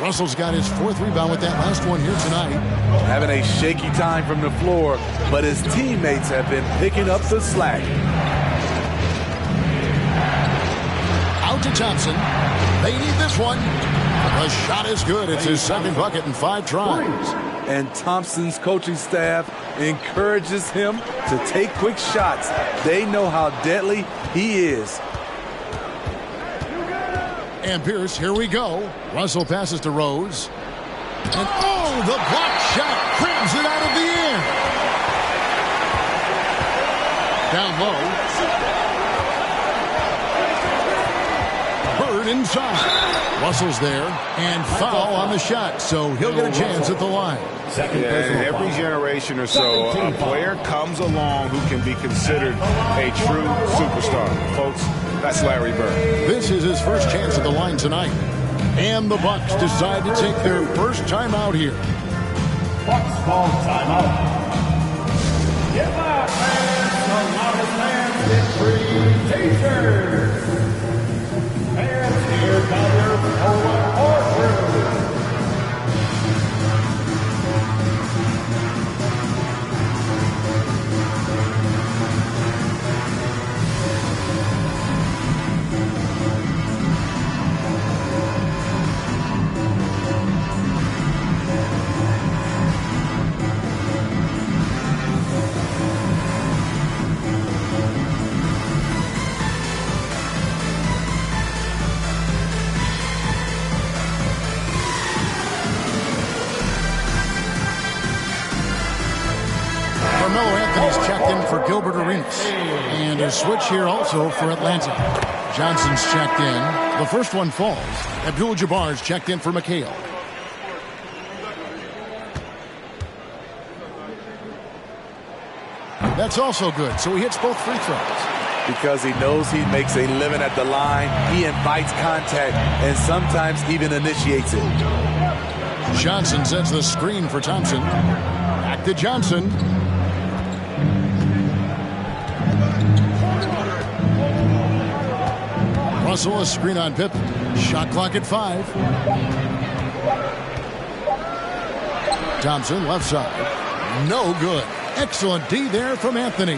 Russell's got his 4th rebound with that last one here tonight. Having a shaky time from the floor, but his teammates have been picking up the slack. Out to Thompson. They need this one. The shot is good. It's his 2nd bucket in 5 tries. And Thompson's coaching staff encourages him to take quick shots. They know how deadly he is. And Pierce, here we go. Russell passes to Rose. And oh, the block shot crams it out of the air. Down low. Bird inside. Russell's there. And foul on the shot, so he'll get a chance at the line. Yeah, every generation or so, a player comes along who can be considered a true superstar. Folks, that's Larry Bird. This is his first chance at the line tonight. And the Bucks decide to take their first timeout here. Bucks call timeout. Get loud, fans. The loudest fans get free t-shirts. Fans, here come your Polar Crew. Carmelo Anthony's checked in for Gilbert Arenas. And a switch here also for Atlanta. Johnson's checked in. The first one falls. Abdul-Jabbar's checked in for McHale. That's also good, so he hits both free throws. Because he knows he makes a living at the line, he invites contact and sometimes even initiates it. Johnson sets the screen for Thompson. Back to Johnson. Russell, a screen on Pippen. Shot clock at 5. Thompson, left side. No good. Excellent D there from Anthony.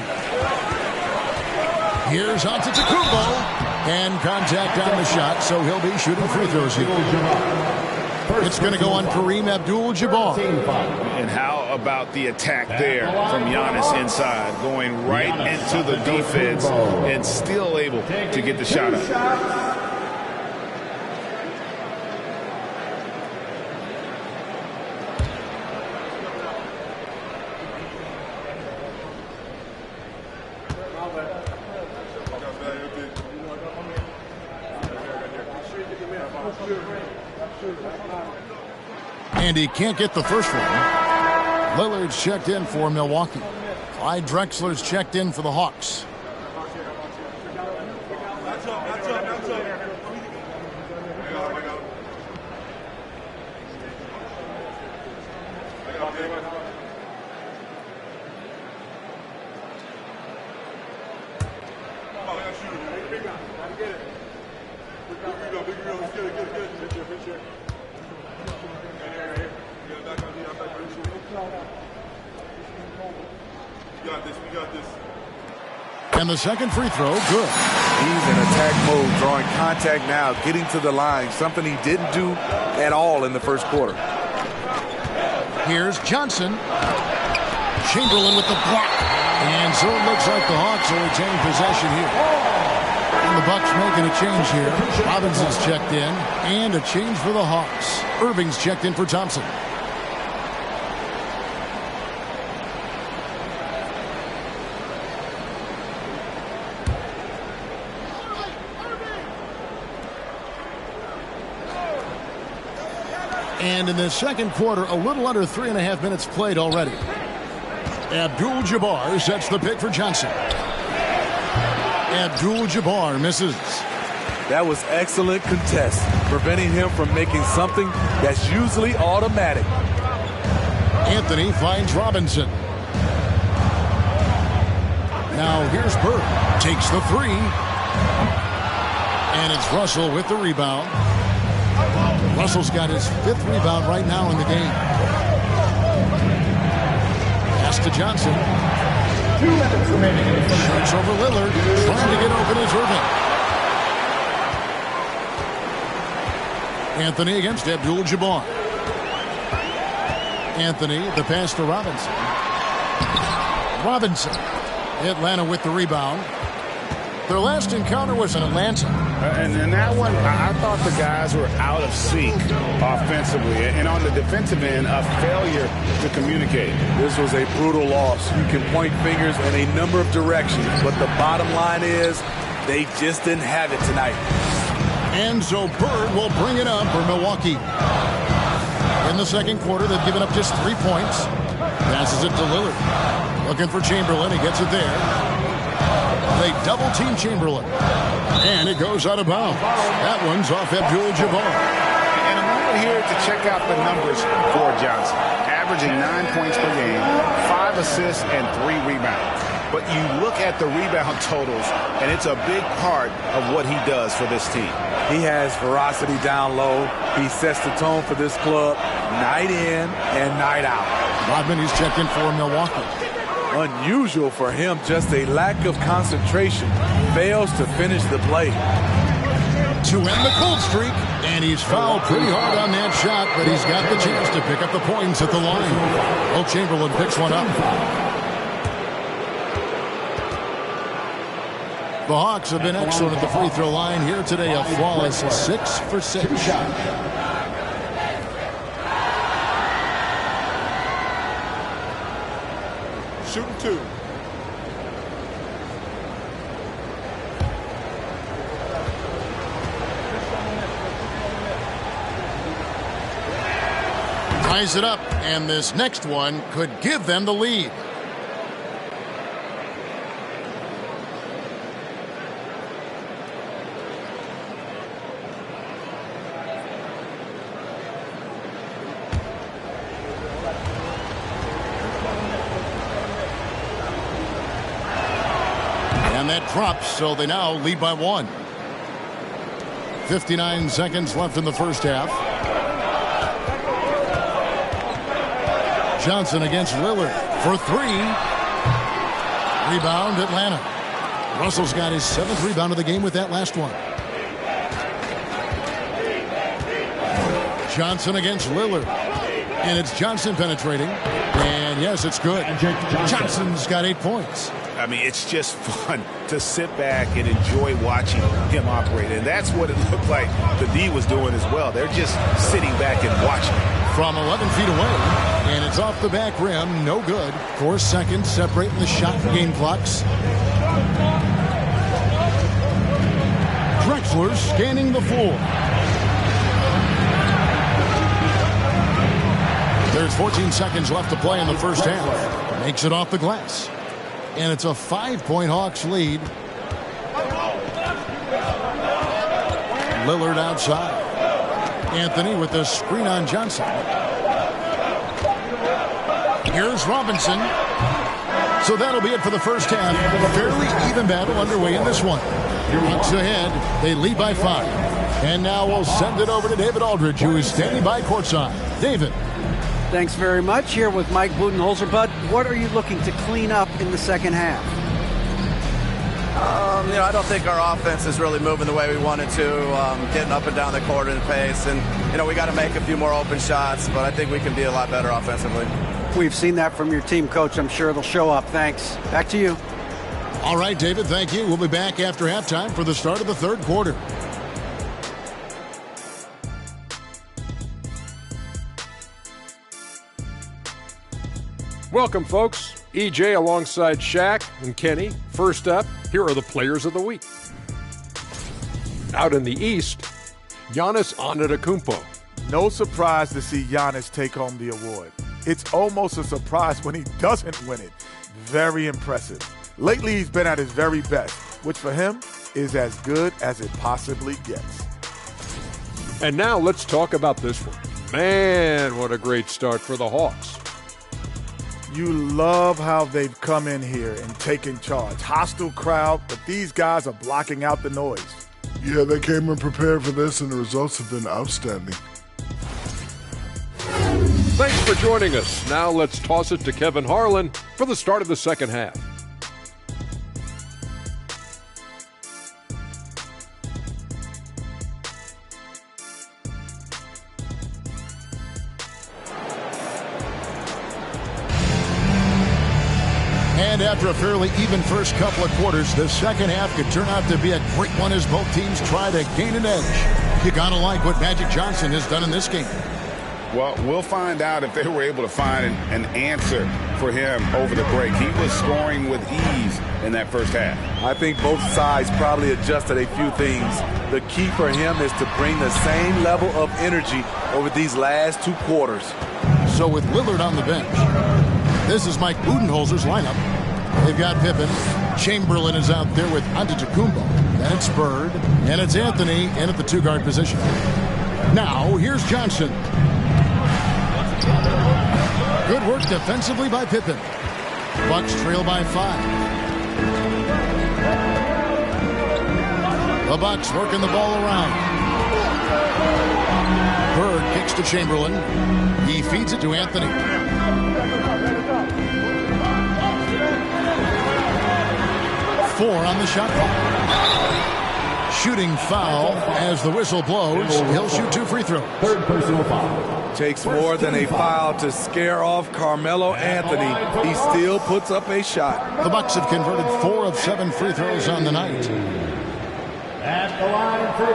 Here's Antetokounmpo. And contact on the shot, so he'll be shooting free throws here. It's going to go on Kareem Abdul-Jabbar. And how about the attack there from Giannis inside, going right into the defense and still able to get the shot up. And he can't get the first one. Lillard's checked in for Milwaukee. Clyde Drexler's checked in for the Hawks. And the second free throw, good. He's in attack mode, drawing contact now, getting to the line, something he didn't do at all in the first quarter. Here's Johnson. Chamberlain with the block. And so it looks like the Hawks are retaining possession here. And the Bucks making a change here. Robinson's checked in. And a change for the Hawks. Irving's checked in for Thompson. And in the second quarter, a little under 3.5 minutes played already. Abdul-Jabbar sets the pick for Johnson. Abdul-Jabbar misses. That was excellent contest, preventing him from making something that's usually automatic. Anthony finds Robinson. Now here's Bird. Takes the three. And it's Russell with the rebound. Russell's got his 5th rebound right now in the game. Pass to Johnson. 2 minutes remaining. Shoots over Lillard. Trying to get open is Irving. Anthony against Abdul-Jabbar. Anthony, the pass to Robinson. Robinson. Atlanta with the rebound. Their last encounter was in Atlanta. And in that one, I thought the guys were out of sync offensively. And on the defensive end, a failure to communicate. This was a brutal loss. You can point fingers in a number of directions, but the bottom line is they just didn't have it tonight. And so Bird will bring it up for Milwaukee. In the second quarter, they've given up just 3 points. Passes it to Lillard. Looking for Chamberlain. He gets it there. They double-team Chamberlain. And it goes out of bounds. That one's off Abdul-Jabbar. And a moment here to check out the numbers for Johnson. Averaging 9 points per game, 5 assists, and 3 rebounds. But you look at the rebound totals, and it's a big part of what he does for this team. He has ferocity down low. He sets the tone for this club night in and night out. Rodman, he's checked in for Milwaukee. Unusual for him, just a lack of concentration. Fails to finish the play. To end the cold streak, and he's fouled pretty hard on that shot, but he's got the chance to pick up the points at the line. Will Chamberlain picks one up. The Hawks have been excellent at the free throw line here today. A flawless 6 for 6. Shooting 2. Ties it up, and this next one could give them the lead. And that drops, so they now lead by 1. 59 seconds left in the first half. Johnson against Lillard for 3. Rebound, Atlanta. Russell's got his 7th rebound of the game with that last one. Johnson against Lillard. And it's Johnson penetrating. And yes, it's good. Johnson's got 8 points. I mean, it's just fun to sit back and enjoy watching him operate. And that's what it looked like the D was doing as well. They're just sitting back and watching. From 11 feet away, and it's off the back rim, no good. 4 seconds separating the shot and game clocks. Drexler scanning the floor. There's 14 seconds left to play in the first half. Makes it off the glass. And it's a 5-point Hawks lead. Lillard outside. Anthony with the screen on Johnson. Here's Robinson. So that'll be it for the first half. Fairly even battle underway in this one. Hawks ahead. They lead by 5. And now we'll send it over to David Aldridge, who is standing by courtside. David. Thanks very much. Here with Mike Budenholzer. Bud, what are you looking to clean up in the second half? I don't think our offense is really moving the way we wanted to, getting up and down the court in pace. And, we got to make a few more open shots, but I think we can be a lot better offensively. We've seen that from your team, Coach. I'm sure it'll show up. Thanks. Back to you. All right, David, thank you. We'll be back after halftime for the start of the third quarter. Welcome, folks. EJ alongside Shaq and Kenny. First up, here are the players of the week. Out in the East, Giannis Antetokounmpo. No surprise to see Giannis take home the award. It's almost a surprise when he doesn't win it. Very impressive. Lately, he's been at his very best, which for him is as good as it possibly gets. And now let's talk about this one. Man, what a great start for the Hawks. You love how they've come in here and taken charge. Hostile crowd, but these guys are blocking out the noise. Yeah, they came in prepared for this, and the results have been outstanding. Thanks for joining us. Now let's toss it to Kevin Harlan for the start of the second half. And after a fairly even first couple of quarters, the second half could turn out to be a great one as both teams try to gain an edge. You gotta like what Magic Johnson has done in this game. Well, we'll find out if they were able to find an answer for him over the break. He was scoring with ease in that first half. I think both sides probably adjusted a few things. The key for him is to bring the same level of energy over these last two quarters. So with Lillard on the bench, this is Mike Budenholzer's lineup. They've got Pippen. Chamberlain is out there with Antetokounmpo. Then it's Bird. And it's Anthony in at the two-guard position. Now, here's Johnson. Good work defensively by Pippen. Bucks trail by 5. The Bucks working the ball around. Bird kicks to Chamberlain. He feeds it to Anthony. Four on the shot clock. Shooting foul as the whistle blows. He'll shoot 2 free throws. Third personal foul. Takes more than a foul to scare off Carmelo Anthony. He still puts up a shot. The Bucks have converted 4 of 7 free throws on the night. At the line for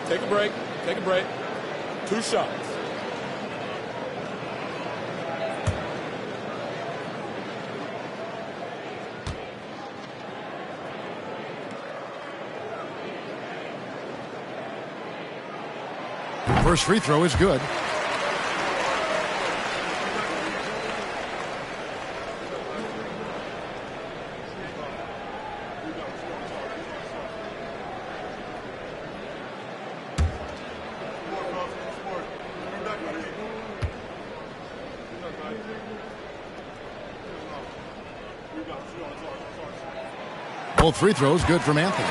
2. Take a break. Take a break. 2 shots. First free throw is good. Both free throws good from Anthony.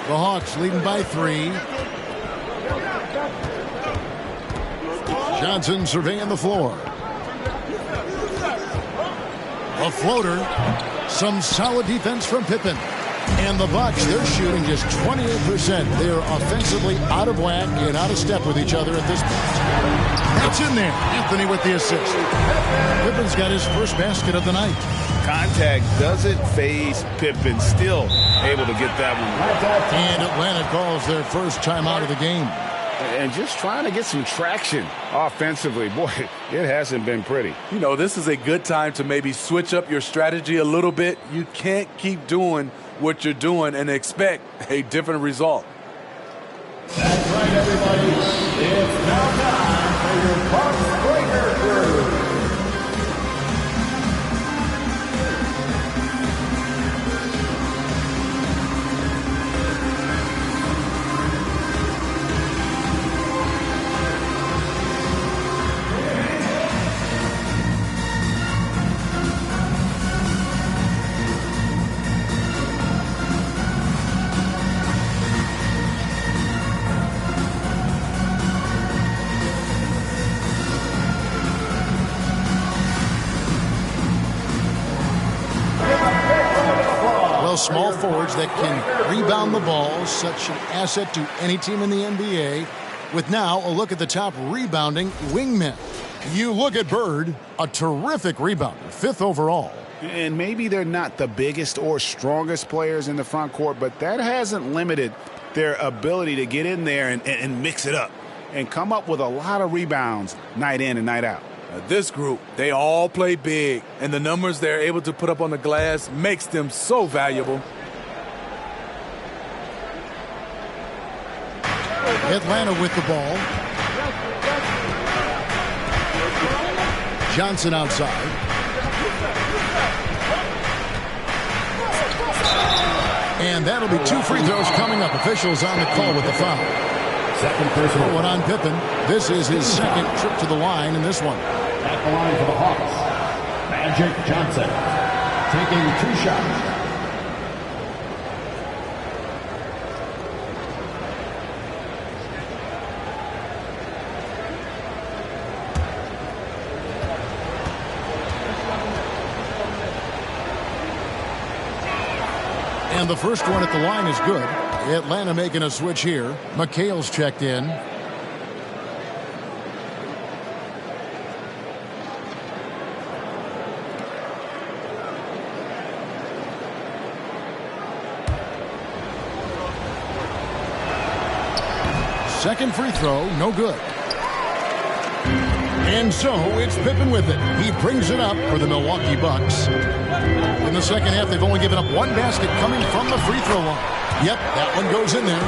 The Hawks leading by 3. Johnson surveying the floor. A floater. Some solid defense from Pippen. And the Bucks, they're shooting just 28%. They're offensively out of whack and out of step with each other at this point. That's in there. Anthony with the assist. Pippen's got his first basket of the night. Contact doesn't phase Pippen. Still able to get that one. And Atlanta calls their first time out of the game. And just trying to get some traction offensively. Boy, it hasn't been pretty. You know, this is a good time to maybe switch up your strategy a little bit. You can't keep doing what you're doing and expect a different result. That's right, everybody. It's now time for your Bucks Breaker Crew. those small forwards that can rebound the ball, such an asset to any team in the NBA. With now a look at the top rebounding wingmen. You look at Bird, a terrific rebounder, 5th overall. And maybe they're not the biggest or strongest players in the front court, but that hasn't limited their ability to get in there and mix it up and come up with a lot of rebounds night in and night out. This group, they all play big, and the numbers they're able to put up on the glass makes them so valuable. Atlanta with the ball. Johnson outside. And that'll be 2 free throws coming up. Officials on the call with the foul. Second personal. One on Pippen. This is his second trip to the line in this one. At the line for the Hawks, Magic Johnson taking 2 shots. And the first one at the line is good. Atlanta making a switch here. McHale's checked in. Second free throw, no good. And so it's Pippen with it. He brings it up for the Milwaukee Bucks. In the second half, they've only given up 1 basket coming from the free throw line. Yep, that one goes in there.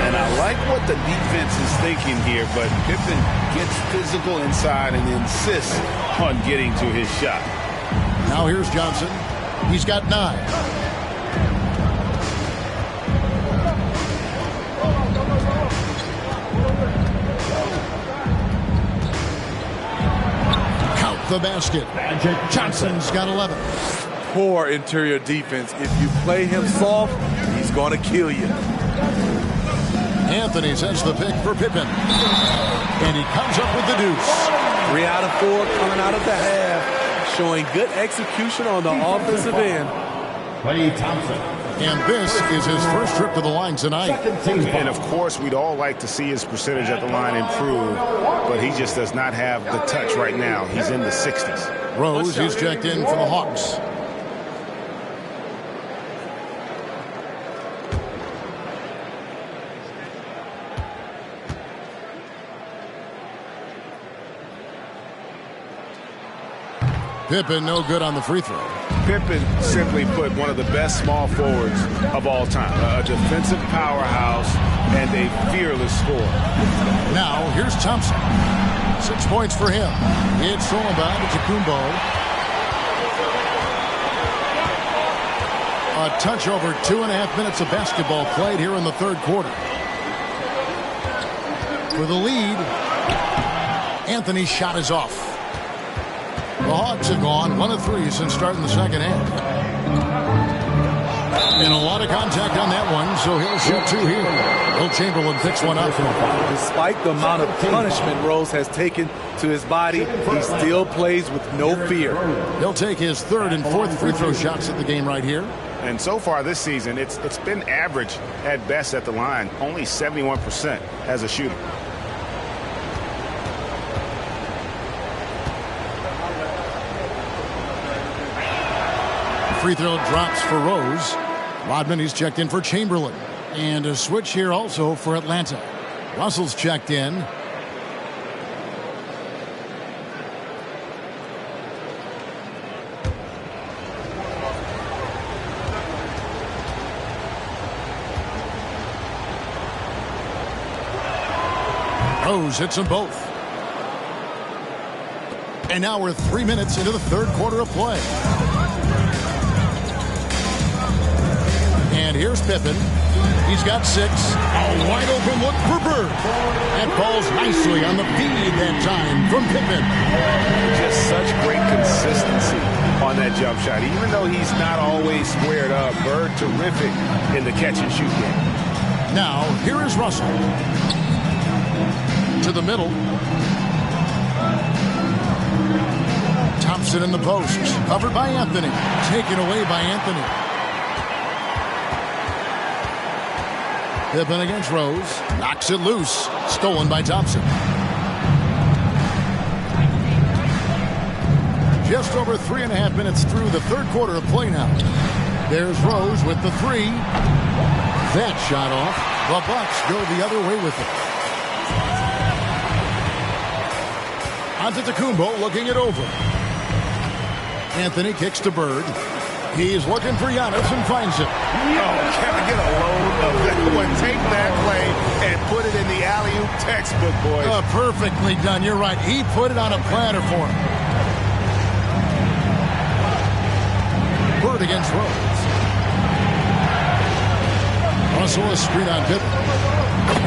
And I like what the defense is thinking here, but Pippen gets physical inside and insists on getting to his shot. Now here's Johnson. He's got 9. The basket. Johnson's got 11. Poor interior defense. If you play him soft, he's going to kill you. Anthony sends the pick for Pippen. And he comes up with the deuce. 3 out of 4 coming out of the half. Showing good execution on the offensive end. Klay Thompson. And this is his first trip to the line tonight. And, of course, we'd all like to see his percentage at the line improve, but he just does not have the touch right now. He's in the 60s. Rose is checked in for the Hawks. Pippen no good on the free throw. Pippen, simply put, one of the best small forwards of all time. A defensive powerhouse and a fearless scorer. Now, here's Thompson. 6 points for him. It's Solomon to Kumbo. A touch over 2.5 minutes of basketball played here in the third quarter. For the lead, Anthony's shot is off. The Hawks have gone 1 of 3 since starting the second half. And a lot of contact on that one, so he'll shoot 2 here. Will Chamberlain picks one up. Despite the amount of punishment Rose has taken to his body, he still plays with no fear. He'll take his 3rd and 4th free throw shots at the game right here. And so far this season, it's been average at best at the line. Only 71% as a shooter. Free throw drops for Rose. Rodman, he's checked in for Chamberlain. And a switch here also for Atlanta. Russell's checked in. Rose hits them both. And now we're 3 minutes into the third quarter of play. And here's Pippen. He's got 6. A wide open look for Bird. That falls nicely on the feed that time from Pippen. Just such great consistency on that jump shot. Even though he's not always squared up, Bird terrific in the catch and shoot game. Now, here is Russell. To the middle. Thompson in the post. Covered by Anthony. Taken away by Anthony. Pippen against Rose. Knocks it loose. Stolen by Thompson. Just over 3.5 minutes through the third quarter of play now. There's Rose with the three. That shot off. The Bucks go the other way with it. Antetokounmpo looking it over. Anthony kicks to Bird. He's looking for Giannis and finds it. Oh, Kevin, get a load of that one. Take that play and put it in the alley-oop textbook, boys. Perfectly done. You're right. He put it on a platter for him. Bird against Rose. Russell a screen on Pippen.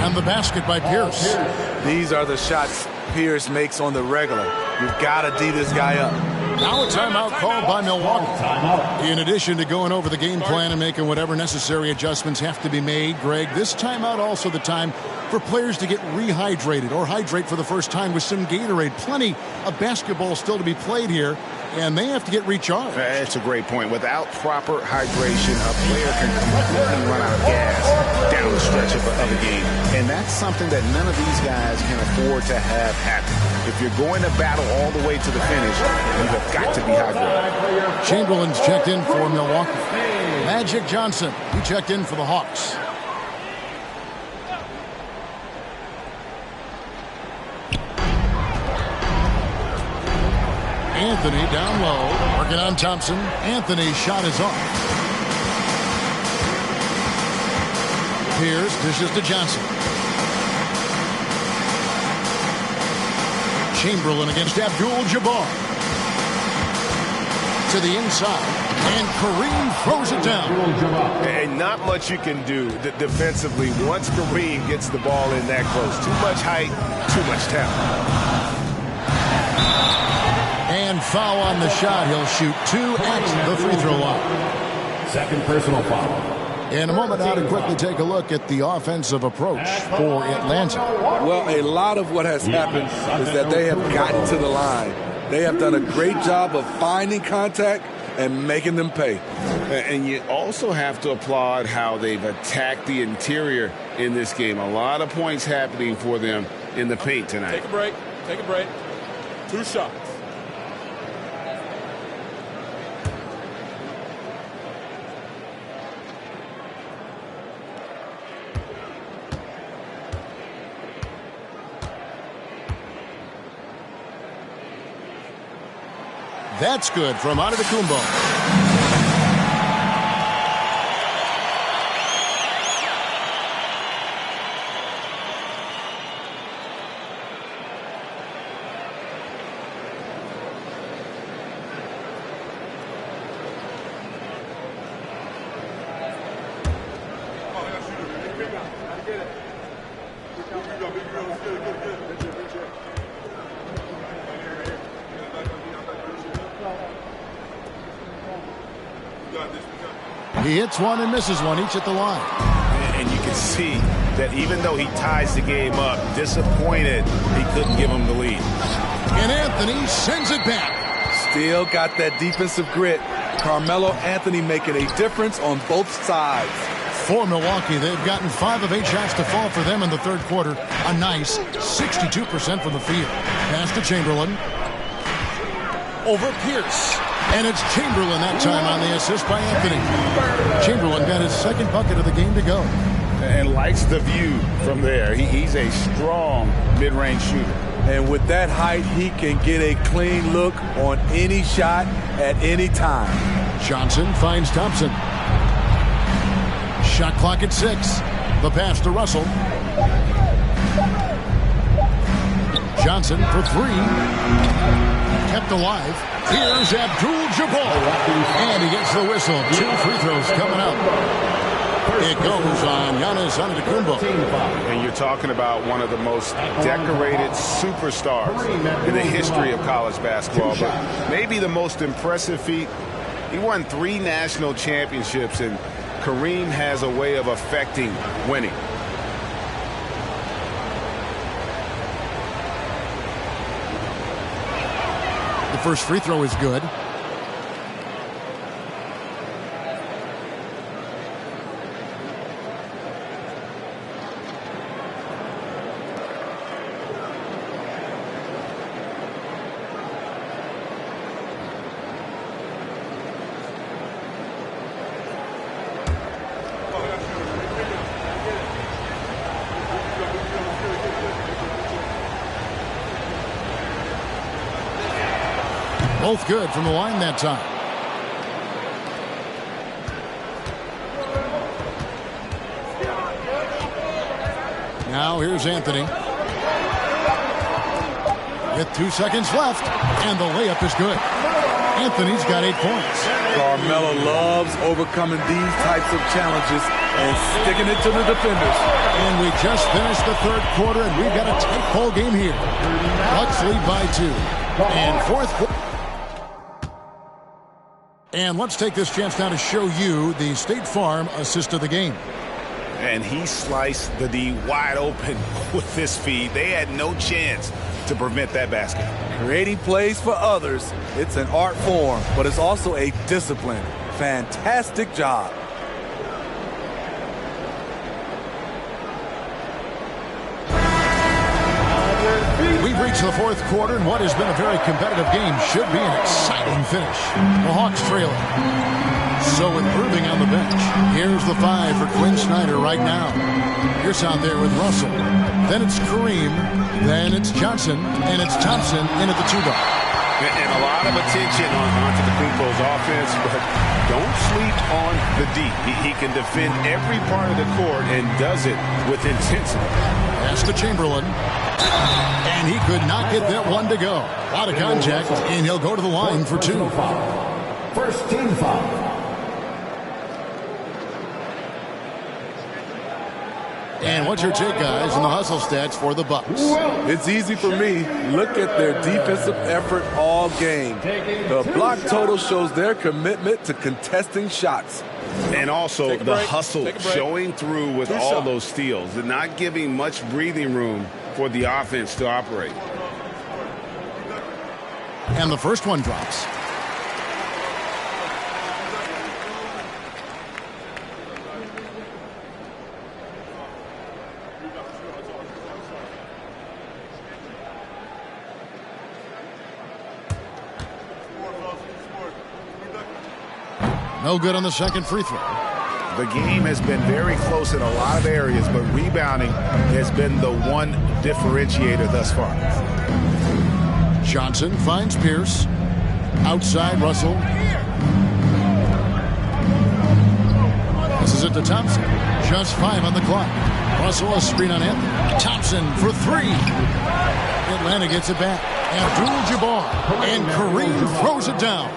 And the basket by Pierce. These are the shots Pierce makes on the regular. You've got to D this guy up. Now a timeout called by Milwaukee. In addition to going over the game plan and making whatever necessary adjustments have to be made, Greg, this timeout also the time for players to get rehydrated or hydrate for the first time with some Gatorade. Plenty of basketball still to be played here, and they have to get recharged. That's a great point. Without proper hydration, a player can completely run out of gas down the stretch of a game. And that's something that none of these guys can afford to have happen. If you're going to battle all the way to the finish, you have got to be hydrated. Chamberlain's checked in for Milwaukee. Magic Johnson, he checked in for the Hawks. Anthony down low, working on Thompson. Anthony's shot is off. Pierce dishes to Johnson. Chamberlain against Abdul-Jabbar. To the inside, and Kareem throws it down. And not much you can do defensively once Kareem gets the ball in that close. Too much height, too much talent. And foul on the shot. He'll shoot 2 at the free throw line. Second personal foul. In a moment now to quickly take a look at the offensive approach for Atlanta. Well, a lot of what has happened is that they have gotten to the line. They have done a great job of finding contact and making them pay. And you also have to applaud how they've attacked the interior in this game. A lot of points happening for them in the paint tonight. Take a break. Take a break. 2 shots. That's good from Antetokounmpo. He hits one and misses one, each at the line. And you can see that even though he ties the game up, disappointed he couldn't give him the lead. And Anthony sends it back. Still got that defensive grit. Carmelo Anthony making a difference on both sides. For Milwaukee, they've gotten 5 of 8 shots to fall for them in the third quarter. A nice 62% from the field. Pass to Chamberlain. Over Pierce. And it's Chamberlain that time on the assist by Anthony. Chamberlain got his second bucket of the game to go. And likes the view from there. He's a strong mid-range shooter. And with that height, he can get a clean look on any shot at any time. Johnson finds Thompson. Shot clock at 6. The pass to Russell. Johnson for 3. Kept alive. Here's Abdul-Jabbar. And he gets the whistle. 2 free throws coming up. It goes on Giannis Antetokounmpo. And you're talking about one of the most decorated superstars in the history of college basketball. But maybe the most impressive feat, he won 3 national championships, and Kareem has a way of affecting winning. The first free throw is good. Both good from the line that time. Now here's Anthony. With 2 seconds left, and the layup is good. Anthony's got 8 points. Carmelo loves overcoming these types of challenges and sticking it to the defenders. And we just finished the third quarter, and we've got a tight ball game here. Bucks lead by 2. And fourth quarter. And let's take this chance now to show you the State Farm assist of the game. And he sliced the D wide open with this feed. They had no chance to prevent that basket. Creating plays for others, it's an art form, but it's also a discipline. Fantastic job. We've reached the fourth quarter, and what has been a very competitive game should be an exciting finish. The Hawks trailing. So with Irving on the bench, here's the 5 for Quinn Snyder right now. Pierce out there with Russell. Then it's Kareem. Then it's Johnson. And it's Thompson in at the 2 guard. And a lot of attention on Antetokounmpo's offense, but don't sleep on the D. He can defend every part of the court and does it with intensity. Pass to Chamberlain. And he could not get that one to go. Out of contact, and he'll go to the line for 2. First team foul. And what's your take, guys, on the hustle stats for the Bucks? It's easy for me. Look at their defensive effort all game. The block total shows their commitment to contesting shots. And also the hustle showing through with all those steals and not giving much breathing room for the offense to operate. And the first one drops. No good on the second free throw. The game has been very close in a lot of areas, but rebounding has been the one differentiator thus far. Johnson finds Pierce. Outside Russell. This is it to Thompson. Just 5 on the clock. Russell a screen on Anthony. Thompson for 3. Atlanta gets it back. Abdul-Jabbar. And Kareem throws it down.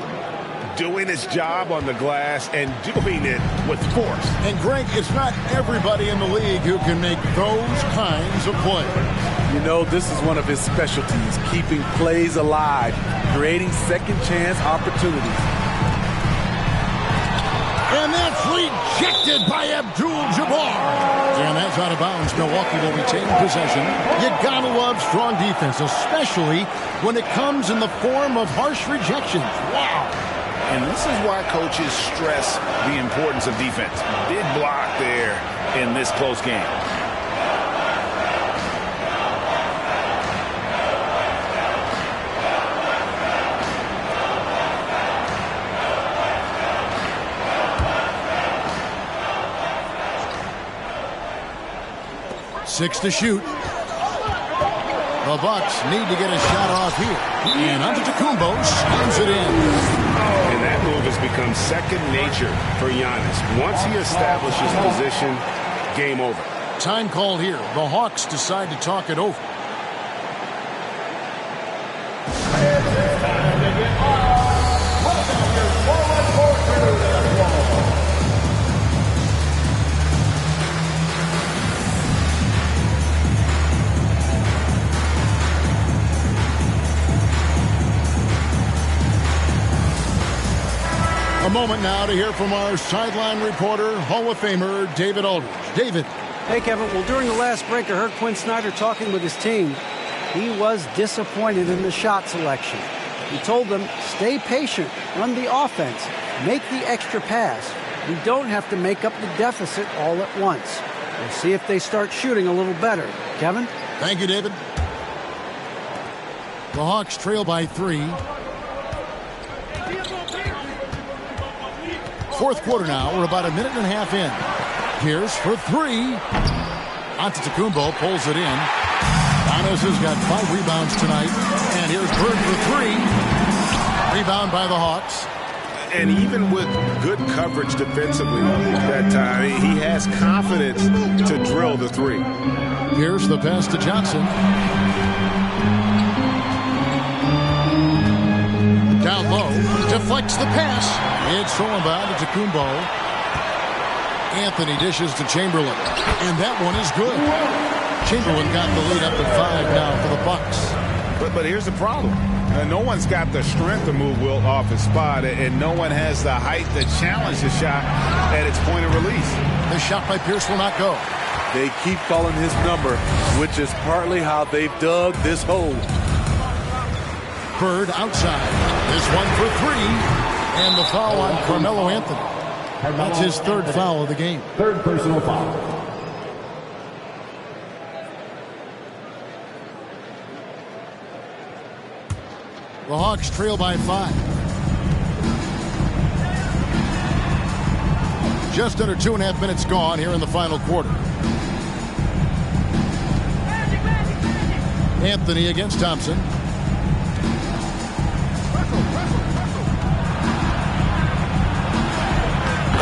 Doing his job on the glass and doing it with force. And Greg, it's not everybody in the league who can make those kinds of plays. You know, this is one of his specialties, keeping plays alive, creating second chance opportunities. And that's rejected by Abdul-Jabbar. And that's out of bounds. Milwaukee will retain possession. You gotta love strong defense, especially when it comes in the form of harsh rejections. Wow. And this is why coaches stress the importance of defense. Big block there in this close game. Six to shoot. The Bucks need to get a shot off here. And Antetokounmpo slams it in. And that move has become second nature for Giannis. Once he establishes position, game over. Time called here. The Hawks decide to talk it over. A moment now to hear from our sideline reporter, Hall of Famer David Aldridge. David. Hey, Kevin. Well, during the last break, I heard Quinn Snyder talking with his team. He was disappointed in the shot selection. He told them, stay patient, run the offense, make the extra pass. We don't have to make up the deficit all at once. We'll see if they start shooting a little better. Kevin? Thank you, David. The Hawks trail by 3. Fourth quarter now. We're about a minute and a half in. Pierce for 3. Antetokounmpo pulls it in. Giannis has got 5 rebounds tonight. And here's Bird for 3. Rebound by the Hawks. And even with good coverage defensively that time, he has confidence to drill the three. Here's the pass to Johnson. Down low, deflects the pass. It's stolen by Antetokounmpo. Anthony dishes to Chamberlain, and that one is good. Chamberlain got the lead up to 5 now for the Bucks. But here's the problem. No one's got the strength to move Wilt off his spot, and no one has the height to challenge the shot at its point of release. The shot by Pierce will not go. They keep calling his number, which is partly how they've dug this hole. Bird outside. This one for 3. And the foul on Carmelo Anthony. That's his 3rd foul of the game. 3rd personal foul. The Hawks trail by 5. Just under 2.5 minutes gone here in the final quarter. Anthony against Thompson.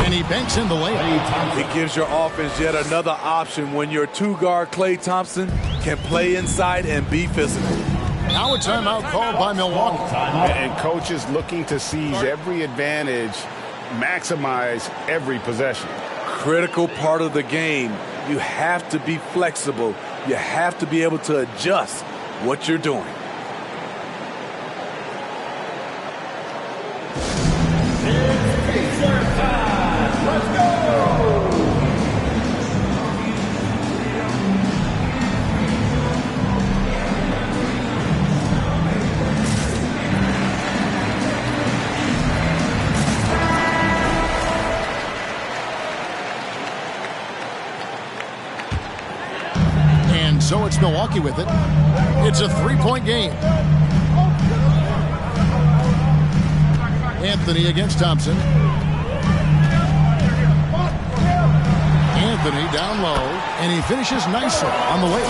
And he banks in the layup. It gives your offense yet another option when your 2-guard Klay Thompson can play inside and be physical. Now a timeout called by Milwaukee. And coaches looking to seize every advantage, maximize every possession. Critical part of the game. You have to be flexible. You have to be able to adjust what you're doing. Let's go! And so it's Milwaukee with it. It's a 3-point game. Anthony against Thompson. Anthony down low, and he finishes nicely on the way.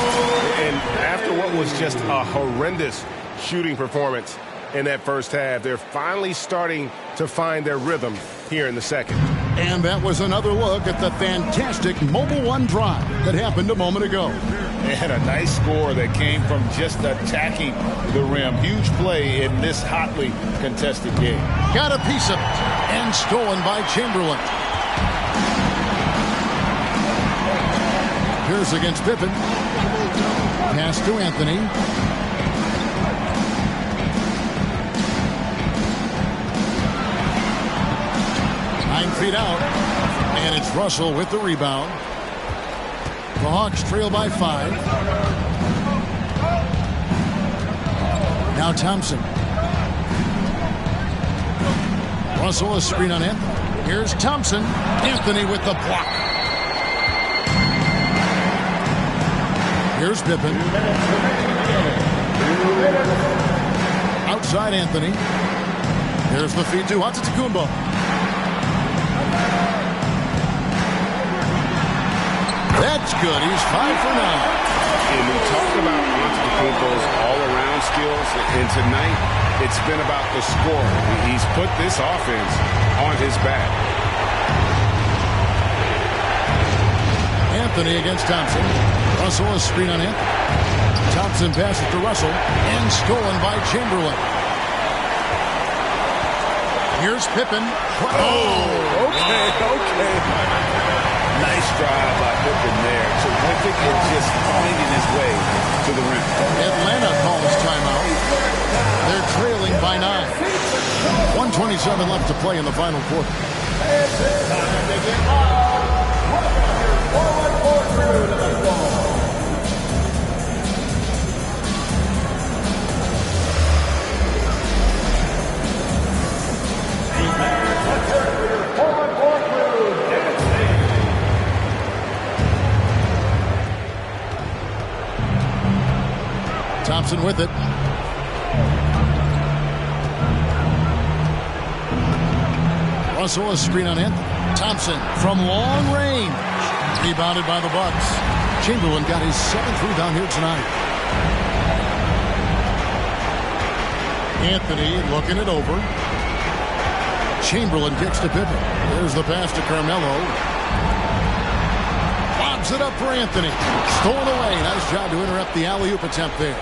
And after what was just a horrendous shooting performance in that first half, they're finally starting to find their rhythm here in the second. And that was another look at the fantastic Mobile One drive that happened a moment ago. And a nice score that came from just attacking the rim. Huge play in this hotly contested game. Got a piece of it, and stolen by Chamberlain. Here's against Pippen. Pass to Anthony. Nine feet out. And it's Russell with the rebound. The Hawks trail by 5. Now Thompson. Russell a screen on Anthony. Here's Thompson. Anthony with the block. Here's Pippen. Outside Anthony. Here's the feed to Antetokounmpo. That's good. He's 5 for 9. And we talk about Antetokounmpo's all-around skills, and tonight it's been about the score. He's put this offense on his back. Anthony against Thompson. Russell a screen on Anthony. Thompson passes to Russell, and stolen by Chamberlain. Here's Pippen. Oh, okay. Nice drive by Pippen there. Terrific and just finding his way to the rim. Atlanta calls timeout. They're trailing by 9. 1:27 left to play in the final quarter. Thompson with it. Russell a screen on Anthony. Thompson from long range. Rebounded by the Bucks. Chamberlain got his 7th rebound here tonight. Anthony looking it over. Chamberlain kicks to Pippen. There's the pass to Carmelo. Bobs it up for Anthony. Stolen away. Nice job to interrupt the alley-oop attempt there.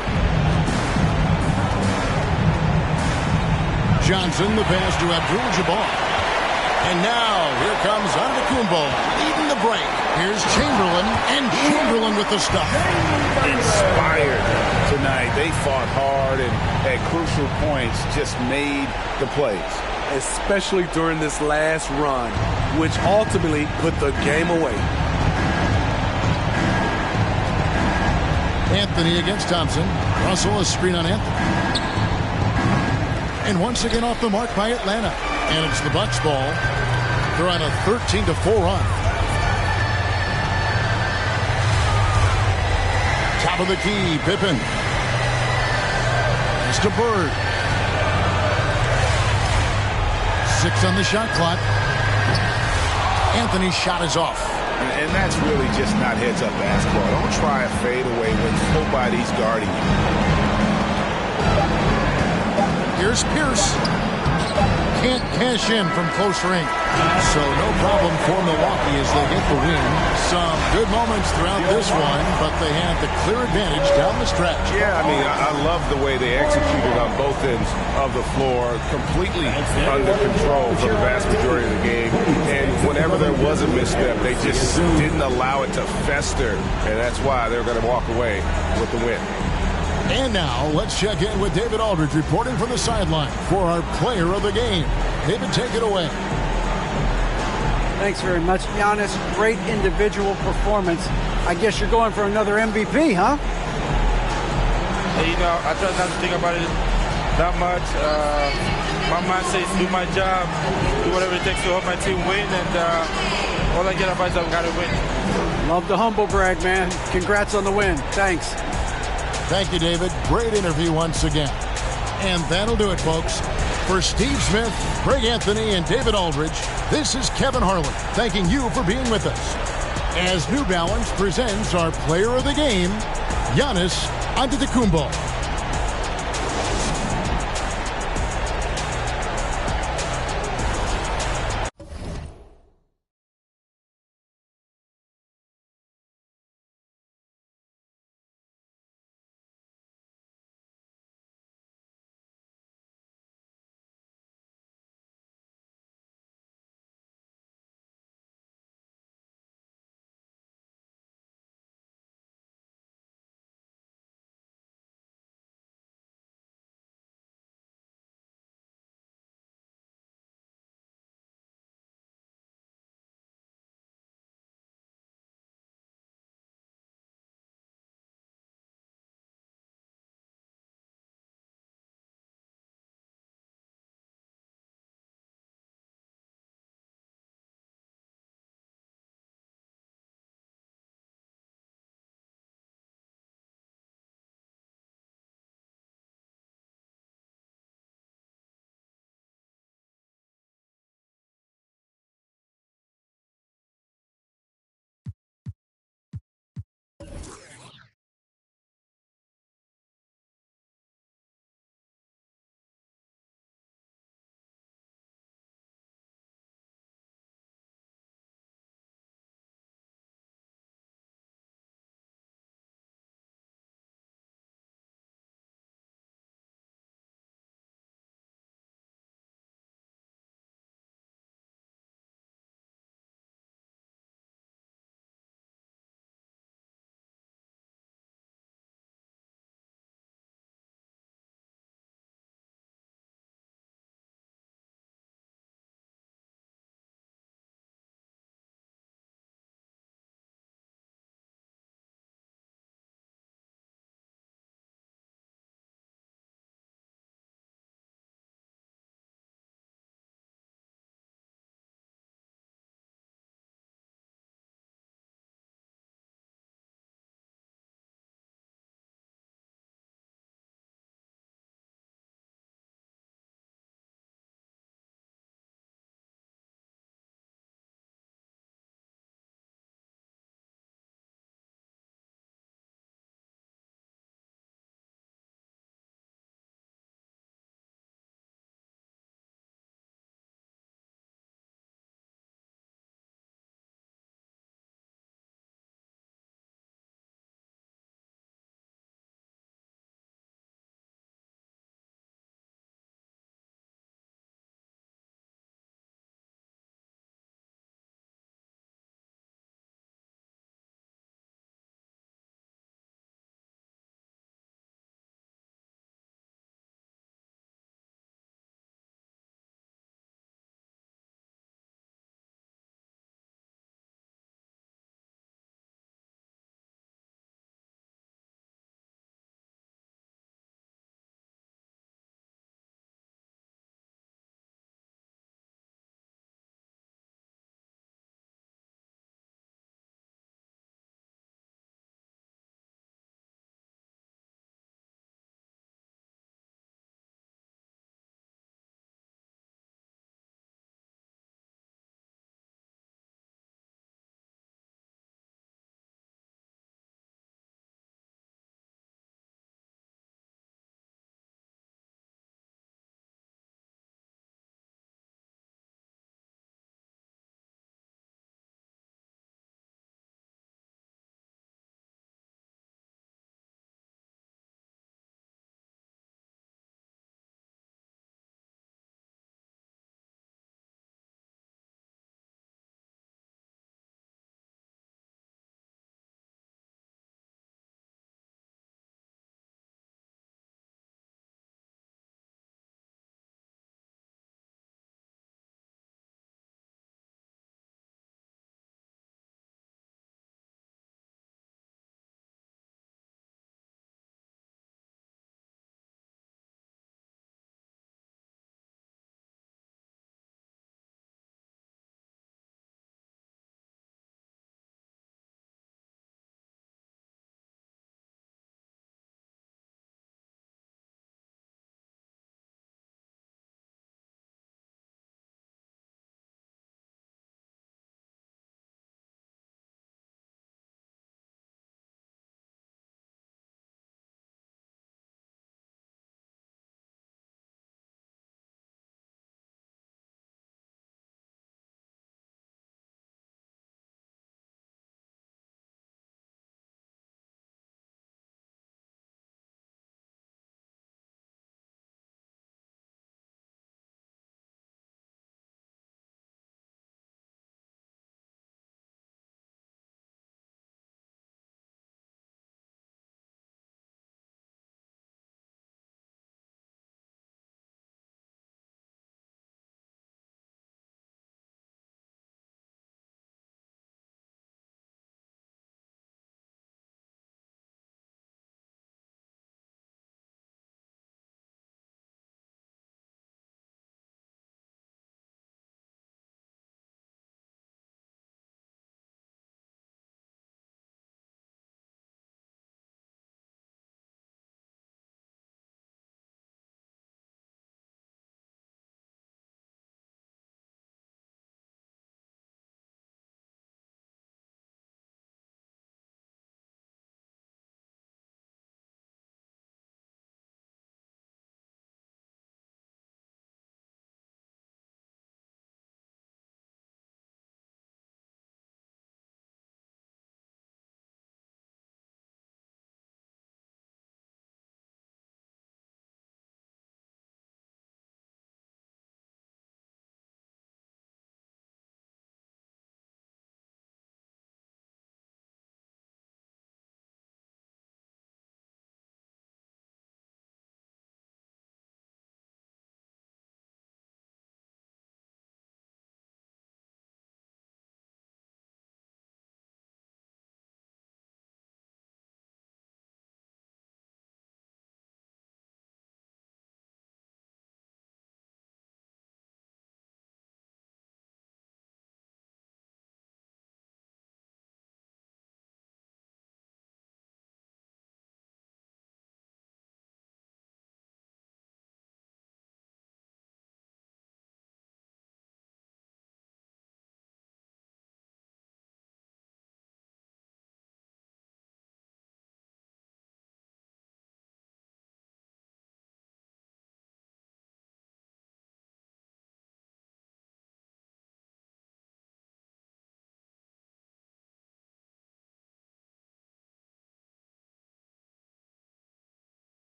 Johnson, the pass to Abdul-Jabbar. And now, here comes Antetokounmpo leading the break. Here's Chamberlain, and Chamberlain with the stop. Inspired tonight. They fought hard and at crucial points just made the plays. Especially during this last run, which ultimately put the game away. Anthony against Thompson. Russell, a screen on Anthony. And once again off the mark by Atlanta. And it's the Bucks ball. They're on a 13-4 run. Top of the key, Pippen. It's to Bird. 6 on the shot clock. Anthony's shot is off. And that's really just not heads-up basketball. Don't try a fadeaway when nobody's guarding you. Here's Pierce. Can't cash in from close range. So no problem for Milwaukee as they get the win. Some good moments throughout this one, but they had the clear advantage down the stretch. Yeah, I mean, I love the way they executed on both ends of the floor. Completely under control for the vast majority of the game. And whenever there was a misstep, they just didn't allow it to fester. And that's why they're going to walk away with the win. And now, let's check in with David Aldridge reporting from the sideline for our player of the game. David, take it away. Thanks very much, Giannis. Great individual performance. I guess you're going for another MVP, huh? Hey, I try not to think about it that much. My mind says do my job, do whatever it takes to help my team win, and all I get advice is I've got to win. Love the humble brag, man. Congrats on the win. Thanks. Thank you, David. Great interview once again. And that'll do it, folks. For Steve Smith, Greg Anthony, and David Aldridge, this is Kevin Harlan thanking you for being with us. As New Balance presents our player of the game, Giannis Antetokounmpo.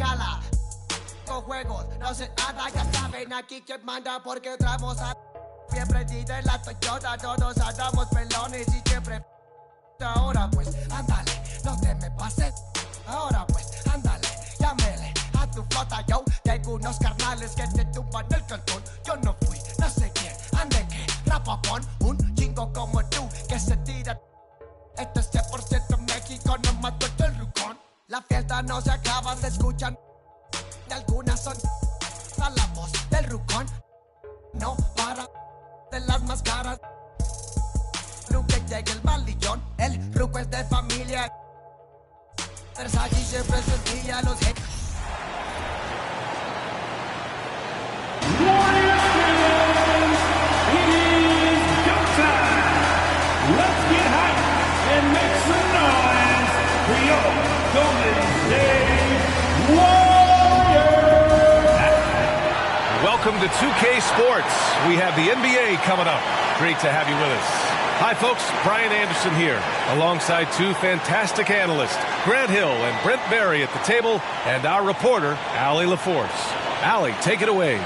a la con juegos. No se nada, ya saben aquí quien manda porque traemos a bien prendida en la Toyota. Todos andamos pelones y siempre. Ahora pues, ándale, no te me pases. Ahora pues, ándale, llámele a tu flota. Yo tengo unos carnales que te tumban el cantón. Yo no fui, no sé quién, ande que rapapón. Un chingo como tú que se tira. Este es 100% México, no mato el rucón. La fiesta no se acaba, se escuchan. De algunas son a la voz del rucón. No para de las máscaras. Nunca llegue el malillón. El ruco es de familia. Versace siempre se envía los hate. Let's get hype and make some noise for your Golden State Warriors! Welcome to 2K Sports. We have the NBA coming up. Great to have you with us. Hi, folks. Brian Anderson here, alongside two fantastic analysts, Grant Hill and Brent Barry at the table, and our reporter, Allie LaForce. Allie, take it away.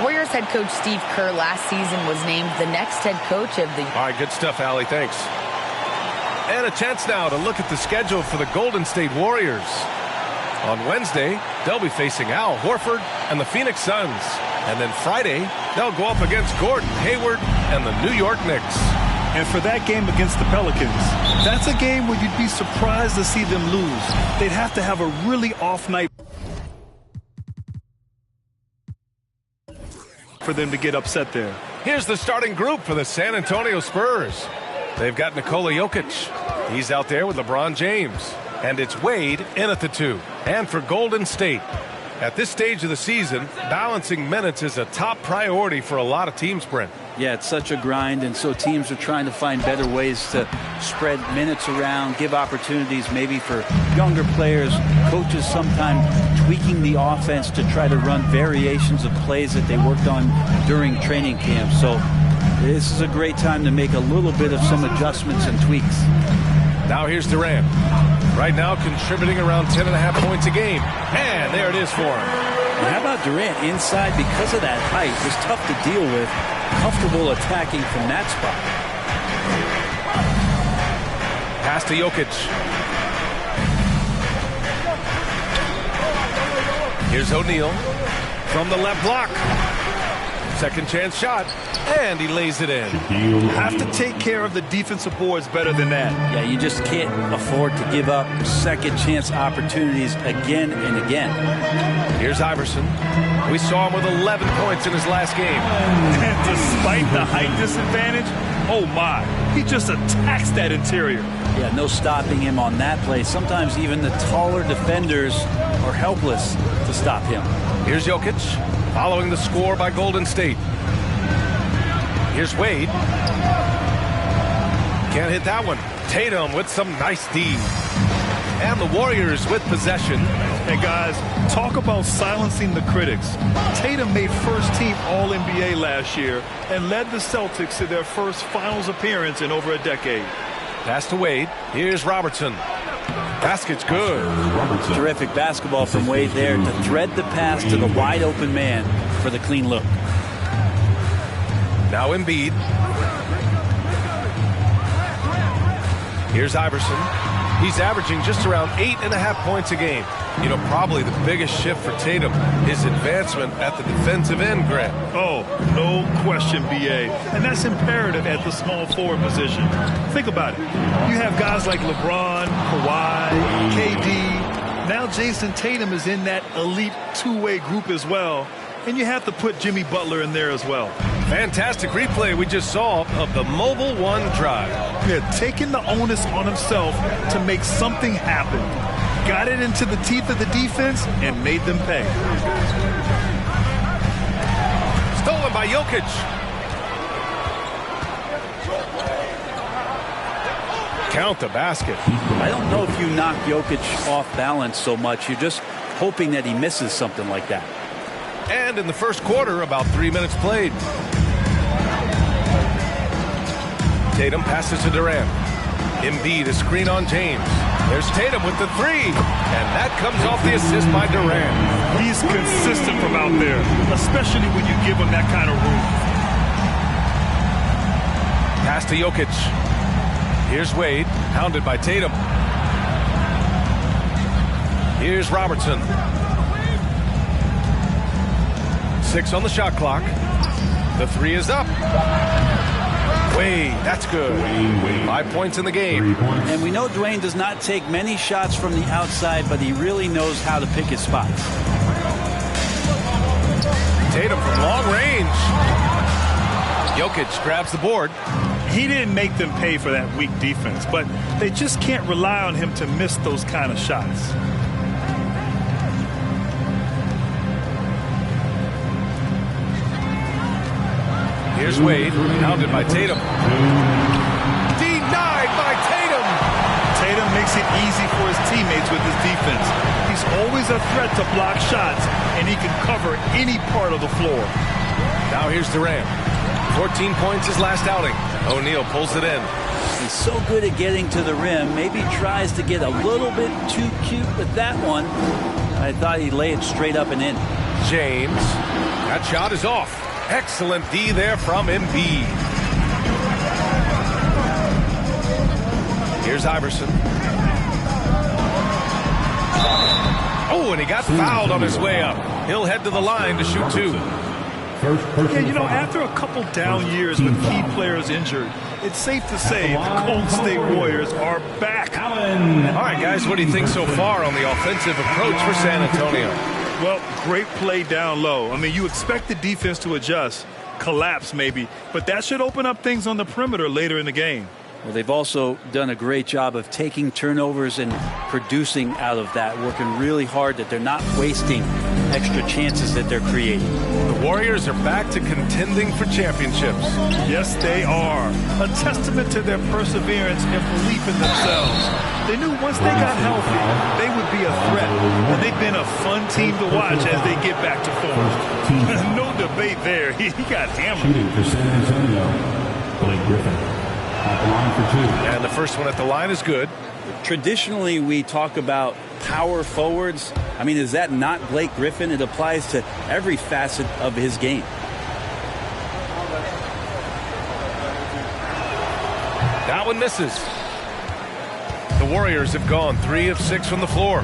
Warriors head coach Steve Kerr last season was named the next head coach of the... All right, good stuff, Allie. Thanks. And a chance now to look at the schedule for the Golden State Warriors. On Wednesday, they'll be facing Al Horford and the Phoenix Suns. And then Friday, they'll go up against Gordon Hayward and the New York Knicks. And for that game against the Pelicans, that's a game where you'd be surprised to see them lose. They'd have to have a really off night for them to get upset there. Here's the starting group for the San Antonio Spurs. They've got Nikola Jokic. He's out there with LeBron James. And it's Wade in at the 2. And for Golden State, at this stage of the season, balancing minutes is a top priority for a lot of teams, Brent. Yeah, it's such a grind, and so teams are trying to find better ways to spread minutes around, give opportunities maybe for younger players, coaches sometimes tweaking the offense to try to run variations of plays that they worked on during training camp. So this is a great time to make a little bit of some adjustments and tweaks. Now here's Durant. Right now contributing around 10.5 points a game. And there it is for him. And how about Durant inside because of that height? It's tough to deal with. Comfortable attacking from that spot. Pass to Jokic. Here's O'Neal from the left block. Second chance shot, and he lays it in. You have to take care of the defensive boards better than that. Yeah, you just can't afford to give up second chance opportunities again and again. Here's Iverson. We saw him with 11 points in his last game. And despite the height disadvantage, oh my, he just attacks that interior. Yeah, no stopping him on that play. Sometimes even the taller defenders are helpless to stop him. Here's Jokic, following the score by Golden State. Here's Wade. Can't hit that one. Tatum with some nice D. And the Warriors with possession. Hey, guys, talk about silencing the critics. Tatum made first team All-NBA last year and led the Celtics to their first finals appearance in over a decade. Pass to Wade. Here's Robertson. Basket's good. Terrific basketball from Wade there to thread the pass to the wide open man for the clean look. Now Embiid. Here's Iverson. He's averaging just around 8.5 points a game. You know, probably the biggest shift for Tatum, his advancement at the defensive end, Grant. Oh, no question, B.A. And that's imperative at the small forward position. Think about it. You have guys like LeBron, Kawhi, KD. Now Jason Tatum is in that elite two-way group as well. And you have to put Jimmy Butler in there as well. Fantastic replay we just saw of the Mobile One drive. Yeah, taking the onus on himself to make something happen. Got it into the teeth of the defense and made them pay. Stolen by Jokic. Count the basket. I don't know if you knock Jokic off balance so much. You're just hoping that he misses something like that. And in the first quarter, about 3 minutes played. Tatum passes to Durant. Embiid, a screen on James. There's Tatum with the three, and that comes off the assist by Durant. He's consistent from out there, especially when you give him that kind of room. Pass to Jokic. Here's Wade, pounded by Tatum. Here's Robertson. 6 on the shot clock. The three is up. Wade, that's good. 5 points in the game. And we know Dwayne does not take many shots from the outside, but he really knows how to pick his spots. Tatum from long range. Jokic grabs the board. He didn't make them pay for that weak defense, but they just can't rely on him to miss those kind of shots. Here's Wade, pounded by Tatum. Denied by Tatum. Tatum makes it easy for his teammates with his defense. He's always a threat to block shots, and he can cover any part of the floor. Now here's Durant. 14 points his last outing. O'Neal pulls it in. He's so good at getting to the rim. Maybe tries to get a little bit too cute with that one. I thought he'd lay it straight up and in. James. That shot is off. Excellent D there from Embiid. Here's Iverson. Oh, and he got fouled on his way up. He'll head to the line to shoot 2. Yeah, you know, after a couple down years with key players injured, it's safe to say the Golden State Warriors are back. All right, guys, what do you think so far on the offensive approach for San Antonio? Well, great play down low. I mean, you expect the defense to adjust, collapse maybe, but that should open up things on the perimeter later in the game. Well, they've also done a great job of taking turnovers and producing out of that, working really hard that they're not wasting extra chances that they're creating. The Warriors are back to contending for championships. Yes, they are. A testament to their perseverance and belief in themselves. They knew once they got healthy, they would be a threat. And they've been a fun team to watch as they get back to form. No debate there. He got hammered. Shooting for San Antonio, Blake Griffin. At the line for 2. And the first one at the line is good. Traditionally, we talk about power forwards. I mean, is that not Blake Griffin? It applies to every facet of his game. That one misses. The Warriors have gone 3 of 6 from the floor.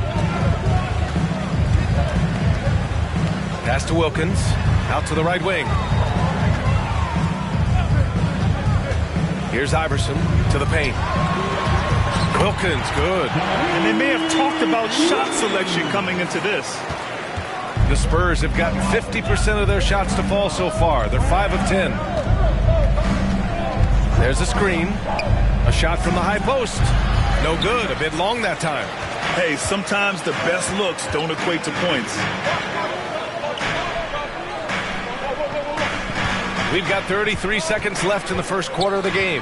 Pass to Wilkins. Out to the right wing. Here's Iverson to the paint. Wilkins, good. And they may have talked about shot selection coming into this. The Spurs have gotten 50% of their shots to fall so far. They're 5 of 10. There's a screen. A shot from the high post. No good. A bit long that time. Hey, sometimes the best looks don't equate to points. We've got 33 seconds left in the first quarter of the game.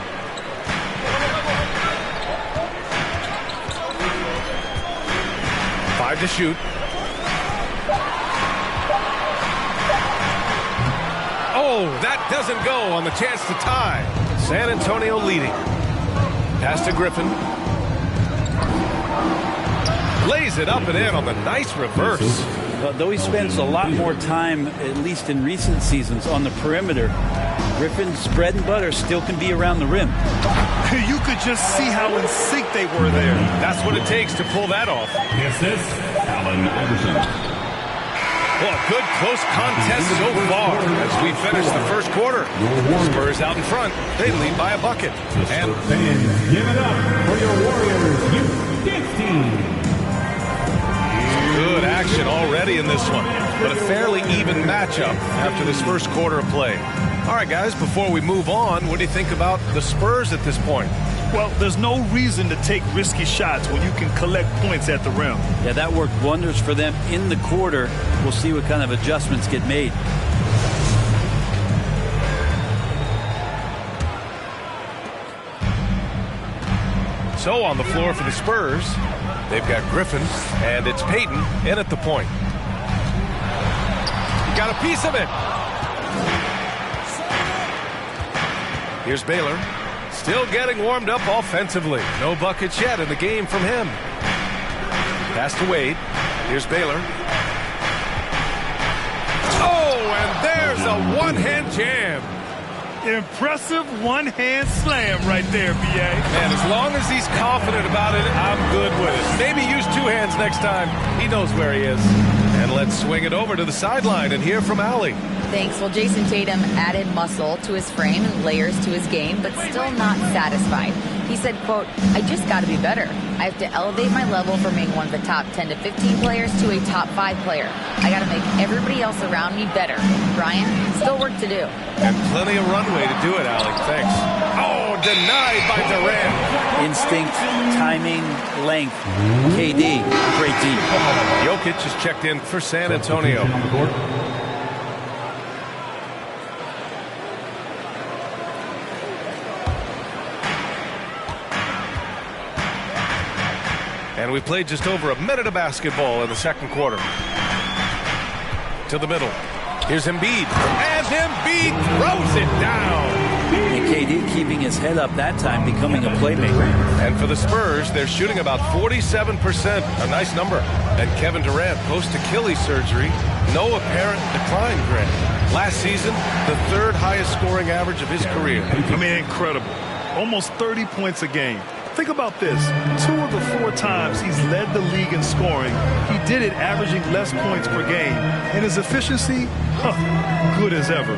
Five to shoot. Oh, that doesn't go on the chance to tie. San Antonio leading. Pass to Griffin. Lays it up and in on the nice reverse. Though he spends a lot more time, at least in recent seasons, on the perimeter, Griffin's bread and butter still can be around the rim. You could just see how in sync they were there. That's what it takes to pull that off. Assist, Allen Iverson. Well, a good close contest so far as we finish the first quarter. Spurs out in front. They lead by a bucket. And fans, give it up for your Warriors Youth Dance Team. Good action already in this one, but a fairly even matchup after this first quarter of play. All right, guys, before we move on, what do you think about the Spurs at this point? Well, there's no reason to take risky shots when you can collect points at the rim. Yeah, that worked wonders for them in the quarter. We'll see what kind of adjustments get made. So on the floor for the Spurs, they've got Griffin, and it's Payton in at the point. He got a piece of it. Here's Baylor, still getting warmed up offensively. No buckets yet in the game from him. Pass to Wade. Here's Baylor. Oh, and there's a one-hand jam. Impressive one-hand slam right there, B.A. And as long as he's confident about it, I'm good with it. Maybe use two hands next time. He knows where he is. And let's swing it over to the sideline and hear from Allie. Thanks. Well, Jason Tatum added muscle to his frame and layers to his game, but still not satisfied. He said, quote, I just got to be better. I have to elevate my level from being one of the top 10 to 15 players to a top 5 player. I got to make everybody else around me better. Brian, still work to do. And plenty of runway to do it, Allie. Thanks. Oh, denied by Durant. Instinct, timing, length. KD, great D. Jokic is checked in for San Antonio. And we played just over a minute of basketball in the second quarter. To the middle. Here's Embiid. And Embiid throws it down. And KD keeping his head up that time, becoming a playmaker. And for the Spurs, they're shooting about 47%. A nice number. And Kevin Durant, post-Achilles surgery, no apparent decline, Grant. Last season, the third highest scoring average of his career. I mean, incredible. Almost 30 points a game. Think about this. 2 of the 4 times he's led the league in scoring, he did it averaging less points per game. And his efficiency, good as ever.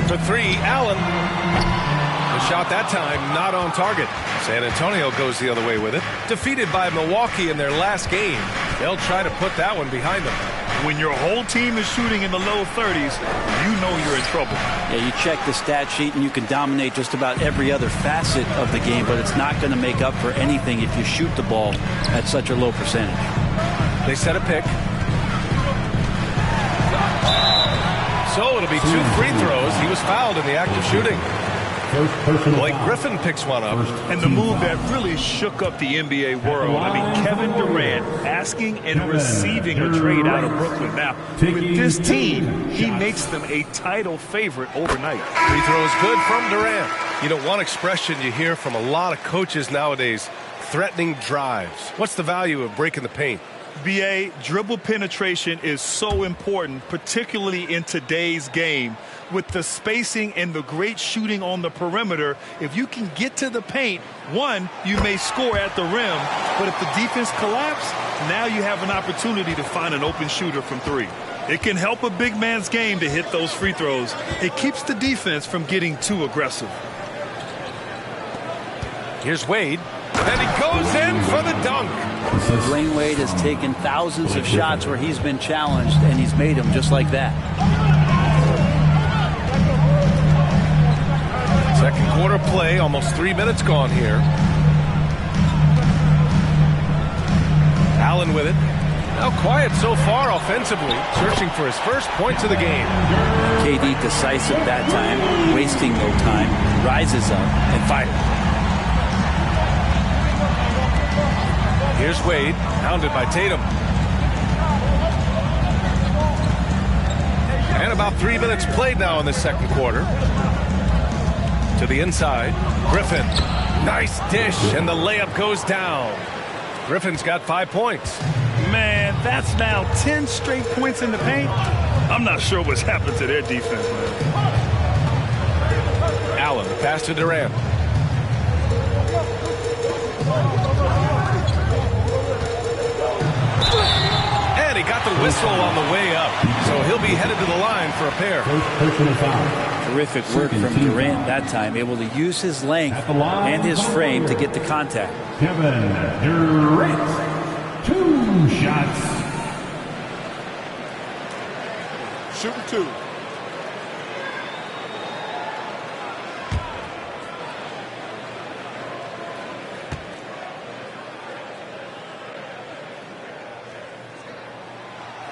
For 3, Allen. The shot that time not on target. San Antonio goes the other way with it. Defeated by Milwaukee in their last game. They'll try to put that one behind them. When your whole team is shooting in the low 30s, you know you're in trouble. Yeah, you check the stat sheet and you can dominate just about every other facet of the game, but it's not going to make up for anything if you shoot the ball at such a low percentage. They set a pick. So it'll be 2 free throws. He was fouled in the act of shooting. Blake Griffin picks one up. And the move that really shook up the NBA world. I mean, Kevin Durant asking and receiving a trade out of Brooklyn. Now, with this team, he makes them a title favorite overnight. Free throws good from Durant. You know, one expression you hear from a lot of coaches nowadays, threatening drives. What's the value of breaking the paint? BA, dribble penetration is so important, particularly in today's game. With the spacing and the great shooting on the perimeter, if you can get to the paint, one, you may score at the rim, but if the defense collapses, now you have an opportunity to find an open shooter from 3. It can help a big man's game to hit those free throws. It keeps the defense from getting too aggressive. Here's Wade, and he goes in for the dunk. Dwayne Wade has taken thousands of shots where he's been challenged, and he's made them just like that. Second quarter play, almost 3 minutes gone here. Allen with it. Now quiet so far offensively, searching for his first points of the game. KD decisive that time, wasting no time, rises up and fires. Here's Wade, hounded by Tatum. And about 3 minutes played now in the second quarter. To the inside, Griffin. Nice dish, and the layup goes down. Griffin's got 5 points. Man, that's now 10 straight points in the paint. I'm not sure what's happened to their defense, man. Allen, pass to Durant. And he got the whistle on the way up, so he'll be headed to the line for a pair. Terrific work from Durant that time, able to use his length and his frame to get the contact. Kevin Durant, 2 shots. Shooting 2.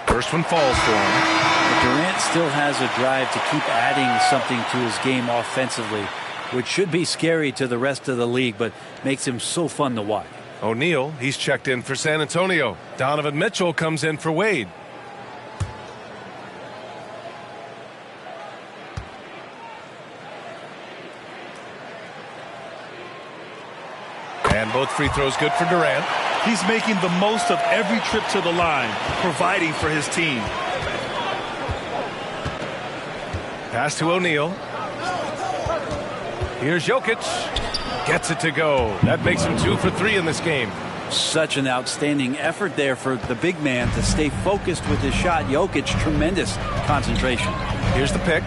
First one falls for him. Durant still has a drive to keep adding something to his game offensively, which should be scary to the rest of the league, but makes him so fun to watch. O'Neal, he's checked in for San Antonio. Donovan Mitchell comes in for Wade. And both free throws good for Durant. He's making the most of every trip to the line, providing for his team. Pass to O'Neal. Here's Jokic. Gets it to go. That makes him 2 for 3 in this game. Such an outstanding effort there for the big man to stay focused with his shot. Jokic, tremendous concentration. Here's the pick.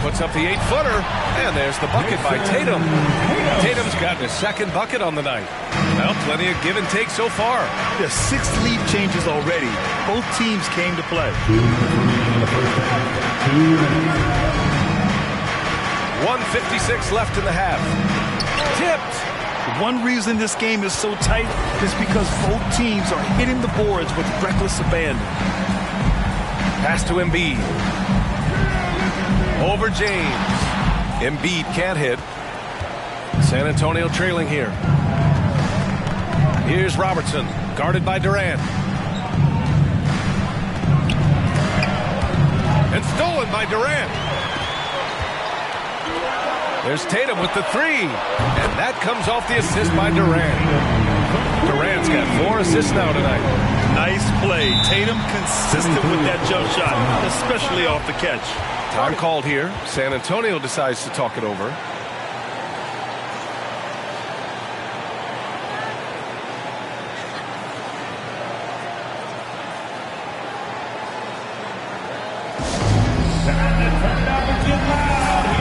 Puts up the 8-footer, and there's the bucket by Tatum. Tatum's gotten his second bucket on the night. Well, plenty of give and take so far. There's 6 lead changes already. Both teams came to play. 1:56 left in the half. Tipped. One reason this game is so tight is because both teams are hitting the boards with reckless abandon. Pass to Embiid. Over James. Embiid can't hit. San Antonio trailing here. Here's Robertson, guarded by Durant. And stolen by Durant. There's Tatum with the 3. And that comes off the assist by Durant. Durant's got 4 assists now tonight. Nice play. Tatum consistent with that jump shot, especially off the catch. Time called here. San Antonio decides to talk it over.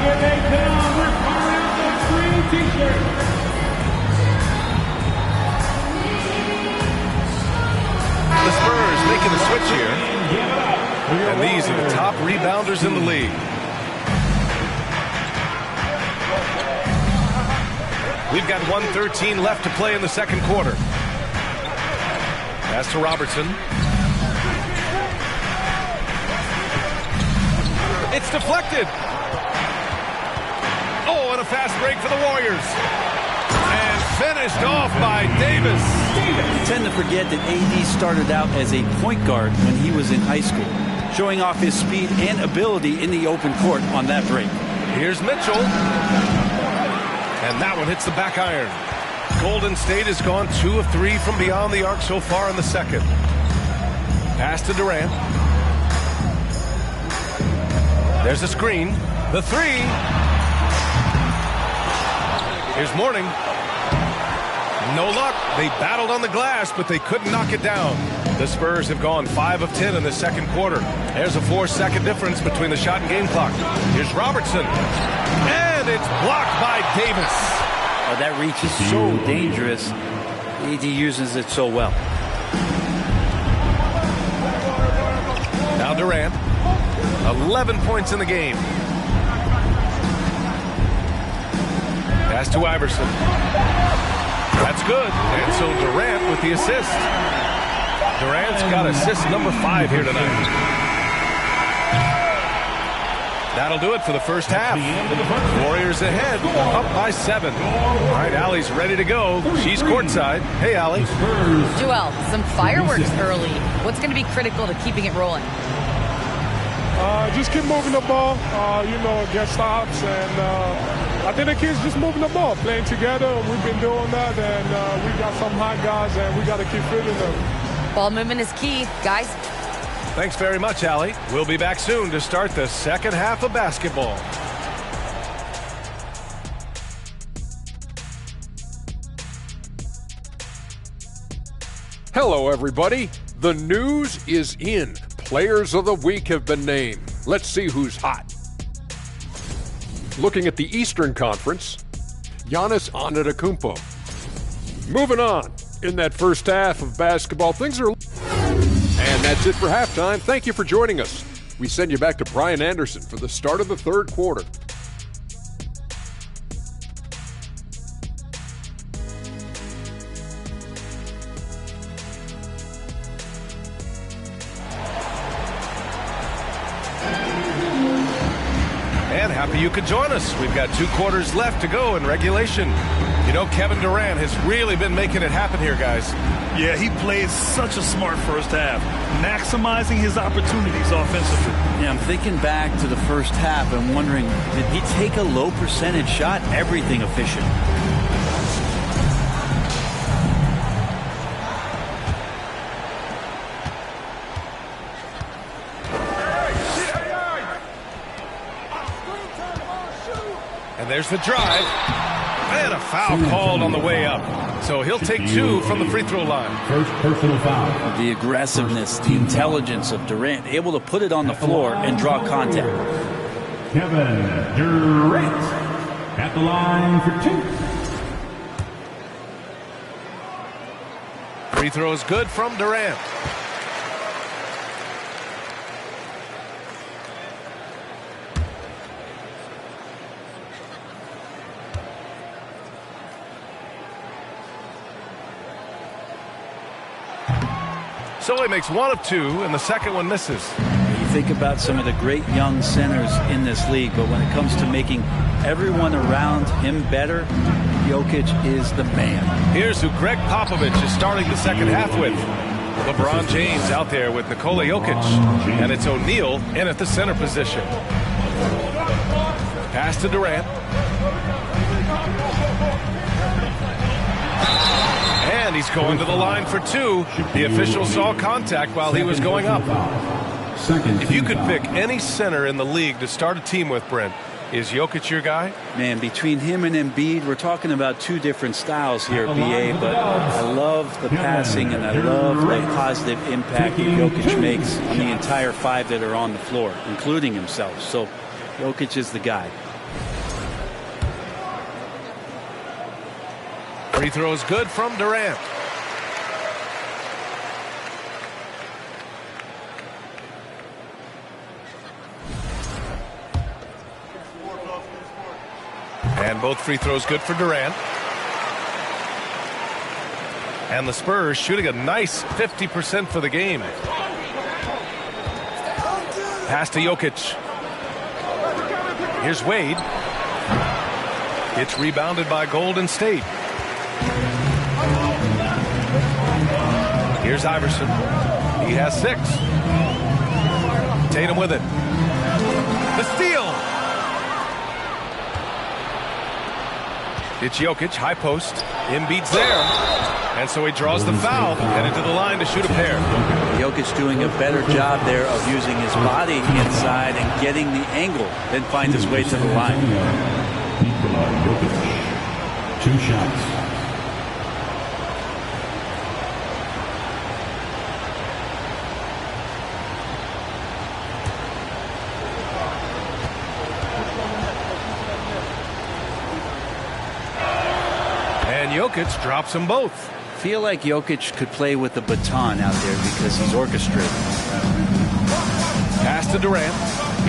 Here they come. We're firing the green t-shirt. The Spurs making a switch here. And these are the top rebounders in the league. We've got 1:13 left to play in the second quarter. Pass to Robertson. It's deflected. Oh, and a fast break for the Warriors. And finished off by Davis. You tend to forget that AD started out as a point guard when he was in high school, showing off his speed and ability in the open court on that break. Here's Mitchell. And that one hits the back iron. Golden State has gone 2 of 3 from beyond the arc so far in the second. Pass to Durant. There's a screen. The 3. Here's Mourning. No luck. They battled on the glass, but they couldn't knock it down. The Spurs have gone 5 of 10 in the second quarter. There's a 4-second difference between the shot and game clock. Here's Robertson. And it's blocked by Davis. Oh, that reach is so dangerous. AD uses it so well. Now Durant. 11 points in the game. Pass to Iverson. That's good. And so Durant with the assist. Durant's got assist number 5 here tonight. That'll do it for the first half. Warriors ahead, up by 7. All right, Allie's ready to go. She's courtside. Hey, Allie. Joel, some fireworks early. What's going to be critical to keeping it rolling? Just keep moving the ball, get stops, and I think the kids just moving the ball, playing together. We've been doing that, and we got some hot guys, and we got to keep fitting them. Ball movement is key, guys. Thanks very much, Allie. We'll be back soon to start the second half of basketball. Hello, everybody. The news is in. Players of the week have been named. Let's see who's hot. Looking at the Eastern Conference, Giannis Antetokounmpo. Moving on. In that first half of basketball, things are... And that's it for halftime. Thank you for joining us. We send you back to Brian Anderson for the start of the third quarter. And happy you could join us. We've got 2 quarters left to go in regulation. You know, Kevin Durant has really been making it happen here, guys. Yeah, he played such a smart first half, maximizing his opportunities offensively. Yeah, I'm thinking back to the first half and wondering, did he take a low percentage shot? Everything efficient. And there's the drive. And a foul called on the way up. So he'll take 2 from the free throw line. First personal foul. The aggressiveness, the intelligence of Durant, able to put it on the floor and draw contact. Kevin Durant at the line for 2. Free throw is good from Durant. So he makes 1 of 2, and the second one misses. You think about some of the great young centers in this league, but when it comes to making everyone around him better, Jokic is the man. Here's who Greg Popovich is starting the second half with. LeBron James out there with Nikola Jokic, and it's O'Neal in at the center position. Pass to Durant. And he's going to the line for 2. The official saw contact while he was going up. If you could pick any center in the league to start a team with, Brent, is Jokic your guy? Man, between him and Embiid, we're talking about 2 different styles here, BA, but I love the passing and I love the positive impact that Jokic makes on the entire 5 that are on the floor, including himself. So Jokic is the guy. Free throw is good from Durant. And both free throws good for Durant. And the Spurs shooting a nice 50% for the game. Pass to Jokic. Here's Wade. It's rebounded by Golden State. Here's Iverson. He has 6. Tatum with it. The steal. It's Jokic, high post. Embiid's there. And so he draws the foul and into the line to shoot a pair. Jokic doing a better job there of using his body inside and getting the angle, then finds his way to the line. Nikola Jokic, 2 shots. Jokic drops them both. Feel like Jokic could play with the baton out there because he's orchestrated. Pass to Durant.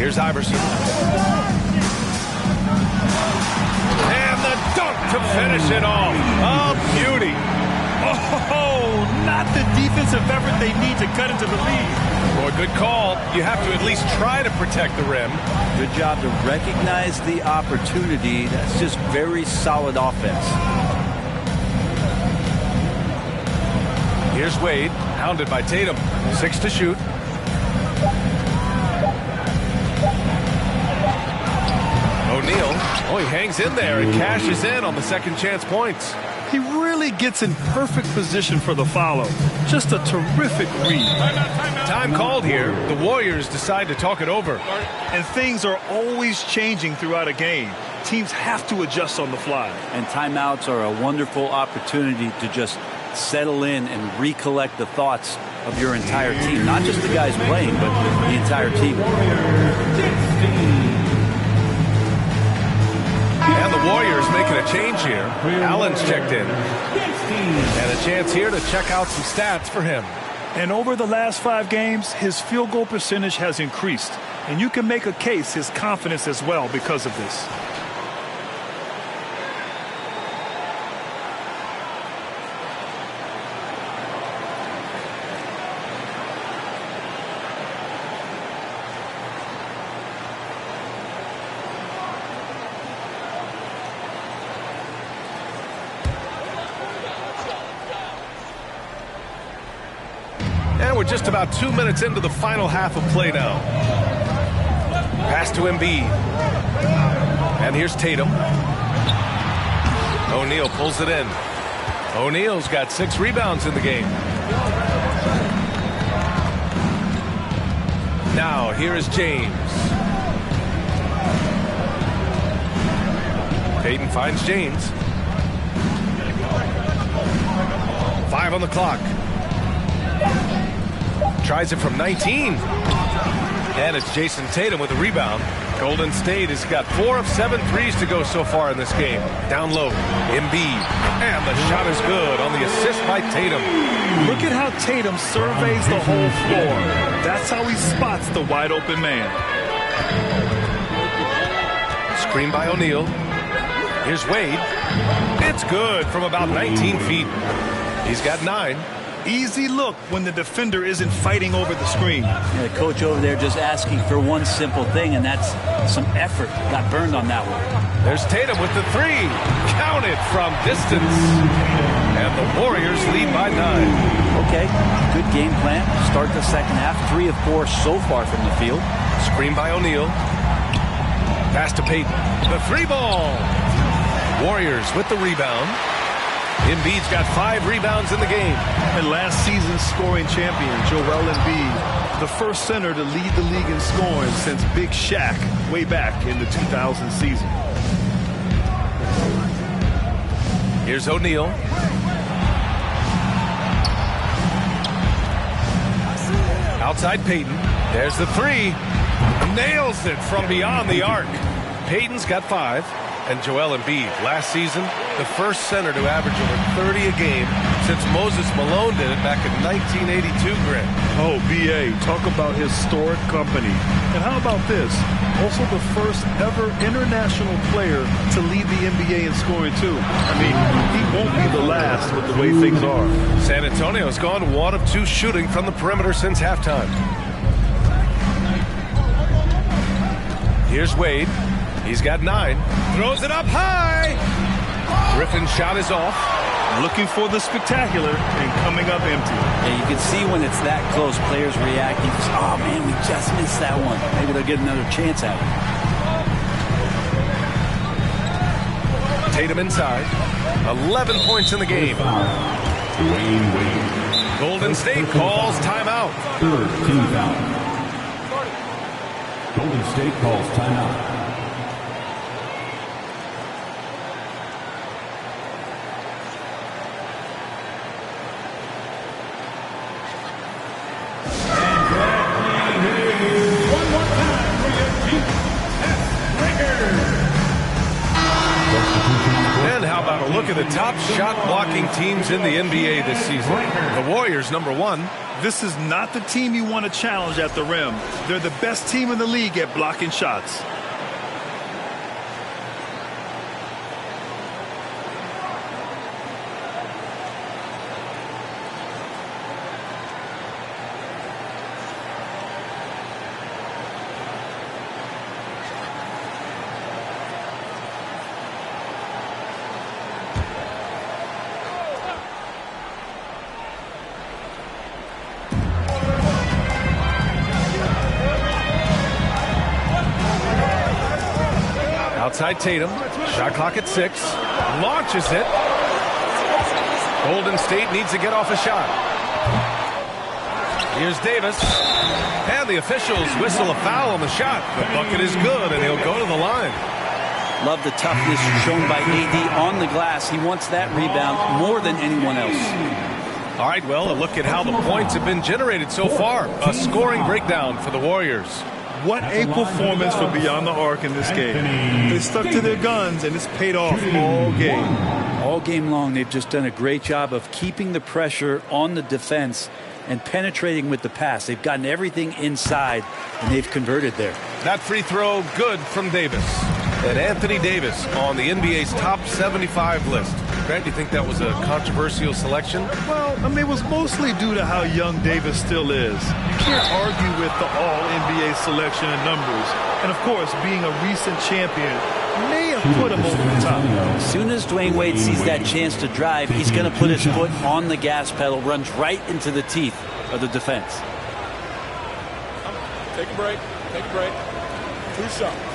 Here's Iverson. And the dunk to finish it off. A beauty. Oh, not the defensive effort they need to cut into the lead. Boy, good call. You have to at least try to protect the rim. Good job to recognize the opportunity. That's just very solid offense. Here's Wade, hounded by Tatum. 6 to shoot. O'Neal, he hangs in there and cashes in on the second chance points. He really gets in perfect position for the follow. Just a terrific read. Time called here. The Warriors decide to talk it over. And things are always changing throughout a game. Teams have to adjust on the fly. And timeouts are a wonderful opportunity to just settle in and recollect the thoughts of your entire team. Not just the guys playing, but the entire team. And the Warriors making a change here. Allen's checked in. And a chance here to check out some stats for him. And over the last 5 games, his field goal percentage has increased. And you can make a case his confidence as well because of this. We're just about 2 minutes into the final half of play now. Pass to Embiid. And here's Tatum. O'Neal pulls it in. O'Neal's got 6 rebounds in the game. Now, here is James. Payton finds James. 5 on the clock. Tries it from 19. And it's Jason Tatum with a rebound. Golden State has got 4 of 7 threes to go so far in this game. Down low, Embiid. And the shot is good on the assist by Tatum. Look at how Tatum surveys the whole floor. That's how he spots the wide open man. Screen by O'Neal. Here's Wade. It's good from about 19 feet. He's got 9. Easy look when the defender isn't fighting over the screen. Yeah, the coach over there just asking for one simple thing, and that's some effort. Got burned on that one. There's Tatum with the 3. Count it from distance. And the Warriors lead by 9. Okay, good game plan. Start the second half. 3 of 4 so far from the field. Screen by O'Neal. Pass to Payton. The 3 ball. Warriors with the rebound. Embiid's got 5 rebounds in the game. And last season's scoring champion, Joel Embiid, the first center to lead the league in scoring since Big Shaq way back in the 2000 season. Here's O'Neal. Outside Payton. There's the 3. Nails it from beyond the arc. Payton's got 5. And Joel Embiid, last season, the first center to average over 30 a game since Moses Malone did it back in 1982, Grant. Oh, B.A., talk about historic company. And how about this? Also the first ever international player to lead the NBA in scoring, too. I mean, he won't be the last with the way things are. San Antonio's gone 1 of 2 shooting from the perimeter since halftime. Here's Wade. He's got 9. Throws it up high. Griffin's shot is off. Looking for the spectacular and coming up empty. Yeah, you can see when it's that close, players reacting. Oh, man, we just missed that one. Maybe they'll get another chance at it. Tatum inside. 11 points in the game. Golden State calls timeout. Third team foul. Golden State calls timeout. Look at the top shot blocking teams in the NBA this season. The Warriors, number 1. This is not the team you want to challenge at the rim. They're the best team in the league at blocking shots. Outside Tatum. Shot clock at 6. Launches it. Golden State needs to get off a shot. Here's Davis. And the officials whistle a foul on the shot. The bucket is good, and he'll go to the line. Love the toughness shown by AD on the glass. He wants that rebound more than anyone else. All right, well, a look at how the points have been generated so far. A scoring breakdown for the Warriors. What a performance for Beyond the Arc in this game. They stuck to their guns, and it's paid off all game. All game long, they've just done a great job of keeping the pressure on the defense and penetrating with the pass. They've gotten everything inside, and they've converted there. That free throw, good from Davis. And Anthony Davis on the NBA's top 75 list. Grant, do you think that was a controversial selection? Well, I mean, it was mostly due to how young Davis still is. You can't argue with the all-NBA selection and numbers. And, of course, being a recent champion may have put him over the top. As soon as Dwayne Wade sees that chance to drive, he's going to put his foot on the gas pedal, runs right into the teeth of the defense. Take a break. Take a break. 2 shots.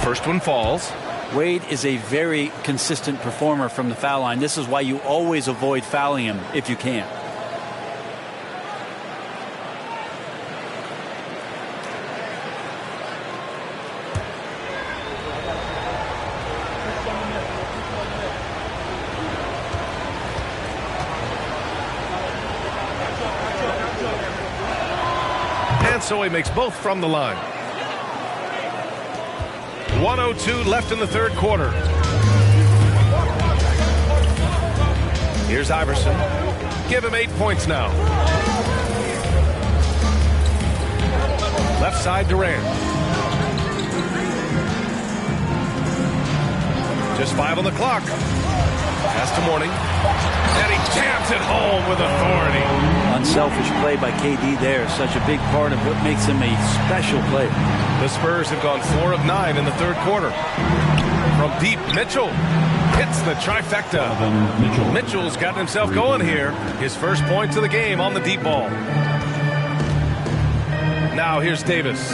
First one falls. Wade is a very consistent performer from the foul line. This is why you always avoid fouling him if you can. And so he makes both from the line. 1:02 left in the third quarter. Here's Iverson. Give him 8 points now. Left side Durant. Just 5 on the clock. Pass to Mourning. And he jams it home with authority. Unselfish play by KD there. Such a big part of what makes him a special player. The Spurs have gone 4 of 9 in the third quarter. From deep, Mitchell hits the trifecta. Mitchell's got himself going here. His first points of the game on the deep ball. Now here's Davis.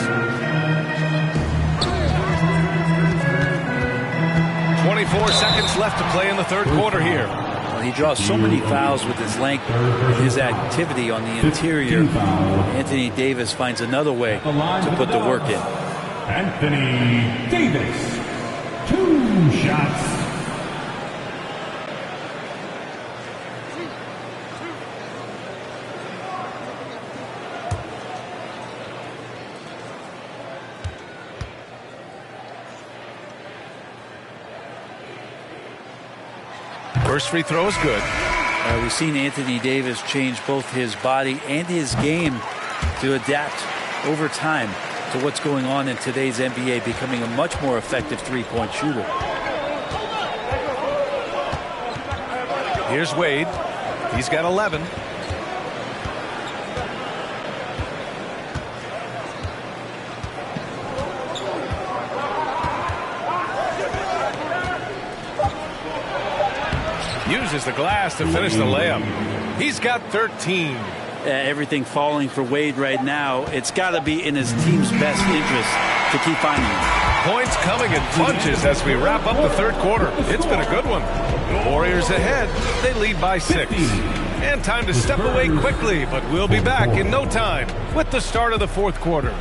24 seconds left to play in the third quarter here. Well, he draws so many fouls with his length and his activity on the interior. Anthony Davis finds another way to put the work in. Anthony Davis, 2 shots. First free throw is good. We've seen Anthony Davis change both his body and his game to adapt over time to what's going on in today's NBA, becoming a much more effective three-point shooter. Here's Wade. He's got 11. Uses the glass to finish the layup. He's got 13. Everything falling for Wade right now. It's got to be in his team's best interest to keep finding him. Points coming in bunches as we wrap up the third quarter. It's been a good one. The Warriors ahead. They lead by 6. And time to step away quickly, but we'll be back in no time with the start of the fourth quarter.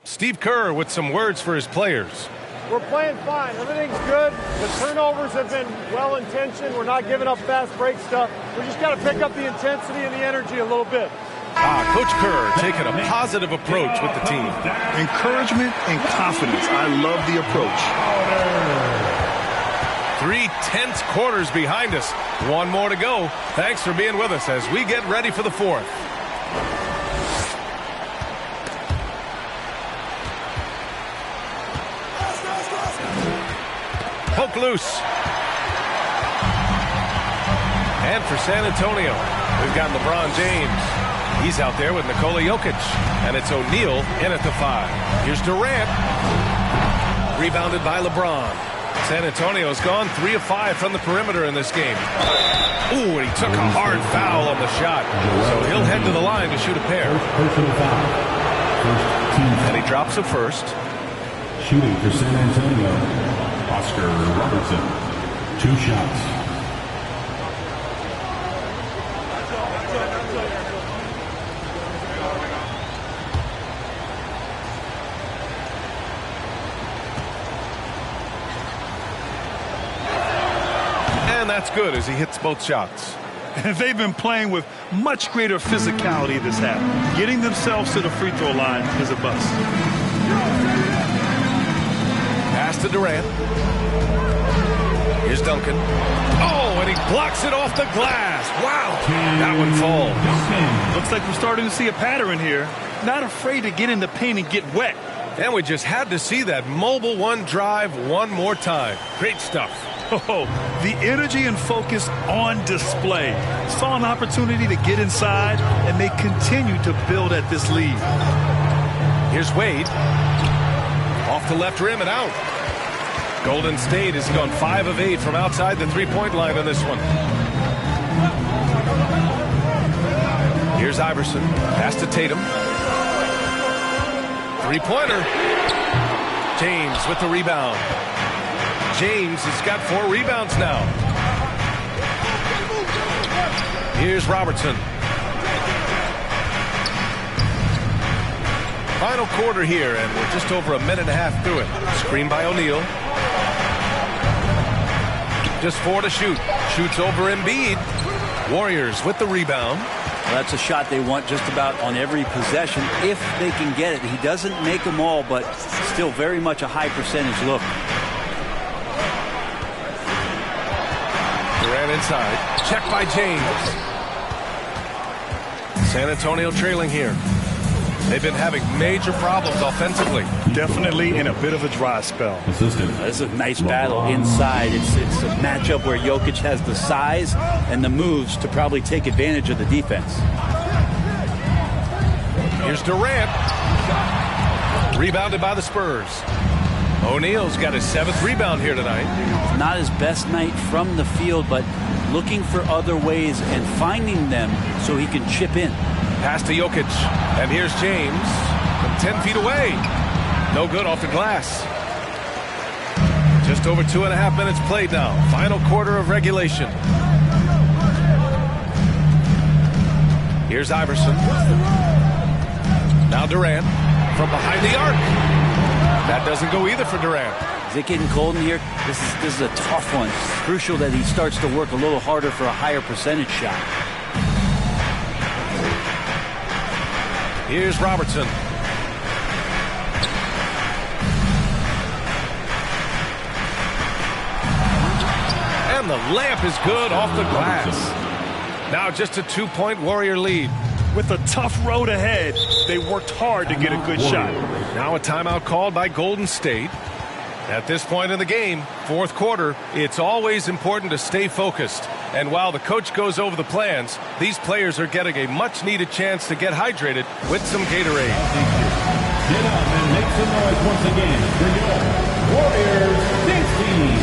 Steve Kerr with some words for his players. We're playing fine. Everything's good. The turnovers have been well-intentioned. We're not giving up fast break stuff. We just got to pick up the intensity and the energy a little bit. Coach Kerr taking a positive approach with the team. Encouragement and confidence. I love the approach. 3 tense quarters behind us. One more to go. Thanks for being with us as we get ready for the fourth. Poke loose. And for San Antonio, we've got LeBron James. He's out there with Nikola Jokic. And it's O'Neal in at the 5. Here's Durant. Rebounded by LeBron. San Antonio's gone 3 of 5 from the perimeter in this game. Ooh, and he took a hard foul on the shot. So he'll head to the line to shoot a pair. And he drops a first. Shooting for San Antonio, Oscar Robertson, 2 shots. And that's good as he hits both shots. And they've been playing with much greater physicality this half. Getting themselves to the free throw line is a bust. Pass to Durant. Here's Duncan. Oh, and he blocks it off the glass. Wow, that one falls. Looks like we're starting to see a pattern here. Not afraid to get in the paint and get wet. And we just had to see that mobile one drive one more time. Great stuff. Oh, the energy and focus on display. Saw an opportunity to get inside, and they continue to build at this lead. Here's Wade. Off the left rim and out. Golden State has gone 5 of 8 from outside the three-point line on this one. Iverson. Pass to Tatum. Three-pointer. James with the rebound. James has got 4 rebounds now. Here's Robertson. Final quarter here, and we're just over a minute and a half through it. Screen by O'Neal. Just 4 to shoot. Shoots over Embiid. Warriors with the rebound. Well, that's a shot they want just about on every possession if they can get it. He doesn't make them all, but still very much a high percentage look. Durant inside. Check by James. San Antonio trailing here. They've been having major problems offensively. Definitely in a bit of a dry spell. This is a nice battle inside. It's a matchup where Jokic has the size and the moves to probably take advantage of the defense. Here's Durant. Rebounded by the Spurs. O'Neal's got his 7th rebound here tonight. Not his best night from the field, but looking for other ways and finding them so he can chip in. Pass to Jokic, and here's James from 10 feet away. No good off the glass. Just over 2.5 minutes played now. Final quarter of regulation. Here's Iverson. Now Durant from behind the arc. That doesn't go either for Durant. Is it getting cold in here? This is a tough one. It's crucial that he starts to work a little harder for a higher percentage shot. Here's Robertson. And the layup is good off the glass. Now just a 2-point Warrior lead. With a tough road ahead, they worked hard to get a good shot. Now a timeout called by Golden State. At this point in the game, 4th quarter, it's always important to stay focused. And while the coach goes over the plans, these players are getting a much-needed chance to get hydrated with some Gatorade. Get up and make some noise once again for your Warriors dance team.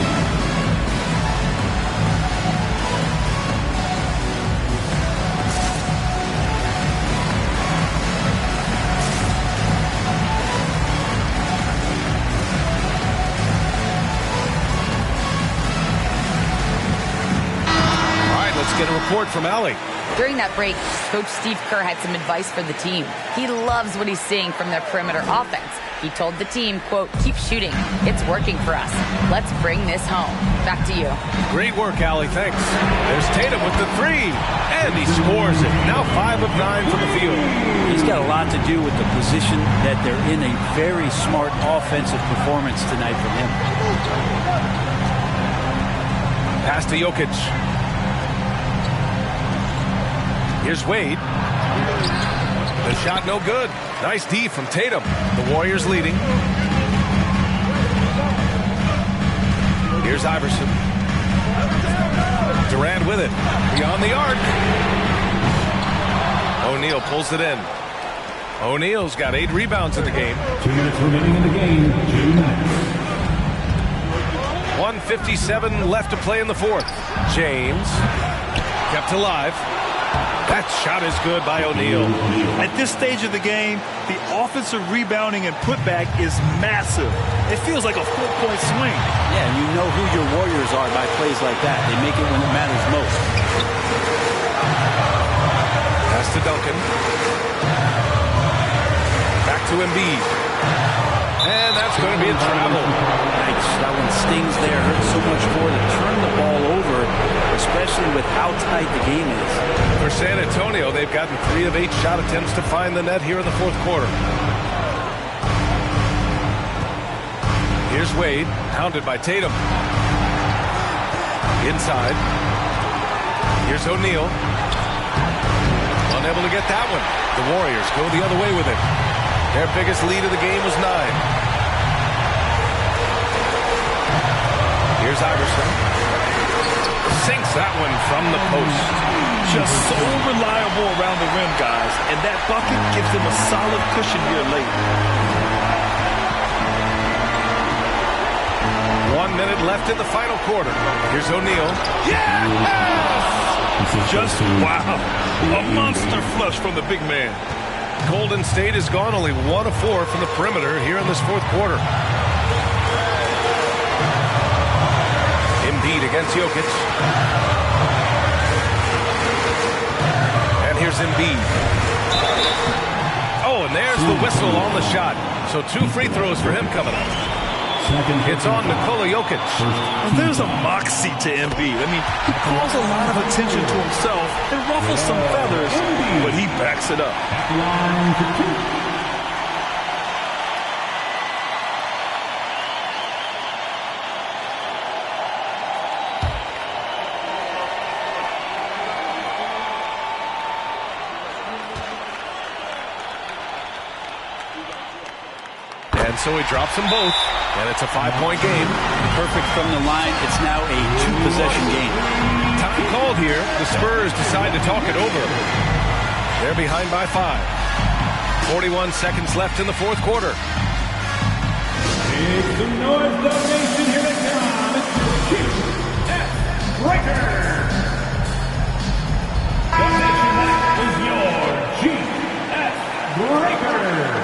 Get a report from Allie. During that break, Coach Steve Kerr had some advice for the team. He loves what he's seeing from their perimeter offense. He told the team, quote, keep shooting. It's working for us. Let's bring this home. Back to you. Great work, Allie. Thanks. There's Tatum with the 3. And he scores it. Now 5 of 9 from the field. He's got a lot to do with the position that they're in. A very smart offensive performance tonight from him. Pass to Jokic. Here's Wade. The shot no good. Nice D from Tatum. The Warriors leading. Here's Iverson. Durant with it. Beyond the arc. O'Neal pulls it in. O'Neal's got 8 rebounds in the game. 2 minutes remaining in the game. 2 minutes. 1:57 left to play in the 4th. James kept alive. That shot is good by O'Neal. At this stage of the game, the offensive rebounding and putback is massive. It feels like a 4-point swing. Yeah, and you know who your Warriors are by plays like that. They make it when it matters most. Pass to Duncan. Back to Embiid. And that's going to be a travel. Nice. That one stings there. Hurts so much more to turn the ball over, especially with how tight the game is. For San Antonio, they've gotten 3 of 8 shot attempts to find the net here in the 4th quarter. Here's Wade, hounded by Tatum. Inside. Here's O'Neal. Unable to get that one. The Warriors go the other way with it. Their biggest lead of the game was 9. Here's Iverson. Sinks that one from the post. Just so reliable around the rim, guys. And that bucket gives them a solid cushion here late. 1 minute left in the final quarter. Here's O'Neal. Yes! Just wow. A monster flush from the big man. Golden State has gone only 1 of 4 from the perimeter here in this fourth quarter. Embiid against Jokic. And here's Embiid. Oh, and there's the whistle on the shot. So 2 free throws for him coming up. It's on Nikola Jokic. And there's a moxie to Embiid. I mean, he calls a lot of attention to himself and ruffles some feathers, but he backs it up. And so he drops them both, and it's a 5-point game. Perfect from the line. It's now a 2-possession game. Time called here. The Spurs decide to talk it over. They're behind by 5. 41 seconds left in the fourth quarter. It's the North Nation. Here they come. It's the G.F. Breakers. The nation that is your G.F. Breakers.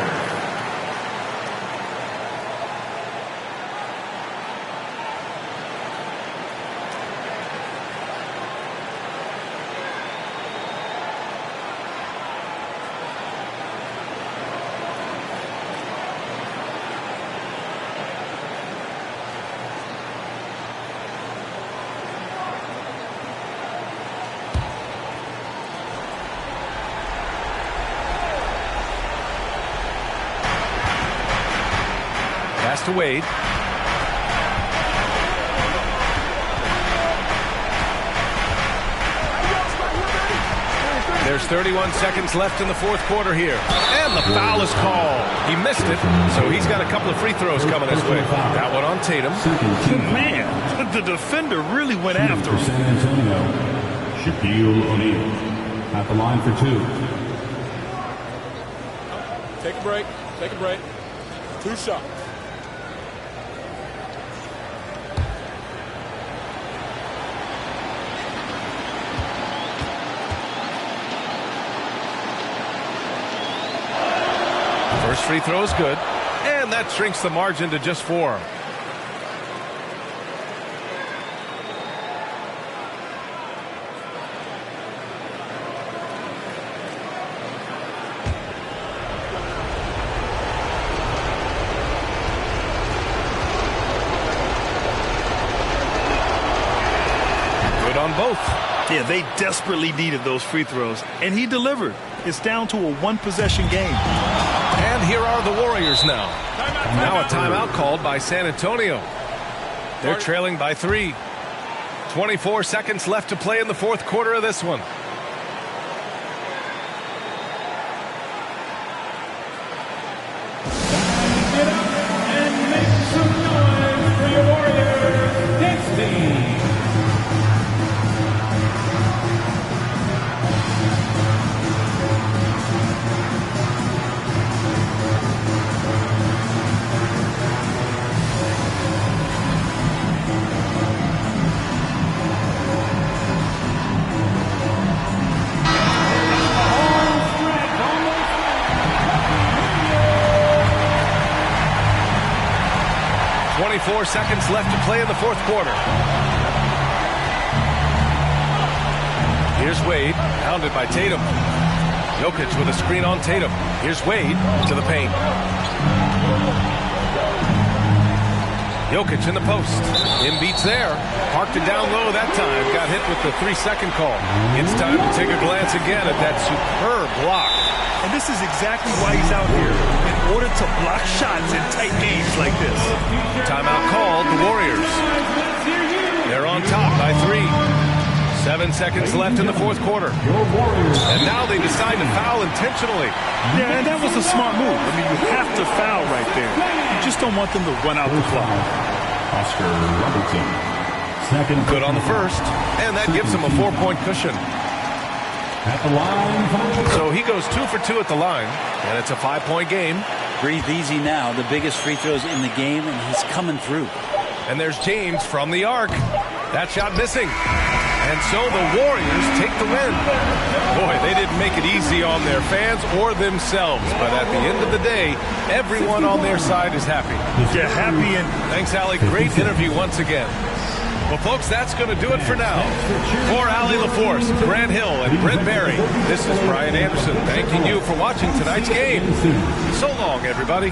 To Wade. There's 31 seconds left in the fourth quarter here. And the foul is called. He missed it, so he's got a couple of free throws coming his way. That one on Tatum. Man, the defender really went after him. San Antonio, Shaquille O'Neal at the line for 2. Take a break. Take a break. 2 shots. First free throw is good, and that shrinks the margin to just 4. Good on both. Yeah, they desperately needed those free throws, and he delivered. It's down to a 1-possession game. And here are the Warriors now. Now a timeout called by San Antonio. They're trailing by 3. 24 seconds left to play in the fourth quarter of this one. Get up and make some noise for your Warriors dance team. Four seconds left to play in the fourth quarter. Here's Wade, pounded by Tatum. Jokic with a screen on Tatum. Here's Wade to the paint. Jokic in the post. Embiid's there. Parked it down low that time. Got hit with the 3-second call. It's time to take a glance again at that superb block. And this is exactly why he's out here, in order to block shots in tight games like this. Timeout called, the Warriors. They're on top by 3. 7 seconds left in the fourth quarter. And now they decide to foul intentionally. Yeah, and that was a smart move. I mean, you have to foul right there. You just don't want them to run out the clock. Oscar Robertson. Second. Good on the first, and that gives him a 4-point cushion. At the line. So he goes 2 for 2 at the line, and it's a 5-point game. Breathe easy now. The biggest free throws in the game, and he's coming through. And there's James from the arc. That shot missing. And so the Warriors take the win. Boy, they didn't make it easy on their fans or themselves, but at the end of the day, everyone on their side is happy. Yeah, happy. And thanks, Allie. Great interview once again. Well, folks, that's going to do it for now. For Allie LaForce, Grant Hill, and Brent Barry, this is Brian Anderson thanking you for watching tonight's game. So long, everybody.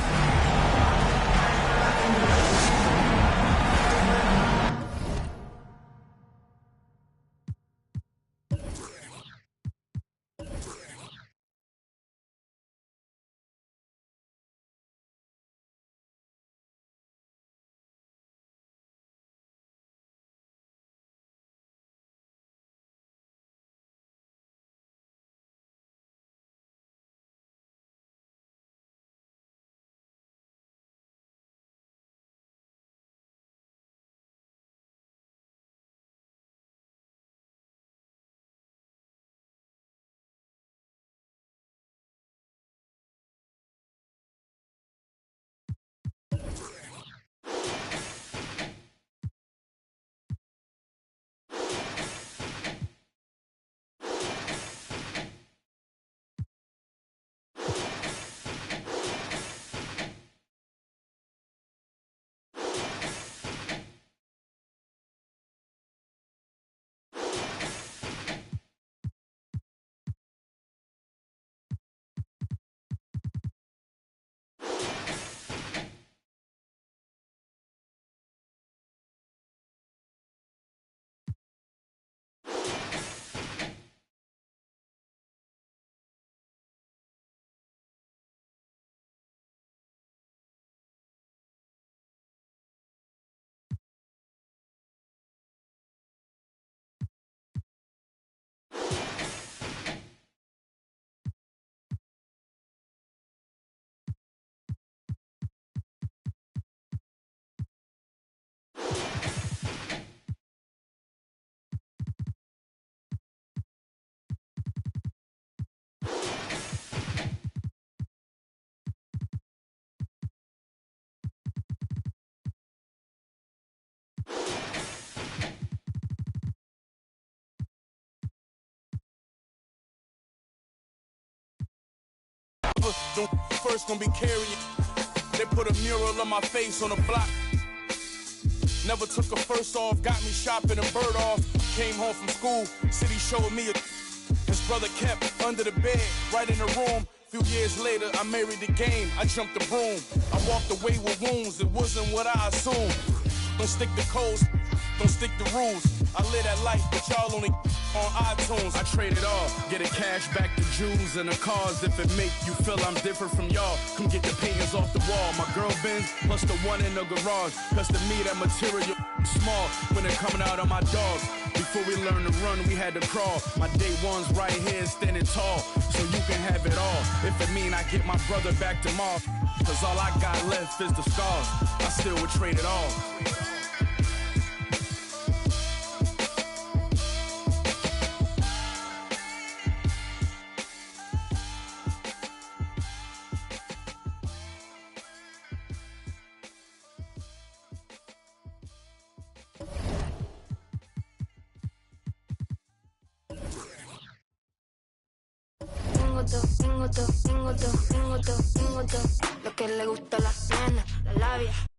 First gonna be carrying. They put a mural of my face on the block. Never took a first off, got me shopping and bird off. Came home from school, city showed me his brother kept under the bed, right in the room. Few years later, I married the game, I jumped the broom. I walked away with wounds, it wasn't what I assumed. Don't stick to codes, don't stick to rules. I live that life, but y'all only on iTunes. I trade it all, get a cash back to Jews and the cars. If it make you feel I'm different from y'all, come get the paintings off the wall. My girl Benz, plus the one in the garage. Cause to me that material small when they're coming out on my dogs. Before we learned to run, we had to crawl. My day one's right here standing tall, so you can have it all. If it mean I get my brother back tomorrow, cause all I got left is the scars. I still would trade it all. Tengo todo, lo que le gusta a la nena, la labia.